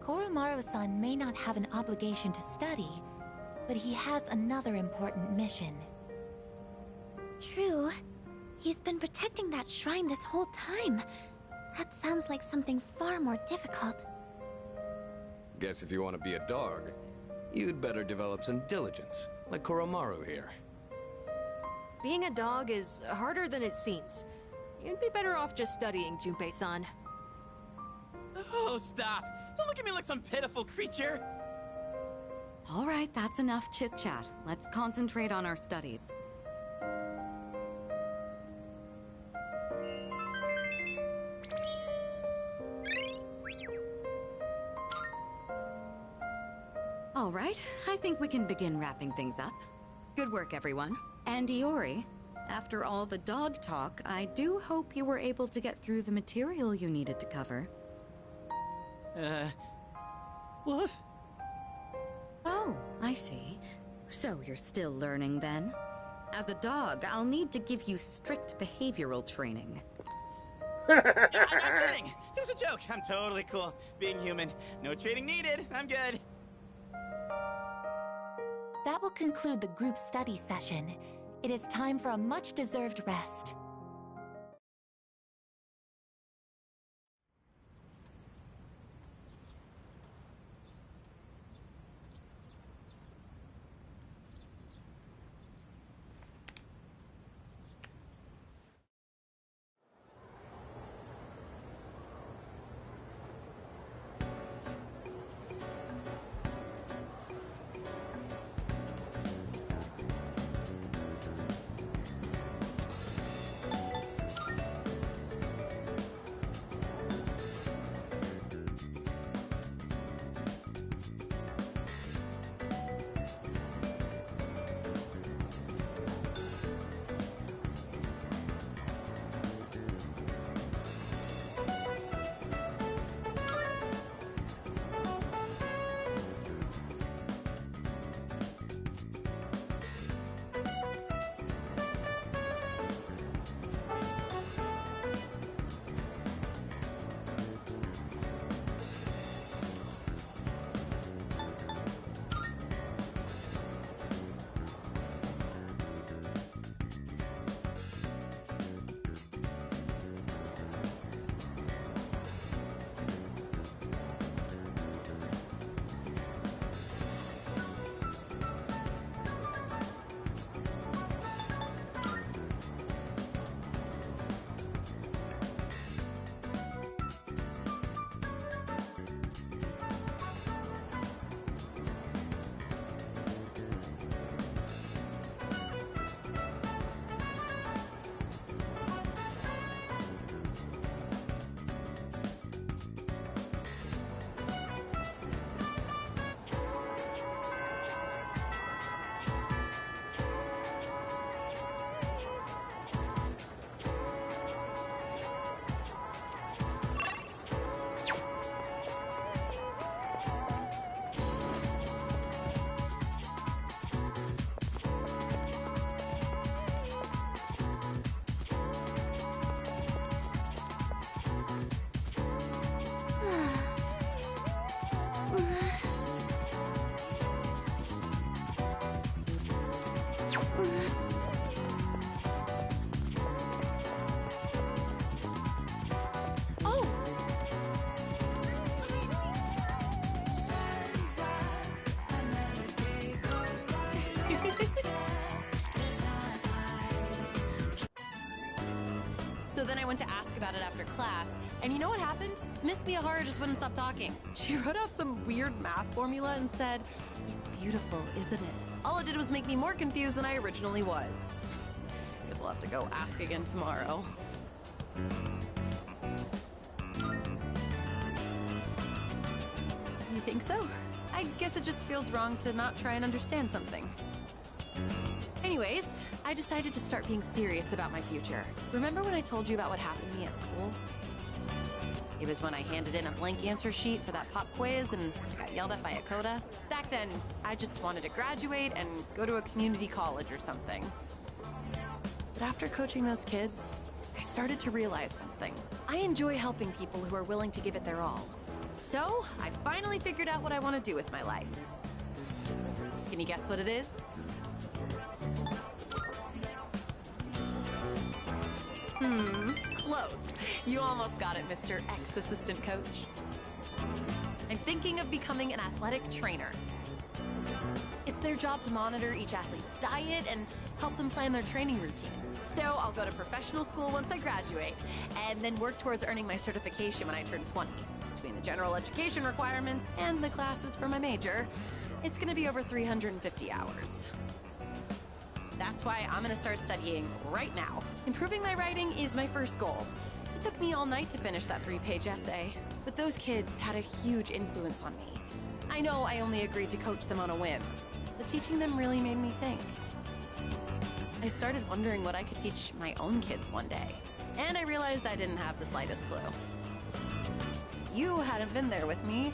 Koromaru-san may not have an obligation to study, but he has another important mission. True. He's been protecting that shrine this whole time. That sounds like something far more difficult. Guess if you want to be a dog, you'd better develop some diligence, like Koromaru here. Being a dog is harder than it seems. You'd be better off just studying, Junpei-san. Oh, stop! Don't look at me like some pitiful creature! All right, that's enough chit-chat. Let's concentrate on our studies. All right, I think we can begin wrapping things up. Good work, everyone. And Iori, after all the dog talk, I do hope you were able to get through the material you needed to cover. Wolf? Oh, I see. So you're still learning then? As a dog, I'll need to give you strict behavioral training. I'm not kidding! It was a joke! I'm totally cool. Being human. No training needed. I'm good. That will conclude the group study session. It is time for a much-deserved rest. then I went to ask about it after class, and you know what happened? Miss Miyahara just wouldn't stop talking. She wrote out some weird math formula and said, "It's beautiful, isn't it?" All it did was make me more confused than I originally was. Guess I'll have to go ask again tomorrow. You think so? I guess it just feels wrong to not try and understand something. Anyways, I decided to start being serious about my future. Remember when I told you about what happened to me at school? It was when I handed in a blank answer sheet for that pop quiz and got yelled at by a coda. Back then, I just wanted to graduate and go to a community college or something. But after coaching those kids, I started to realize something. I enjoy helping people who are willing to give it their all. So, I finally figured out what I want to do with my life. Can you guess what it is? Close. You almost got it, Mr. Ex-Assistant Coach. I'm thinking of becoming an athletic trainer. It's their job to monitor each athlete's diet and help them plan their training routine. So I'll go to professional school once I graduate, and then work towards earning my certification when I turn 20. Between the general education requirements and the classes for my major, it's gonna be over 350 hours. That's why I'm gonna start studying right now. Improving my writing is my first goal. It took me all night to finish that 3-page essay, but those kids had a huge influence on me. I know I only agreed to coach them on a whim, but teaching them really made me think. I started wondering what I could teach my own kids one day, and I realized I didn't have the slightest clue. If you hadn't been there with me,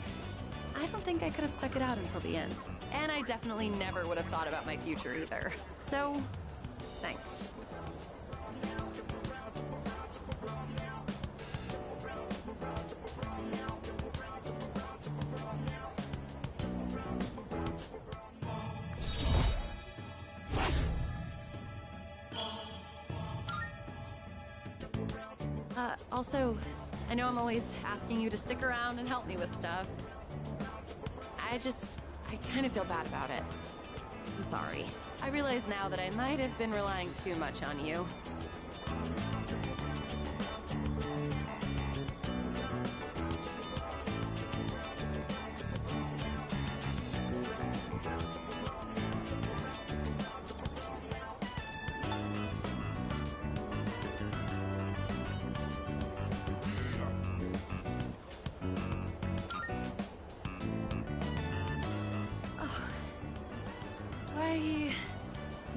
I don't think I could have stuck it out until the end. And I definitely never would have thought about my future either. So, thanks. Also, I know I'm always asking you to stick around and help me with stuff. I kind of feel bad about it. I'm sorry. I realize now that I might have been relying too much on you.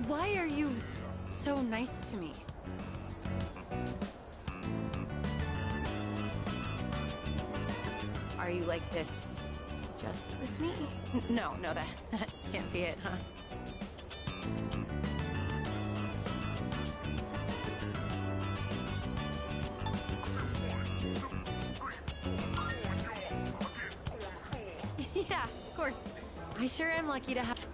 Why are you so nice to me? Are you like this just with me? No, that can't be it, huh? Yeah, of course. I sure am lucky to have...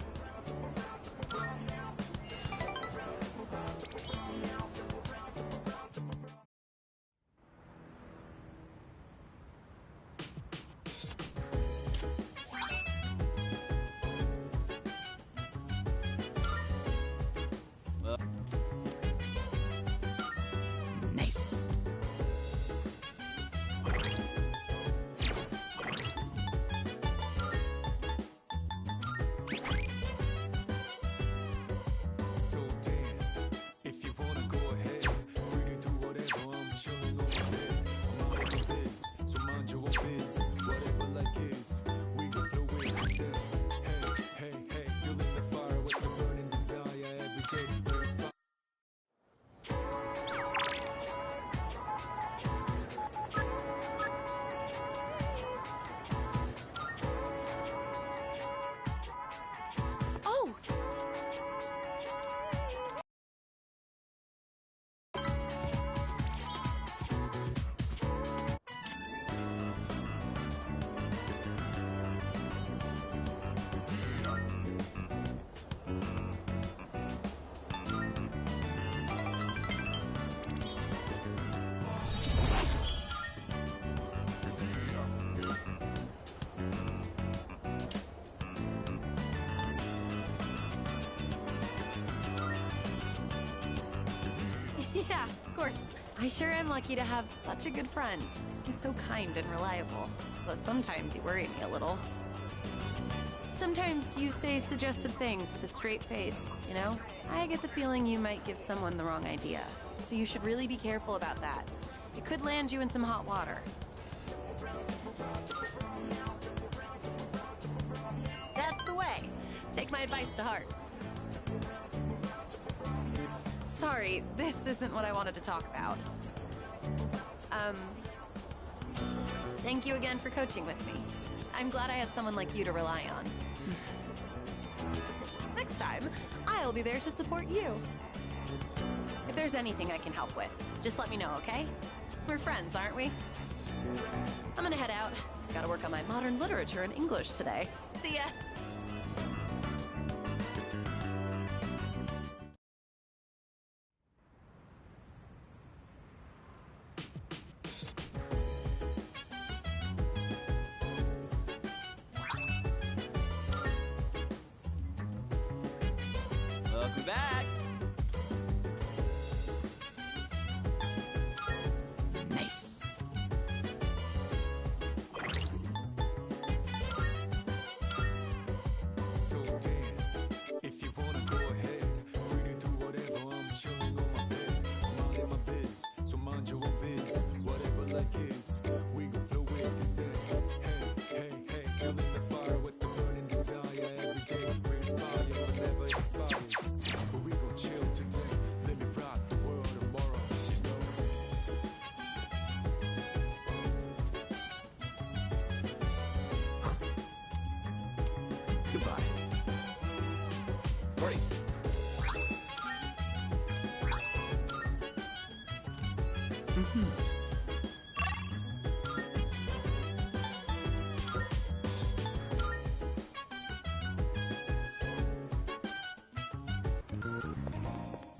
Nice. I sure am lucky to have such a good friend. He's so kind and reliable, though sometimes you worry me a little. Sometimes you say suggestive things with a straight face, you know? I get the feeling you might give someone the wrong idea, so you should really be careful about that. It could land you in some hot water. That's the way. Take my advice to heart. Sorry, this isn't what I wanted to talk about. Thank you again for coaching with me. I'm glad I had someone like you to rely on. Next time, I'll be there to support you. If there's anything I can help with, just let me know, okay? We're friends, aren't we? I'm gonna head out. Gotta work on my modern literature and English today. See ya! Welcome back. Nice. So dance, if you wanna go ahead. Free to do whatever, I'm chilling on my bed. I'm minding my biz, so mind your own biz. Whatever like is, we gon' flow with this end. Hey, hey, hey, feeling the fire with the burning desire. Every day we inspire, but never expires. But we gon' chill today, let me rock the world tomorrow, you know. Goodbye. Great.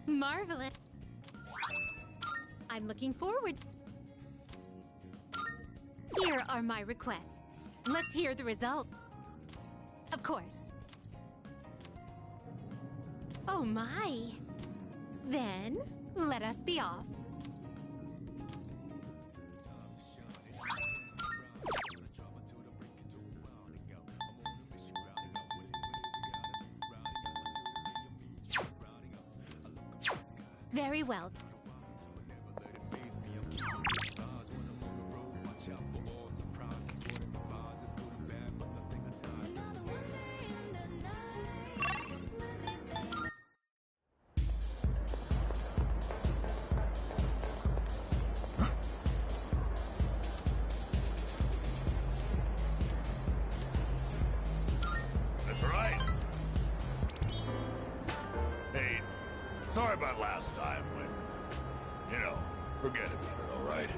Marvelous. I'm looking forward. Here are my requests. Let's hear the result. Of course. Oh my. Then, let us be off. Very well. That's right. Hey, sorry about last time when, you know, forget about it, all right?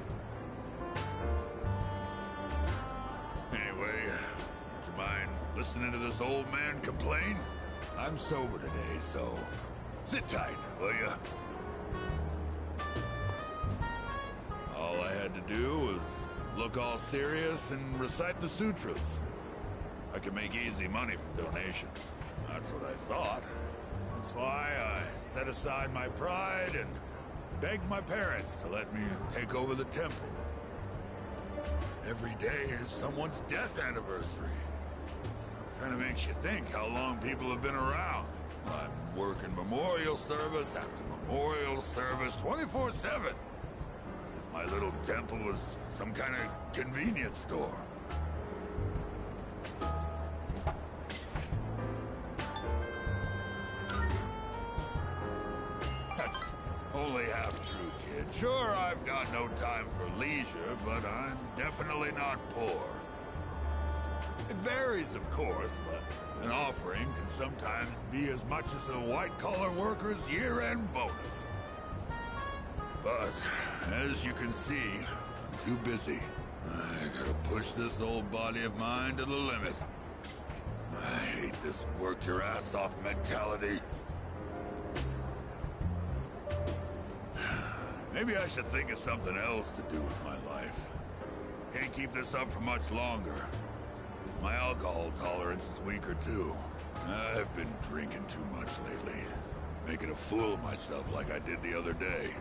Anyway, would you mind listening to this old man complain? I'm sober today, so sit tight, will ya? All I had to do was look all serious and recite the sutras. I could make easy money from donations. That's what I thought. That's why I set aside my pride and begged my parents to let me take over the temple. Every day is someone's death anniversary. Kind of makes you think how long people have been around. I'm working memorial service after memorial service 24/7. If my little temple was some kind of convenience store. That's only half true, kid. Sure, I've got no time for leisure, but I'm definitely not poor. It varies, of course, but an offering can sometimes be as much as a white-collar worker's year-end bonus. But, as you can see, I'm too busy. I gotta push this old body of mine to the limit. I hate this work-your-ass-off mentality. Maybe I should think of something else to do with my life. Can't keep this up for much longer. My alcohol tolerance is weaker too. I've been drinking too much lately. Making a fool of myself like I did the other day.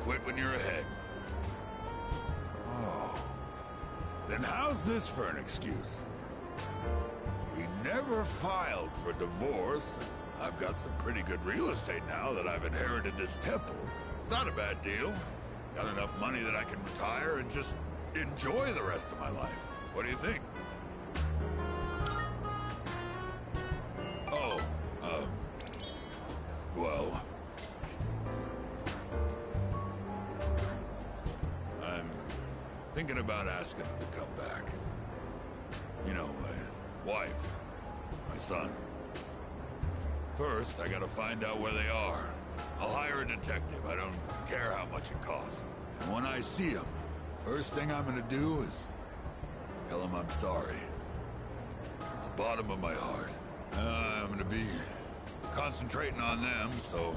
quit when you're ahead. Oh. Then how's this for an excuse? He never filed for divorce. I've got some pretty good real estate now that I've inherited this temple. It's not a bad deal. Got enough money that I can retire and just enjoy the rest of my life. What do you think? Oh, well... I'm thinking about asking him to come back. You know, my wife, my son. First, I gotta find out where they are. I'll hire a detective. I don't care how much it costs. And when I see him, first thing I'm gonna do is tell him I'm sorry. From the bottom of my heart. I'm gonna be concentrating on them, so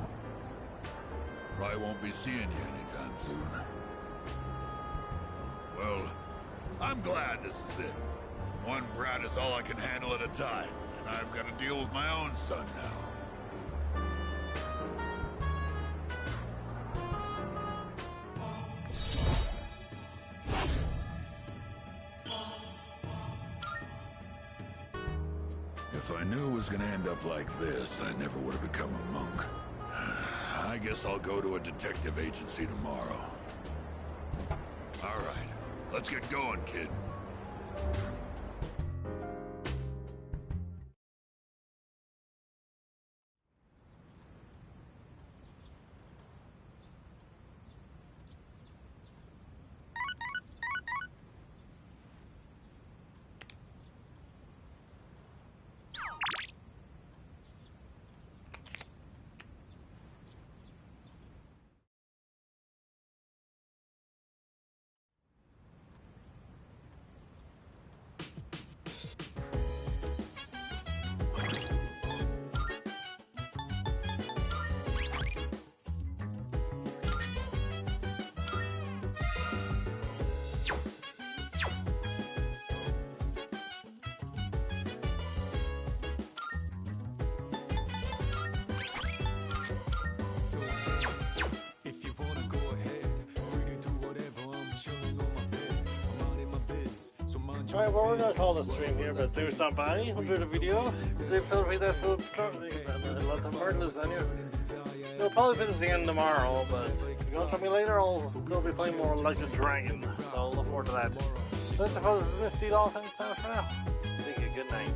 probably won't be seeing you anytime soon. Well, I'm glad this is it. One brat is all I can handle at a time, and I've got to deal with my own son now. If I knew it was gonna end up like this, I never would have become a monk. I guess I'll go to a detective agency tomorrow. All right, let's get going, kid. Alright, well, we're gonna call the stream here, but do stop by, enjoy the video. Feel free to let them burn lasagna. It'll probably be the end tomorrow, but if you want to tell me later, I'll still be playing more like a dragon, so I'll look forward to that. So I suppose this is Mistydolphin, so for now, thank you, good night.